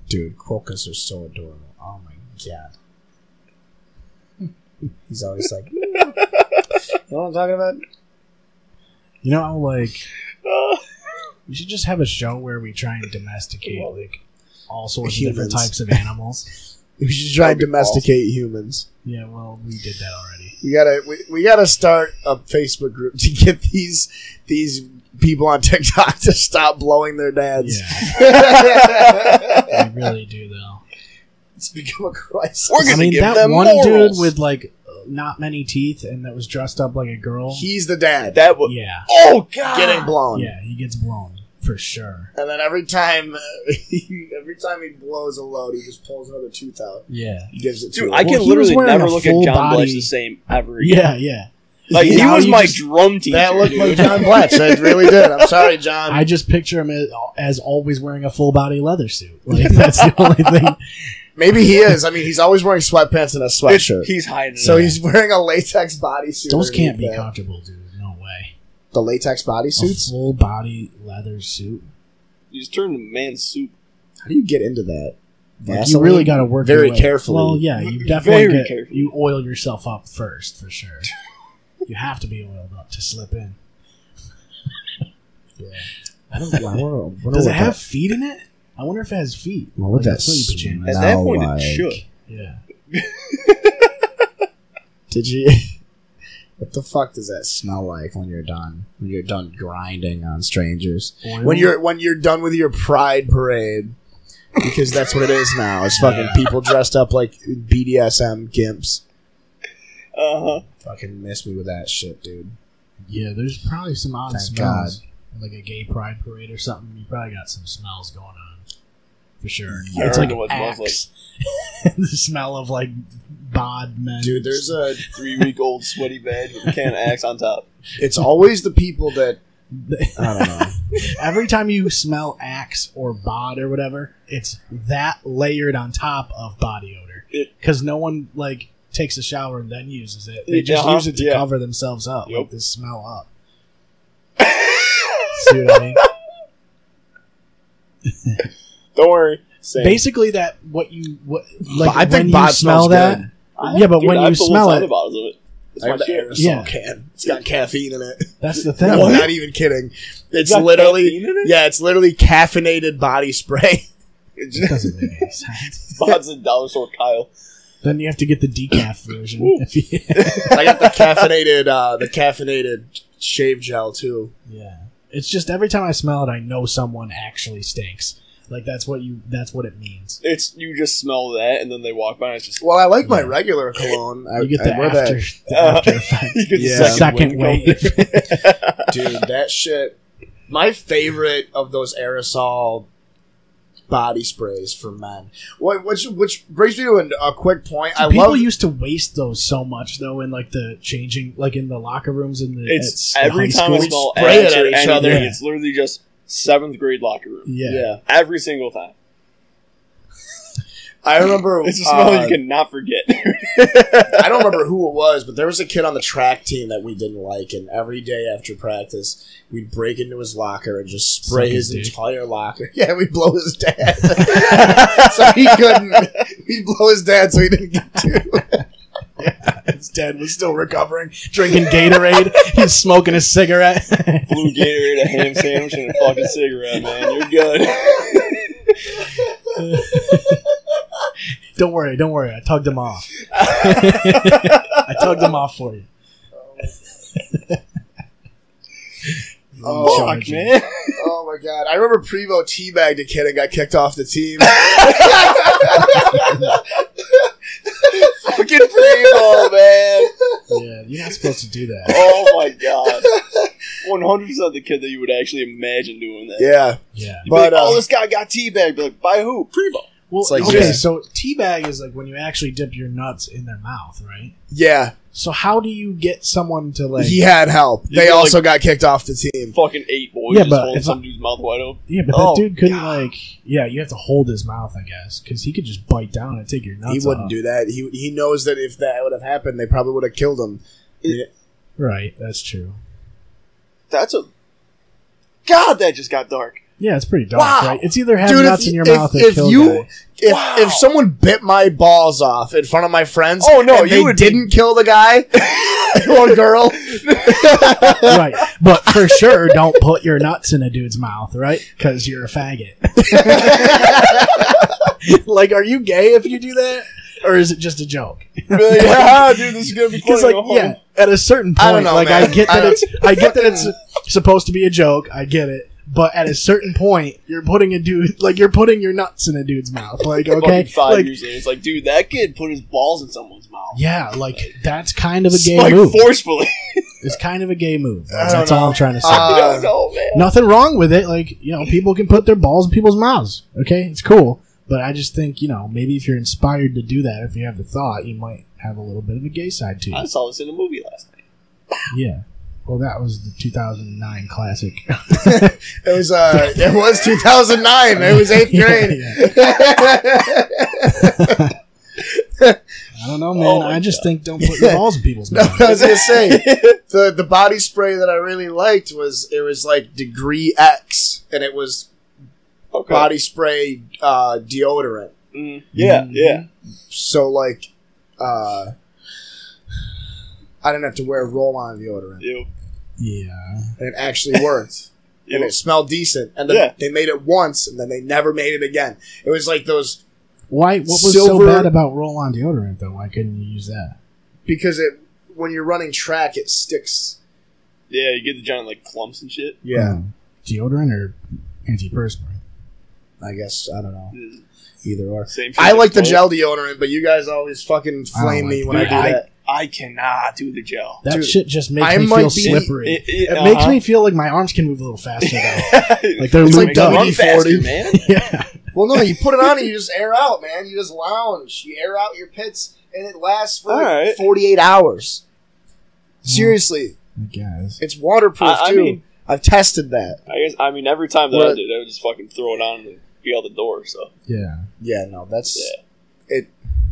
Dude, quokkas are so adorable. Oh my god. He's always like, you know what I'm talking about? You know, like, we should just have a show where we try and domesticate like all sorts of different Humans. types of animals. We should try and That'd be domesticate humans. Yeah, well, we did that already. We gotta start a Facebook group to get these people on TikTok to stop blowing their dads. Yeah, we really do, though. It's become a crisis. We're gonna I mean, give that them one morals. dude with like not many teeth and that was dressed up like a girl. He's the dad. That was. Yeah, Oh god. Getting blown. yeah, he gets blown for sure. And then every time he blows a load, he just pulls another tooth out. Yeah, He gives it to Dude, him. I Well, can he was literally wearing never a look at full John body- Bletch the same ever again. yeah, yeah. Like he Now was you my just- drum teacher. That looked like dude. John Bletch. It really did. I'm sorry, John. I just picture him as always wearing a full body leather suit. Like that's the only thing. Maybe he is. I mean, he's always wearing sweatpants and a sweatshirt. He's hiding. So it. he's wearing a latex bodysuit. Those can't be underneath that. comfortable, dude. No way. The latex A bodysuits? full body leather suit. You just turned to man soup. How do you get into that? Like, you Vaseline? really got to work very your way. carefully. Well, yeah, you definitely Very carefully. you oil yourself up first for sure. You have to be oiled up to slip in. Yeah. I don't know. Does it have feet in it? I wonder if it has feet. What would Like a that sleep smell pajamas. At that Now, point, like- it should. Yeah. Did you? What the fuck does that smell like when you're done? When you're done grinding on strangers? Oil? When you're done with your pride parade? Because that's what it is now. It's fucking Yeah. people dressed up like BDSM gimps. Uh-huh. Fucking miss me with that shit, dude. Yeah, there's probably some odd Thank smells. Like a gay pride parade or something. You probably got some smells going on. For sure. I It's don't like know what it smells Axe. The smell of like bod men. Dude, there's a. 3-week-old sweaty bed with a can of Axe on top. It's always the people that I don't know. Every time you smell Axe or bod or whatever, it's that layered on top of body odor. Because no one like takes a shower and then uses it. They just use it to cover themselves up, Yep. like this smell up. See what I mean? Don't worry. Same. Basically, I I think when you bod smell smells that. good. Yeah, but Dude, when I you put smell tiny it, bottles of it. It's I my have the shit. aerosol Yeah. can. It's got caffeine in it. that's the thing. No, I'm not even kidding. It's got literally caffeine in it? yeah, it's literally caffeinated body spray. It It just doesn't make any sense. Bod's a dollar store Kyle. Then you have to get the decaf version. If you- I got the caffeinated shave gel too. yeah, it's just every time I smell it, I know someone actually stinks. Like that's what it means. It's you just smell that, and then they walk by, and it's just Well, I like my regular cologne. You get the I wear after, that. the after effect. you get the Yeah. Second wave. Dude, that shit. My favorite of those aerosol body sprays for men. Which brings me to a quick point. People used to waste those so much though in like the changing, like in the locker rooms in the. It's at every high time I school. smell spray it Axe at or each anything, other. it's literally just 7th grade locker room. Yeah. Every single time. I remember. It's a smell you cannot forget. I don't remember who it was, but there was a kid on the track team that we didn't like, and every day after practice, we'd break into his locker and just spray Suck his his dick. entire locker. Yeah, we'd blow his dad, so he couldn't. We'd blow his dad so he didn't get to. His dad was still recovering, drinking Gatorade. He's smoking a cigarette. Blue Gatorade, a ham sandwich, and a fucking cigarette, man. You're good. Don't worry. I tugged him off. I tugged him off for you. Oh, Fuck, man. Oh my god! I remember Prevo teabagged a kid and got kicked off the team. Fucking Primo, man. Yeah, you're not supposed to do that. Oh my god. 100% the kid that you would actually imagine doing that. Yeah. Yeah. You'd be But, like, oh, this guy got teabagged. Be like, by who? Primo. Well, It's like, okay, yeah. so teabag is like when you actually dip your nuts in their mouth, right? Yeah. So how do you get someone to like? He had help. You They get, also got kicked off the team. Fucking 8 boys Yeah, just but holding it's some dude's mouth wide open. Yeah, but Oh, that dude couldn't God. like. Yeah, you have to hold his mouth, I guess, because he could just bite down and take your nuts. He wouldn't off. do that. He knows that if that would have happened, they probably would have killed him. Right, that's true. That's a... God, that just got dark. Yeah, it's pretty dark, Wow. right? It's either have Dude, nuts in your mouth or kill guy. If someone bit my balls off in front of my friends, Oh, no, and you they would didn't kill the guy or girl, Right, but for sure, don't put your nuts in a dude's mouth, right? Because you're a faggot. Like, are you gay if you do that, or is it just a joke? Yeah, dude, this is gonna be Because, funny. like, yeah, at a certain point, I don't know, like, man. I get that it's supposed to be a joke. I get it. But at a certain point, you're putting you're putting your nuts in a dude's mouth. Like, okay, Fucking 5 like, years later, it's like, dude, that kid put his balls in someone's mouth. yeah, like that's kind of a gay Like, move. forcefully. It's kind of a gay move. I don't That's all know. I'm trying to say. I don't know, man. Nothing wrong with it. Like, people can put their balls in people's mouths. Okay, it's cool. But I just think, maybe if you're inspired to do that, if you have the thought, you might have a little bit of a gay side to I you. saw this in a movie last night. Yeah. Well, that was the 2009 classic. it was 2009. It was 8th grade. Yeah. I don't know, man. Oh my I just think don't put your balls in people's No, mouths. I was gonna say the body spray that I really liked was like Degree X, and it was Okay. body spray deodorant. Yeah, yeah. So like, I didn't have to wear roll-on deodorant, Ew. Yeah. and it actually worked, and Ew. it smelled decent. And then Yeah. they made it once, and then they never made it again. It was like those Why? What was so Silver- bad about roll-on deodorant, though? Why couldn't you use that? because when you're running track, it sticks. Yeah, you get the giant, like, clumps and shit. Yeah, Deodorant or antiperspirant? I guess I don't know. Either or. Same shit I like as the both. gel deodorant, but you guys always fucking flame like me when Dude, I do that. I cannot do the gel. That Dude, shit just makes I me might feel be- slippery. It uh-huh. makes me feel like my arms can move a little faster, though. Like they're It's like looped up. Run faster, WD-40. man. Yeah. Well, no, you put it on and you just air out, man. You just lounge. You air out your pits, and it lasts for like Alright. 48 hours. Seriously, I guess. it's waterproof I too. mean- I've tested that. I mean, every time that I What? did, I would just fucking throw it on and be out the door, so. Yeah. Yeah, no, that's. Yeah.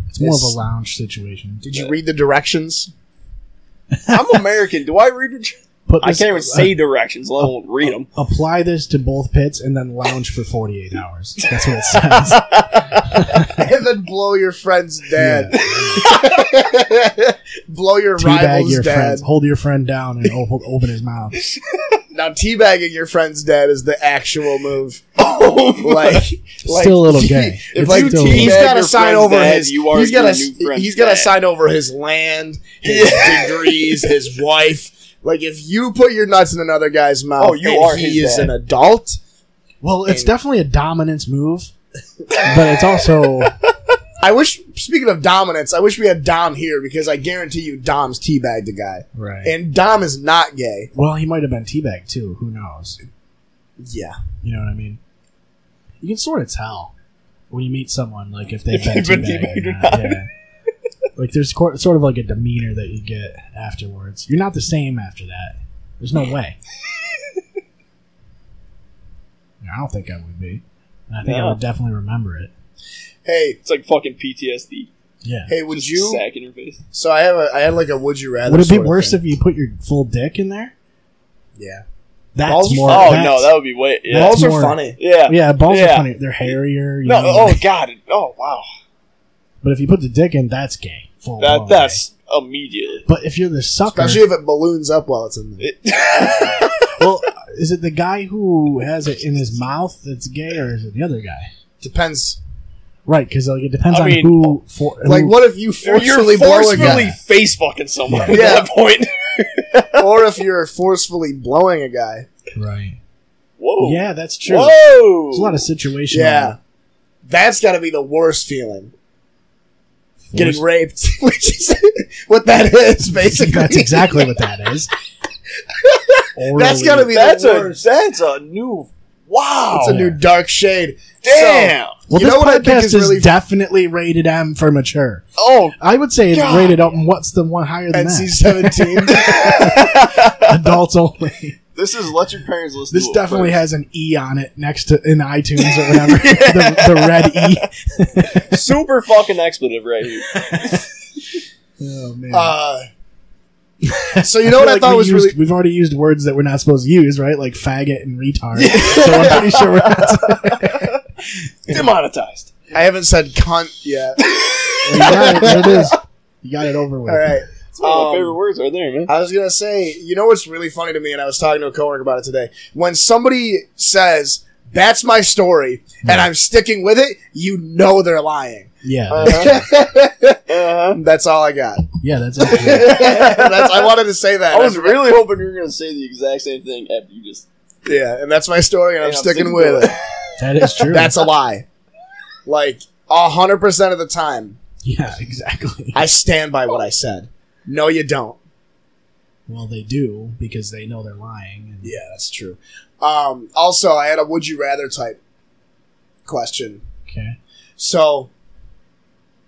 It's more of It's- a lounge situation. Did you read the directions? I'm American. Do I read the... Put I this- can't even say directions, let alone read them. Apply this to both pits and then lounge for 48 hours. That's what it says. And then blow your friend's dad. Blow your Teabag rival's your dad. friend. Hold your friend down and open his mouth. Now, teabagging your friend's dad is the actual move. It's still a little gay. If It's like still a he's little- got to your sign friend's over dad, his, you are he's got your to new friend's he's got to dad. sign over his land, his degrees, his wife. Like if you put your nuts in another guy's mouth, Oh, you and are he his is dad. an adult. Well, it's definitely a dominance move, but it's also I wish. Speaking of dominance, I wish we had Dom here because I guarantee you, Dom's teabagged a guy, right. and Dom is not gay. Well, he might have been teabagged too. Who knows? Yeah, You know what I mean? You can sort of tell when you meet someone, like if they've If been they've been teabagged or teabagged not. or not. Yeah. Like there's sort of like a demeanor that you get afterwards. You're not the same after that. There's no way. I don't think I would be. And I think I No. would definitely remember it. hey, It's like fucking PTSD. Yeah. hey, would Just you? sack in your face. So I had like a would you rather. Would it be sort of worse thing. if you put your full dick in there? Yeah, That's Balls are more. Oh, that's- no, that would be way... Yeah. That's balls are more- funny. Yeah. Yeah, balls Yeah. are funny. They're hairier. You No, know, oh, God. Oh, wow. But if you put the dick in, that's gay. Full blown That's immediately. gay. But if you're the sucker, Especially if it balloons up while it's in there. well, is it the guy who has it in his mouth that's gay, or is it the other guy? Depends. Right, because like it depends I on mean, who. Like, what if you You're forcefully blow a forcefully guy? face fucking someone at Yeah. that point. Or if you're forcefully blowing a guy. Right. Whoa. Yeah, that's true. Whoa. There's a lot of situational. Yeah. That's got to be the worst feeling. Getting raped. Which is what that is, basically. That's exactly what that is. orally. That's gotta be That's the a worst. that's a new wow. It's a new dark shade. Damn. Well, You this know what I think podcast is is really- definitely rated M for mature. Oh, I would say it's God. rated up. What's the one higher than NC-17. that? Adults only. this is let your parents listen. This to it definitely first. has an E on it next to in iTunes or whatever. the red E. super fucking expletive right here. Oh man. So you know what I thought was really... We've already used words that we're not supposed to use, right? Like faggot and retard. So I'm pretty sure we're not. Demonetized. I haven't said cunt yet. You got it. There it is. You got it over with. All right. It's one of my favorite words right there, man. I was gonna say, you know what's really funny to me, and I was talking to a coworker about it today. When somebody says, "That's my story," and I'm sticking with it, you know they're lying. Yeah. That's all I got. Yeah, that's it. I wanted to say that. I was really hoping you were going to say the exact same thing after you just. Yeah, and that's my story, and I'm I'm sticking sticking with to it. That is true. That's a lie. Like 100% of the time, yeah, exactly. I stand by what I said. No, you don't. Well, they do because they know they're lying. And Yeah, that's true. Also, I had a would you rather type question. Okay. So,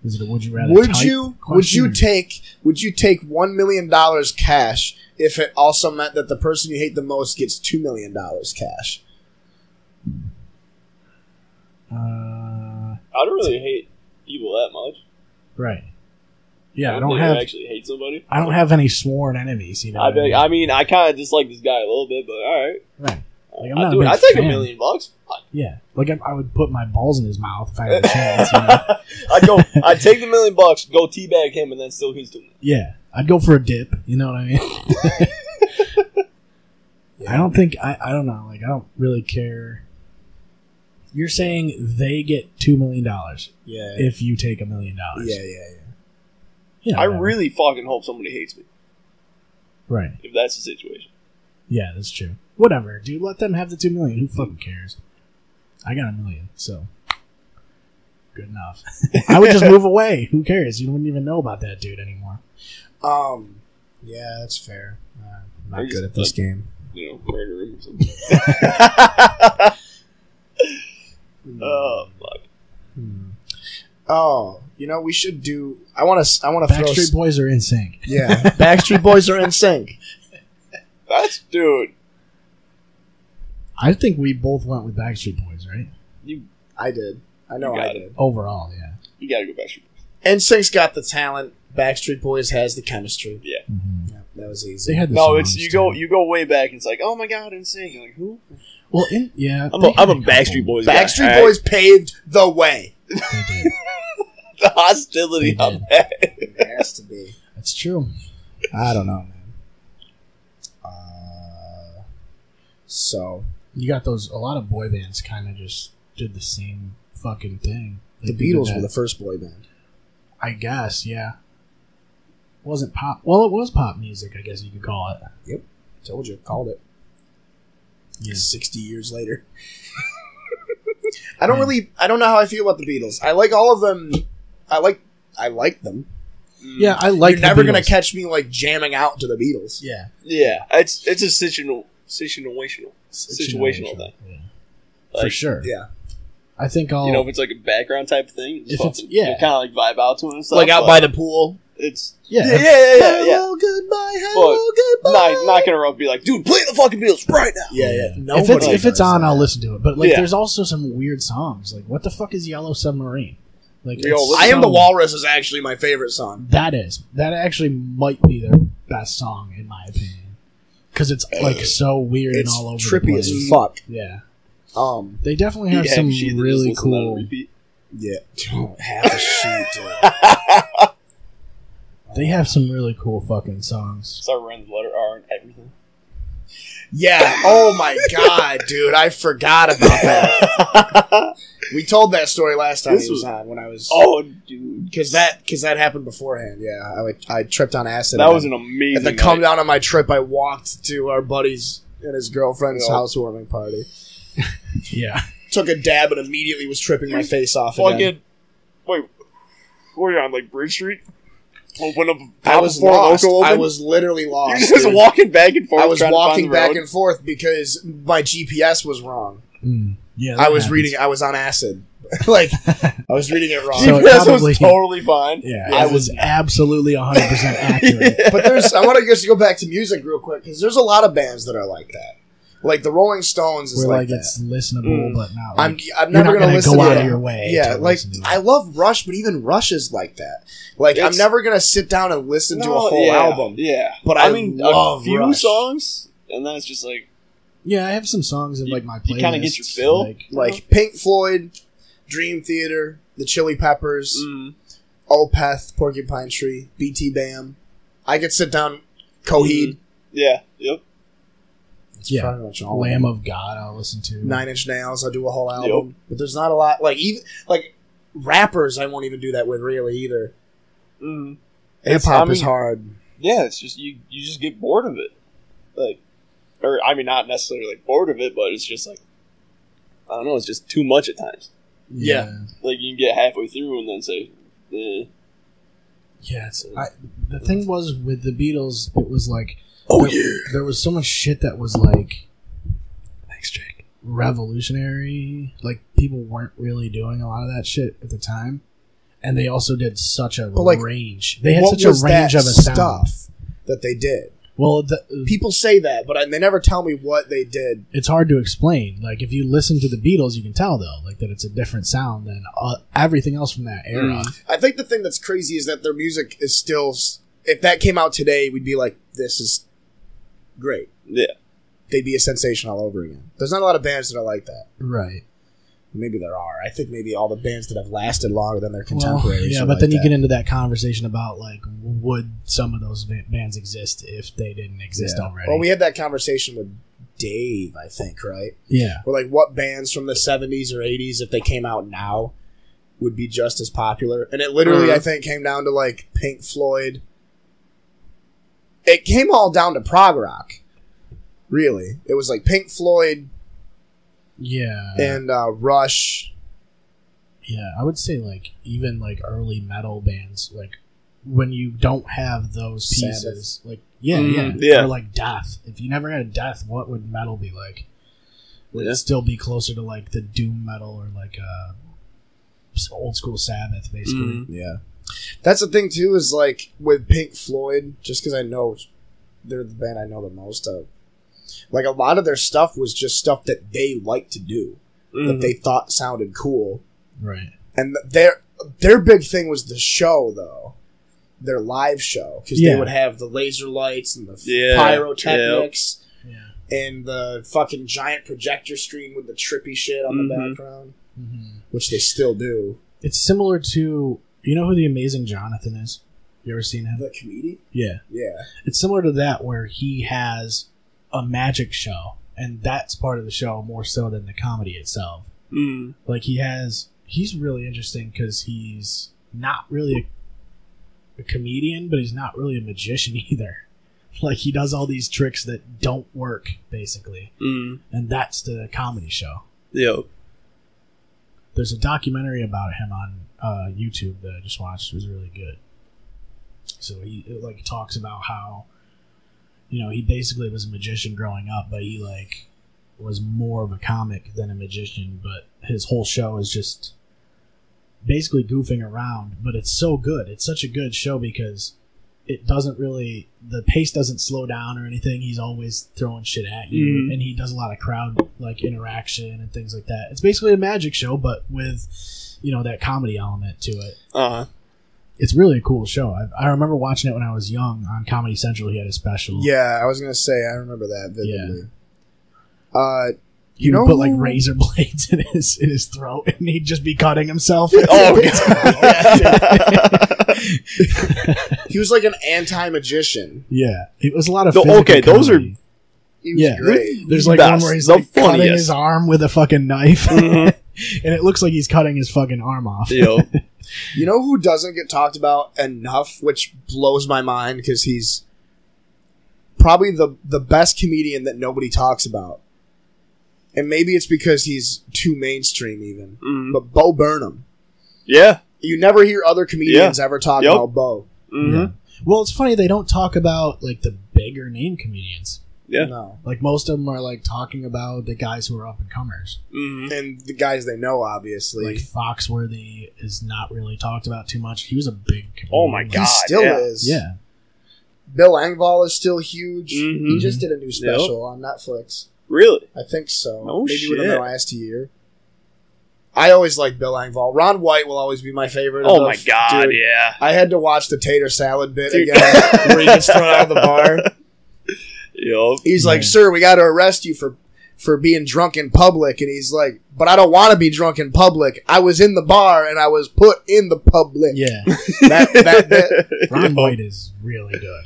Is it a would you rather? would type you question? take $1 million cash if it also meant that the person you hate the most gets $2 million cash? I don't really hate people that much. Right. Yeah, I think don't have. actually hate somebody. I don't have any sworn enemies. You know. what I mean, I kind of dislike this guy a little bit, but all right. Right. Like, I'm I'd not a do it. big I'd take fan. $1 million. Fine. Yeah. Like I would put my balls in his mouth if I had a chance. You know? I'd take the $1 million, go teabag him, and then still his $2 million. Yeah. I'd go for a dip. You know what I mean? I don't think I don't know. Like I don't really care. You're saying they get $2 million Yeah. if you take $1 million. Yeah. Yeah. I whatever. really fucking hope somebody hates me Right. if that's the situation. Yeah, that's true. Whatever, dude. Let them have the $2 million. Who fucking cares? I got $1 million, so good enough. I would just move away. Who cares? You wouldn't even know about that dude anymore. Yeah, that's fair. I'm Or not just, good at this like, game. You know, murder him or something. Oh, fuck. Oh, you know, we should do. I want to throw. Backstreet Boys are in sync. Yeah, Backstreet Boys are in sync. That's, dude. I think we both went with Backstreet Boys, right? I did. I know You I got did. Overall, yeah. You gotta go Backstreet Boys. NSYNC's got the talent. Backstreet Boys has the chemistry. Yeah. Mm-hmm. Yeah, that was easy. They had the No, songs, it's too. you go way back. And it's like, oh my god, NSYNC. You're like, who? Well, yeah. I'm they a had couple. Backstreet Boys guy. Backstreet Alright? Boys paved the way. They did. The hostility They on did. that. It has to be. That's true. I don't know, man. So You got those. A lot of boy bands kind of just did the same fucking thing. the Like, they did Beatles that. were the first boy band. I guess, yeah. Wasn't pop. Well, it was pop music, I guess you could call it. Told you, called it. Yeah. 60 years later. I don't know how I feel about the Beatles. I like all of them. I like them. Yeah, I like. You're never gonna catch me like jamming out to the Beatles. Yeah, Yeah, it's a situational thing. Yeah. Like, For sure. Yeah. I think I'll. You know, if it's like a background type thing, If it's- yeah. kind of like vibe out to it and stuff. Like out but by the pool. it's yeah, yeah. Hello, goodbye. Hello, goodbye. Not gonna be like, dude, play the fucking Beatles right now. Yeah. if it's on, I'll listen to it. But like, Yeah. there's also some weird songs. Like, what the fuck is Yellow Submarine? Like, Yo, it's I Am the so- Walrus is actually my favorite song. That actually might be their best song in my opinion, because it's like so weird and It's all over trippy the place. as fuck. Yeah, They they definitely have some She that really just listen on cool. repeat. yeah. Half a sheet. Dude. They have some really cool fucking songs. Start running the letter R and everything. Yeah. Oh my god, dude! I forgot about that. We told that story last time This he was was- on when I was. Oh, dude, Because that happened beforehand. Yeah, I tripped on acid. that and was then an amazing. At the come night. down on my trip, I walked to our buddy's and his girlfriend's Yeah. housewarming party. Yeah, Took a dab and immediately was tripping my face off again. Fucking wait, were you on like Bridge Street? I was lost. I was literally lost. You're just walking back and forth. I was walking back road. and forth because my GPS was wrong. Yeah, I was reading. I was on acid. Like I was reading it wrong. So it GPS probably- was totally fine. Yeah, I was absolutely 100% accurate. But I want to just go back to music real quick because there's a lot of bands that are like that. Like the Rolling Stones is Where like that. it's listenable, but not. Like, I'm never you're not gonna listen go to out it. of your way. Yeah, to like listen to it. I love Rush, but even Rush is like that. Like I'm never gonna sit down and listen to a whole album. Yeah, But I mean, love a few Rush. songs, and then it's just like Yeah, I have some songs in like my playlist. you kinda get your fill. Like Pink Floyd, Dream Theater, the Chili Peppers, Opeth, Porcupine Tree, BT Bam. I could sit down, Coheed. Yeah, yep. Yeah, Pretty much all Lamb of them. of God. I'll listen to 9 Inch Nails. I'll do a whole album, but there's not a lot. Like even like rappers, I won't even do that with really either. Hip hop is hard. Yeah, it's just you just get bored of it, like, or I mean, not necessarily like bored of it, but it's just like I don't know, it's just too much at times. Yeah. Like you can get halfway through and then say, eh. Yeah, the thing was with the Beatles, it was like, there was so much shit that was like, Thanks, Jake. revolutionary. Like people weren't really doing a lot of that shit at the time, and they also did such a range. They had What such a was range that of a sound. stuff that they did. Well, People say that, but they never tell me what they did. it's hard to explain. Like if you listen to the Beatles, you can tell though, like that it's a different sound than everything else from that era. I think the thing that's crazy is that their music is still. If that came out today, we'd be like, "This is great." Yeah. They'd be a sensation all over again. There's not a lot of bands that are like that. Right. Maybe there are. I think maybe all the bands that have lasted longer than their Well, contemporaries. yeah, are but like then you that. get into that conversation about like, would some of those bands exist if they didn't exist already? Well, we had that conversation with Dave, I think, right? Yeah. Or like, what bands from the 70s or 80s, if they came out now, would be just as popular? And it literally, I think, came down to like Pink Floyd. It came all down to prog rock. Really, it was like Pink Floyd. Yeah. And Rush. Yeah, I would say like even like early metal bands, like when you don't have those pieces, like yeah. or like Death. If you never had Death, what would metal be like? Would it still be closer to like the doom metal or like old school Sabbath, basically? Yeah, that's the thing too. Is like with Pink Floyd, just because I know they're the band I know the most of. Like a lot of their stuff was just stuff that they liked to do, that they thought sounded cool. Right. And their big thing was the show, though, their live show, because they would have the laser lights and the pyrotechnics, and the fucking giant projector screen with the trippy shit on the background, which they still do. It's similar to, you know who the Amazing Jonathan is? You ever seen him? The comedian? Yeah. Yeah. It's similar to that, where he has a magic show, and that's part of the show more so than the comedy itself. Like he's really interesting because he's not really a comedian, but he's not really a magician either. Like he does all these tricks that don't work, basically, and that's the comedy show. Yep. There's a documentary about him on YouTube that I just watched. It was really good. So he like talks about how, you know, he basically was a magician growing up, but he like was more of a comic than a magician. But his whole show is just basically goofing around. But it's so good. It's such a good show because it doesn't really, the pace doesn't slow down or anything. He's always throwing shit at you, and he does a lot of crowd like interaction and things like that. It's basically a magic show, but with, you know, that comedy element to it. It's really a cool show. I remember watching it when I was young on Comedy Central. He had a special. Yeah, I was gonna say I remember that vividly. Yeah. You He would know put like who- razor blades in his throat, and he'd just be cutting himself. He was like an anti-magician. Yeah, it was a lot of. Okay, physical those are- comedy. He was Yeah, great. there's like Best. one where he's The like cutting funniest. his arm with a fucking knife, and it looks like he's cutting his fucking arm off. Yep. You know who doesn't get talked about enough, which blows my mind because he's probably the best comedian that nobody talks about. And maybe it's because he's too mainstream even. But Bo Burnham. Yeah. You never hear other comedians ever talk Yep. about Bo. Mm-hmm. Yeah. Well, it's funny they don't talk about like the bigger name comedians. Yeah. No. Like most of them are like talking about the guys who are up and comers. Mm-hmm. And the guys they know, obviously. Like Foxworthy is not really talked about too much. He was a big comedian. Oh my he God, still yeah. is. Yeah. Bill Engvall is still huge. Mhm. He just did a new special on Netflix. Really? I think so. Oh, Maybe within shit. the last year. I always liked Bill Engvall. Ron White will always be my favorite. Oh my God, Dude, yeah. I had to watch the tater salad bit Dude. again where he gets thrown out of the bar. Yup. He's like, Yeah. "Sir, we got to arrest you for being drunk in public." And he's like, "But I don't want to be drunk in public. I was in the bar and I was put in the public." Yeah. That bit. Ron White is really good.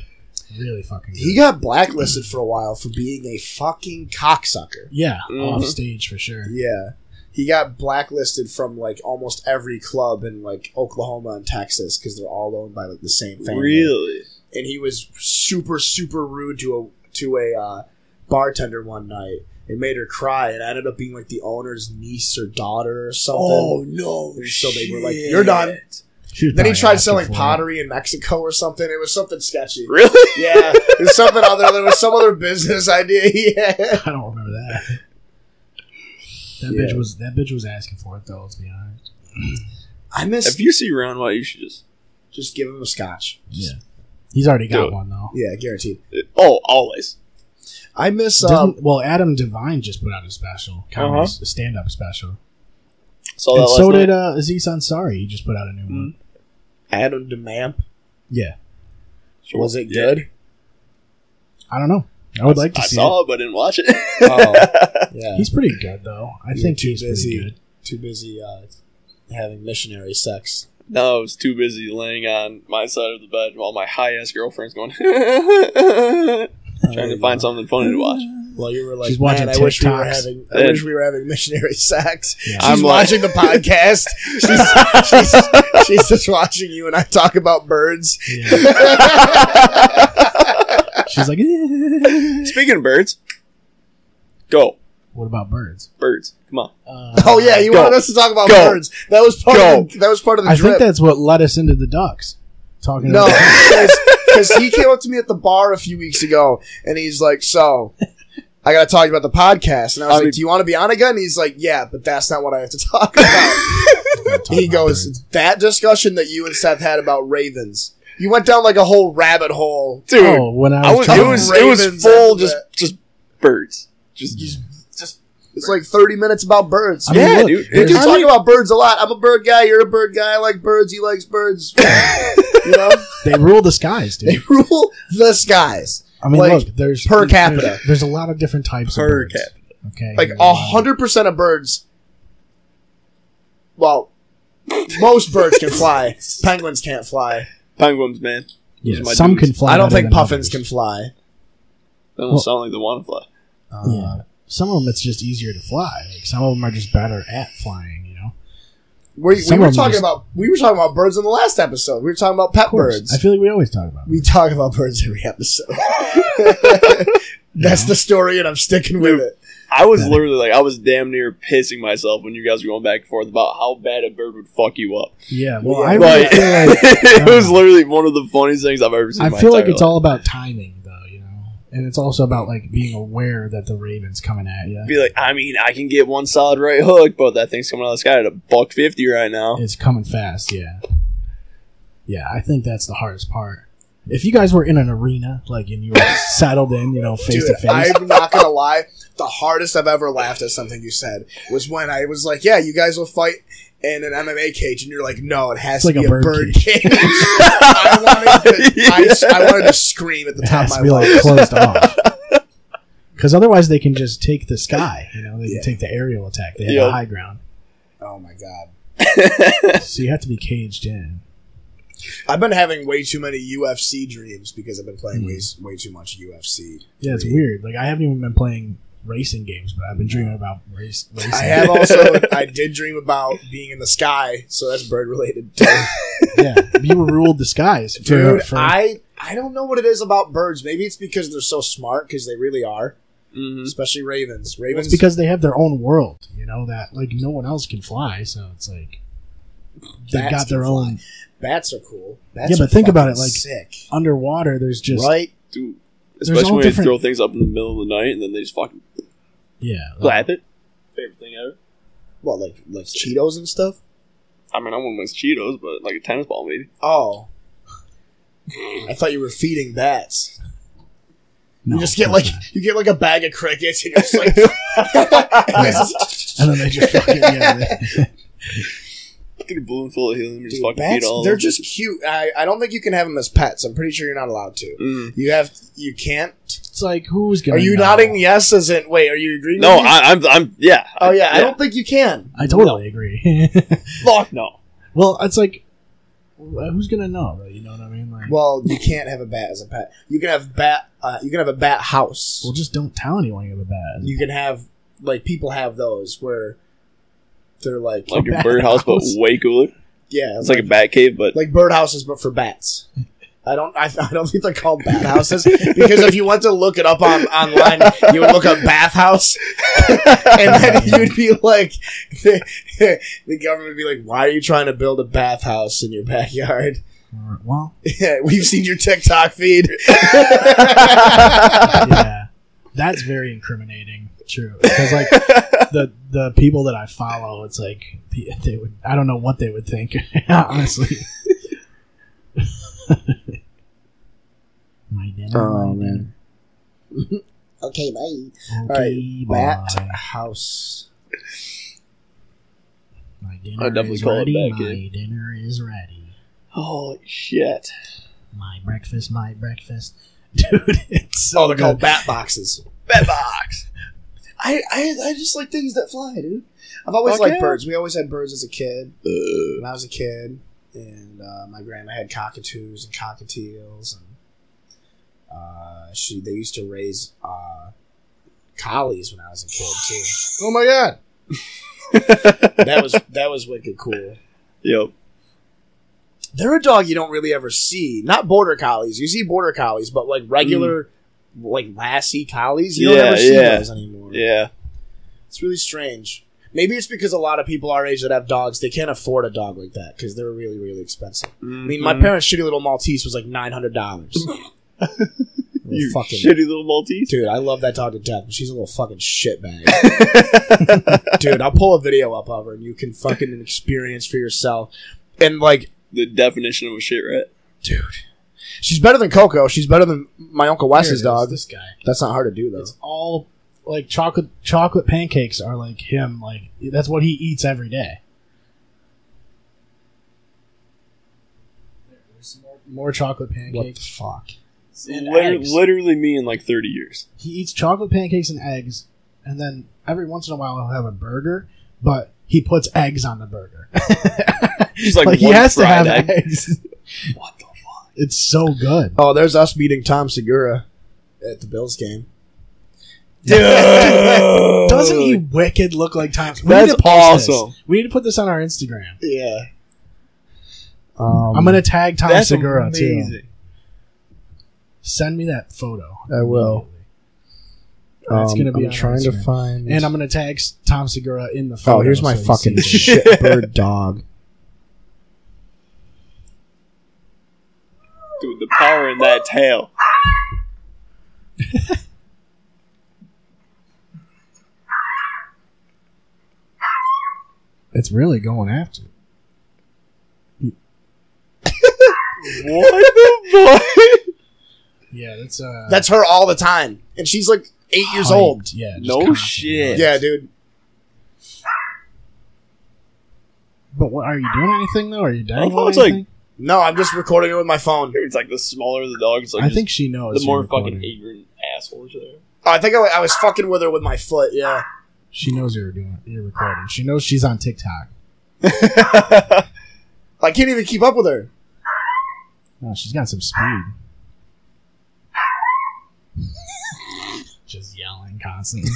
Really fucking good. He got blacklisted for a while for being a fucking cocksucker. yeah, Mhm. off stage for sure. Yeah. He got blacklisted from like almost every club in like Oklahoma and Texas because they're all owned by like the same family. Really? And he was super, super rude to a bartender one night. It made her cry. It ended up being like the owner's niece or daughter or something. Oh, no. And so they were like, "You're done." She was Then he probably tried asking selling for it. pottery in Mexico or something. It was something sketchy. Really? Yeah, it was something other. There was some other business idea he had. I don't remember that. That Yeah. bitch was asking for it though. Let's be honest. I miss. If you see Ron White, you should Just give him a scotch. Yeah, he's already got Do it. one though. Yeah, guaranteed. Oh, always. I miss. Well, Adam Devine just put out a special, a stand-up special, Saw and that so last did night. Aziz Ansari. He just put out a new one. Adam DeMamp. Yeah, Was it Yeah. good? I don't know. I would like to I see saw it, but didn't watch it. Oh, yeah. He's pretty good though. I You're think too he's busy. pretty good. Too busy having missionary sex. No, I was too busy laying on my side of the bed while my high-ass girlfriend's going trying to find something funny to watch. Well, you were like, She's watching "Man, I wish we were TikToks." having. I wish we were having missionary sex." Yeah. She's I'm like- watching the podcast. She's just watching you and I talk about birds. Yeah. She's like, Speaking of birds, go. what about birds? Birds. Come on. Oh yeah, you Go. wanted us to talk about Go. birds. That was part of the, that was part of the I drip. think that's what led us into the ducks. Talking No, about because he came up to me at the bar a few weeks ago, and he's like, "So, I got to talk about the podcast." And I was like, "Do you want to be on again?" And he's like, "Yeah, but that's not what I have to talk about." He goes, "That discussion that you and Seth had about ravens, you went down like a whole rabbit hole." Dude, Oh, when I was it talking- was Ravens full after just birds. Just It's like 30 minutes about birds. I mean, yeah, look, dude. We do there's- talk about birds a lot. I'm a bird guy. You're a bird guy. I like birds. He likes birds. You know, they rule the skies, they dude. rule the skies. I mean, like, look, there's per capita. There's a lot of different types Per of birds. capita. Okay, Like 100% of birds. Well, most birds can fly. Penguins can't fly. penguins, man. Yeah, Those are my some dudes. can fly. I don't better think than puffins others. can fly. They don't Well- sound like they want to fly. Yeah, some of them it's just easier to fly. Like, some of them are just better at flying. You know, We Some were of them talking just- about birds in the last episode. We were talking about pet of course. birds. I feel like we always talk about. We talk about birds every episode. That's the story, and I'm sticking with it. I was literally like, I was damn near pissing myself when you guys were going back and forth about how bad a bird would fuck you up. Yeah, well, Yeah, I really Like, feel like it was literally one of the funniest things I've ever seen. I in my feel like entire it's life. all about timing, though. You know, and it's also about like being aware that the raven's coming at you. Be like, I mean, I can get one solid right hook, but that thing's coming out of the sky at $150 right now. It's coming fast. Yeah, yeah. I think that's the hardest part. If you guys were in an arena, like, and you were settled in, you know, face to Dude, face. I'm not gonna lie. The hardest I've ever laughed at something you said was when I was like, "Yeah, you guys will fight in an MMA cage," and you're like, "No, it has It's to like be a a bird bird cage." I wanted to scream at the It top has of to my be like lungs. closed off. Because otherwise, they can just take the sky. You know, they Yeah. can take the aerial attack. They have Yep. the high ground, Oh my god! so you have to be caged in. I've been having way too many UFC dreams because I've been playing way too much UFC. Yeah, it's weird. Like, I haven't even been playing racing games, but I've been dreaming about racing. I have also. I did dream about being in the sky, so that's bird related too. Yeah, you ruled the skies, Dude, for- I don't know what it is about birds. Maybe it's because they're so smart, because they really are. Mm-hmm. Especially ravens. It's Ravens. because they have their own world. You know that like no one else can fly, so it's like They've got their own. Bats are cool. Bats Yeah, but are think about it, fucking like, sick. Underwater, there's just Right? Dude, There's especially all when they different- throw things up in the middle of the night and then they just fucking yeah. clap it. Favorite thing ever. What, like Cheetos and stuff? I mean, I wouldn't miss Cheetos, but like a tennis ball maybe. Oh. I thought you were feeding bats. No, You just get of like course not. you get like a bag of crickets and you're just like and then they just fucking Get a balloon full of helium and just Dude, fucking bats, feed all they're of just cute. I don't think you can have them as pets. I'm pretty sure you're not allowed to. Mm. You can't. It's like, who's gonna Are you know? nodding yes as in wait, are you agreeing No, with me? I'm yeah. Oh yeah, I don't think you can. I totally agree. Fuck no. Well, it's like, who's gonna know? Though, you know what I mean? Like, Well, you can't have a bat as a pet. You can have you can have a bat house. well, just don't tell anyone you have a bat. You can have like people have those where they're like Like your bat birdhouse, but house. way cooler. yeah, It's like a bat cave, but like birdhouses, but for bats. I don't think they're called bat houses because if you went to look it up online, you would look up bathhouse, and then you'd be like, the government would be like, "Why are you trying to build a bathhouse in your backyard?" Well, Yeah, we've seen your TikTok feed. yeah, that's very incriminating. True, because like the people that I follow, it's like they would. I don't know what they would think, honestly. My dinner, Oh, my man. dinner. Okay, bye. Okay, Bat bye. house. My dinner I'd definitely is call it ready. back My in. dinner is ready. holy shit. My breakfast, dude. It's so Oh, they're called good. bat boxes. Bat box. I just like things that fly, dude. I've always Fuck liked yeah. birds. We always had birds as a kid. When I was a kid, and my grandma had cockatoos and cockatiels, and they used to raise collies when I was a kid too. Oh my god, that was wicked cool. Yep. They're a dog you don't really ever see. Not border collies. You see border collies, but like regular, like Lassie collies, you don't Yeah, ever see yeah. those anymore. Yeah. It's really strange. Maybe it's because a lot of people our age that have dogs, they can't afford a dog like that because they're really, really expensive. I mean, my parents' shitty little Maltese was like $900. You fucking shitty little Maltese. dude, I love that dog to death, but she's a little fucking shitbag. Dude, I'll pull a video up of her and you can fucking experience for yourself. And like, The definition of a shit rat. dude, she's better than Coco. She's better than my Uncle Here it Wes's is, dog. This guy. That's not hard to do though. It's all like chocolate pancakes are like him. Like that's what he eats every day. There's more chocolate What pancakes. the fuck? And eggs. Literally me in like 30 years. He eats chocolate pancakes and eggs, and then every once in a while he'll have a burger, but he puts eggs on the burger. He's like, Like he one has to fried have egg. eggs. What the fuck? It's so good. Oh, there's us meeting Tom Segura at the Bills game. Dude! Doesn't he wicked look like Tom? We That's need to post awesome. this. We need to put this on our Instagram. Yeah. I'm gonna tag Tom That's Segura too. amazing. Send me that photo. I will. It's gonna be I'm on trying to Instagram. find. And I'm gonna tag Tom Segura in the photo. Oh, here's my so he fucking sees it. shit bird dog. Dude, the power in that tail. It's really going after. What the fuck? Yeah, That's her all the time, and she's like 8 years hyped. old. Yeah, just No constantly shit. hyped. Yeah, dude. But what are you doing anything though? Are you I dangling thought it's like- anything? No, I'm just recording it with my phone. It's like the smaller the dog, it's like I just think she knows. the more you're fucking recording. ignorant assholes there. Oh, I think I was fucking with her with my foot. Yeah. She knows you're recording. She knows she's on TikTok. I can't even keep up with her. Oh, she's got some speed. Just yelling constantly.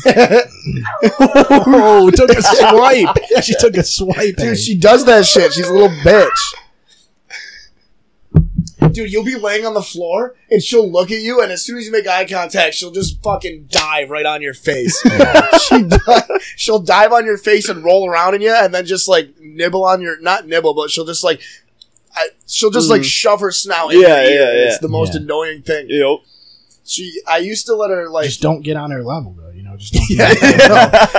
Oh, took a swipe. She took a swipe. Dude, she does that shit. She's a little bitch. Dude, Dude, you'll be laying on the floor, and she'll look at you, and as soon as you make eye contact, she'll just fucking dive right on your face. She'll dive on your face and roll around in you, and then just, like, nibble on your... Not nibble, but she'll just, like... like, shove her snout in your ear. Yeah. It's the most annoying thing. Yep. I used to let her, like... Just don't get on her level, though. You know, just don't get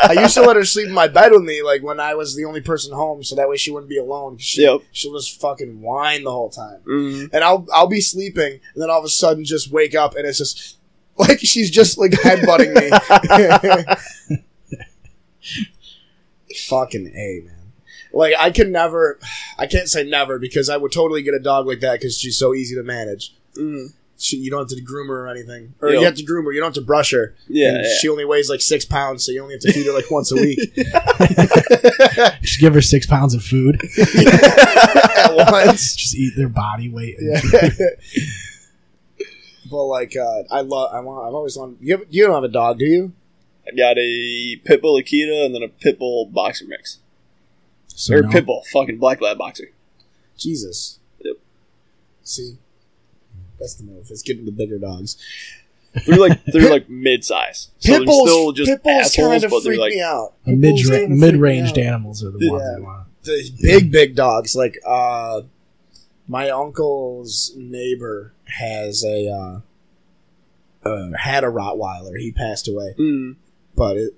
I used to let her sleep in my bed with me, like, when I was the only person home, so that way she wouldn't be alone. She'll just fucking whine the whole time. And I'll be sleeping, and then all of a sudden just wake up, and it's just... Like, she's just, like, headbutting me. Fucking A, man. Like, I can't say never, because I would totally get a dog like that, because she's so easy to manage. You don't have to groom her or anything. Or you have to groom her, you don't have to brush her. Yeah. She only weighs like 6 pounds, so you only have to feed her like once a week. Just give her 6 pounds of food. At once. Just eat their body weight. But like, I've always wanted... You don't have a dog, do you? I got a pit bull Akita and then a pit bull boxer mix. Pit bull, fucking black lab boxer. Jesus. Yep. See? That's the move. It's getting the bigger dogs. They're like mid-size. So they're still just assholes, but they're like... me out. Mid-ranged animals are the ones I want. The big dogs. Like, my uncle's neighbor has had a Rottweiler. He passed away. But or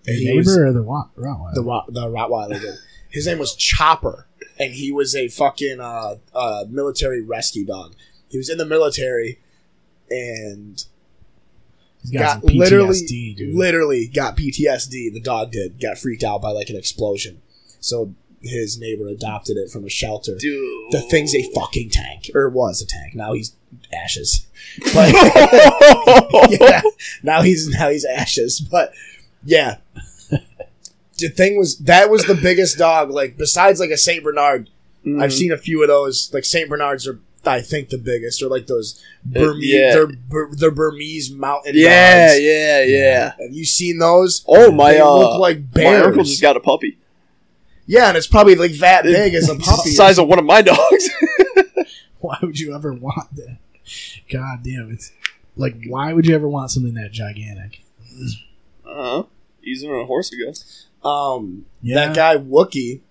the Rottweiler? The Rottweiler did. His name was Chopper, and he was a fucking military rescue dog. He was in the military, and he's got PTSD, dude. Literally got PTSD. The dog got freaked out by like an explosion. So his neighbor adopted it from a shelter. Dude. The thing's a fucking tank, or was a tank. Now he's ashes. But yeah, now he's ashes. But yeah. That was the biggest dog. Like, besides like a Saint Bernard, I've seen a few of those. Like, Saint Bernards are, I think, the biggest. Or like those Burmese, they're Burmese mountain dogs. Yeah. Have you seen those? Oh, they look like bears. My uncle just got a puppy. Yeah, and it's probably like that big as a puppy. The size of one of my dogs. Why would you ever want that? God damn, it's like, why would you ever want something that gigantic? Easier on a horse, I guess. That guy Wookie,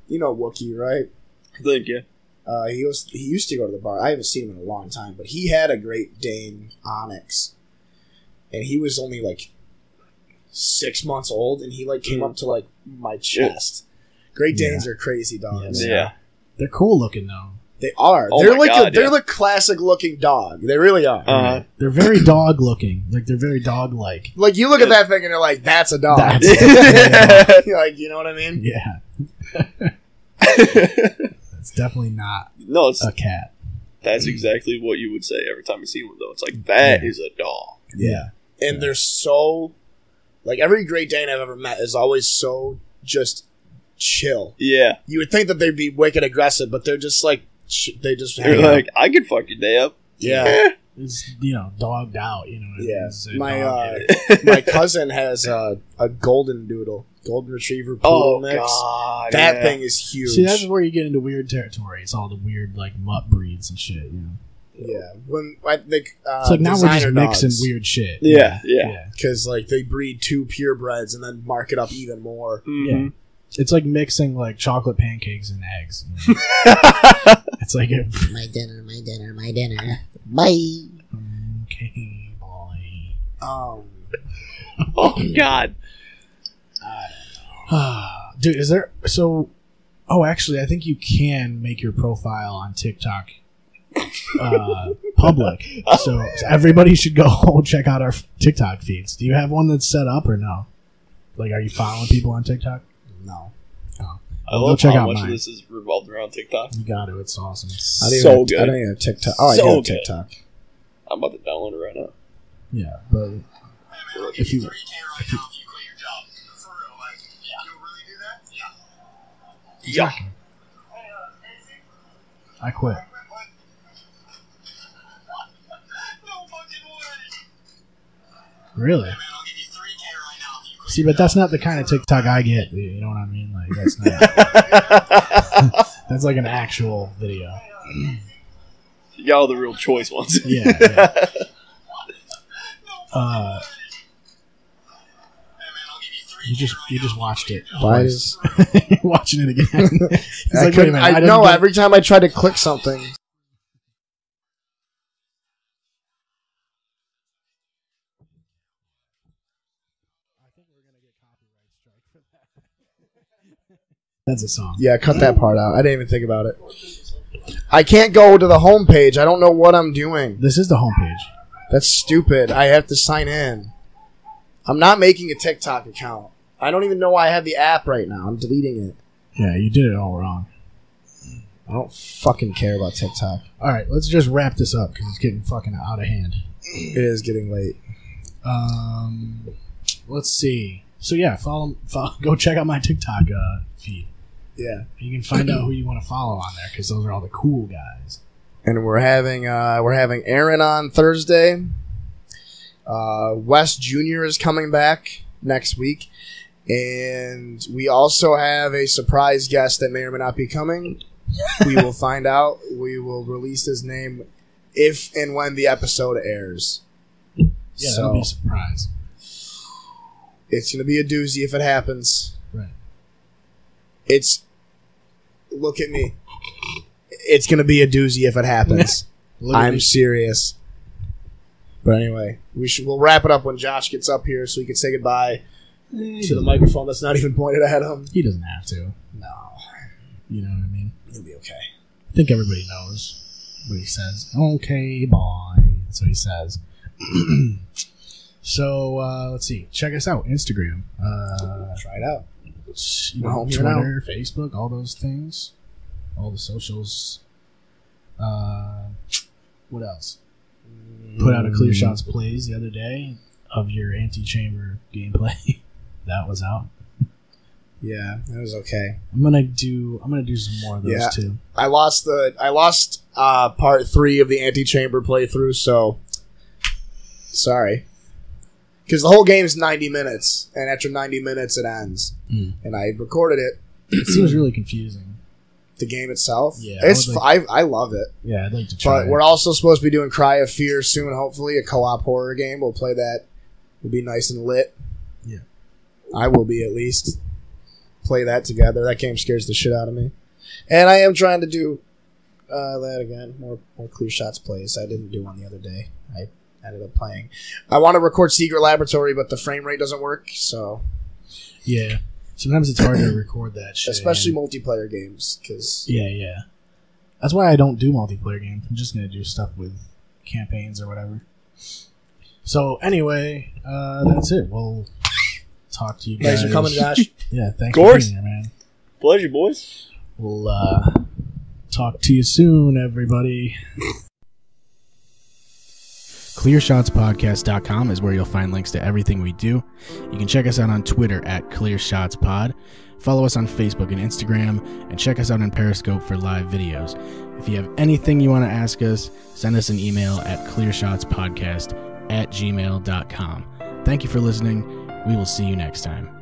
you know Wookie, right? I think, yeah. He used to go to the bar. I haven't seen him in a long time, but he had a Great Dane Onyx, and he was only like 6 months old, and he like came up to like my chest. Great Danes are crazy dogs. Yeah, they're cool looking though. They are. Oh they're like they're the classic looking dog. They really are. They're very dog looking. Like, they're very dog like. Like, you look at that thing and you're like, that's a dog. Like, you know what I mean? Yeah. It's definitely not a cat. That's exactly what you would say every time you see one, though. It's like, that is a dog. Yeah. And they're so... Like, every Great Dane I've ever met is always so just chill. Yeah. You would think that they'd be wicked aggressive, but they're just like... They're like, I could fuck your day up. Yeah. It's, dogged out, Yeah. My cousin has a golden retriever poodle mix. God, that thing is huge. See, that's where you get into weird territory. It's all the weird, like, mutt breeds and shit, Yeah. When I think it's like, now we're just mixing weird shit. Yeah. Because like, they breed 2 purebreds and then mark it up even more. Yeah. It's like mixing like chocolate pancakes and eggs. It's like my dinner. Bye. Okay, boy. Oh God. Dude, is there actually, I think you can make your profile on TikTok public. So everybody should go check out our TikTok feeds. Do you have one that's set up or no? Like, are you following people on TikTok? No. Oh. I love how much of this is revolved around TikTok. You got to. It's awesome. So good. I don't even have TikTok. Oh, I do have TikTok. I'm about to download it right now. Yeah, but if you Yeah. I quit. Really? See, but that's not the kind of TikTok I get. You know what I mean? Like, that's not. That's like an actual video. You got all the real choice ones. Yeah. You just watched it. Why twice. Watching it again. He's I like, wait a couldn't. minute, I didn't know. get- Every time I try to click something, That's a song. yeah, cut that part out. I didn't even think about it. I can't go to the home page. I don't know what I'm doing. This is the homepage. That's stupid. I have to sign in. I'm not making a TikTok account. I don't even know why I have the app right now. I'm deleting it. Yeah, you did it all wrong. I don't fucking care about TikTok. All right, let's just wrap this up because it's getting fucking out of hand. It is getting late. Let's see. So yeah, follow. Go check out my TikTok feed. Yeah. You can find out who you want to follow on there because those are all the cool guys. And we're having Aaron on Thursday. Wes Jr. is coming back next week. And we also have a surprise guest that may or may not be coming. We will find out. We will release his name if and when the episode airs. Yeah, that'll be a surprise. It's going to be a doozy if it happens. Right. Look at me. It's going to be a doozy if it happens. I'm serious. But anyway, we'll wrap it up when Josh gets up here so he can say goodbye to the microphone that's not even pointed at him. He doesn't have to. No. You know what I mean? He'll be okay. I think everybody knows what he says. Okay, boy. That's what he says. So, let's see. Check us out. Instagram. Try it out. You know, Here now. Twitter, Facebook, all those things. All the socials. What else? Put out a Clear Shots plays the other day of your anti-chamber gameplay. That was out. Yeah, that was okay. I'm gonna do some more of those Yeah. too. I lost part 3 of the Antichamber playthrough, so sorry. Because the whole game is 90 minutes, and after 90 minutes it ends. And I recorded it. It seems really confusing. The game itself, Yeah, I love it. Yeah, I'd like to try. But we're also supposed to be doing Cry of Fear soon. Hopefully, a co-op horror game. We'll play that. We'll be nice and lit. Yeah. I will be at least. Play that together. That game scares the shit out of me. And I am trying to do that again. More Clear Shots plays. I didn't do one the other day. I ended up playing. I want to record Secret Laboratory, but the frame rate doesn't work. So Yeah. Sometimes it's hard to record that shit. especially multiplayer games, because Yeah. That's why I don't do multiplayer games. I'm just gonna do stuff with campaigns or whatever. So anyway, that's it. We'll talk to you guys. thanks for coming, Josh. Yeah, thanks Of course. for being here, man. Pleasure, boys. We'll talk to you soon, everybody. ClearShotsPodcast.com is where you'll find links to everything we do. You can check us out on Twitter at ClearShotsPod. Follow us on Facebook and Instagram, and check us out on Periscope for live videos. If you have anything you want to ask us, send us an email at clearshotspodcast@gmail.com. Thank you for listening. We will see you next time.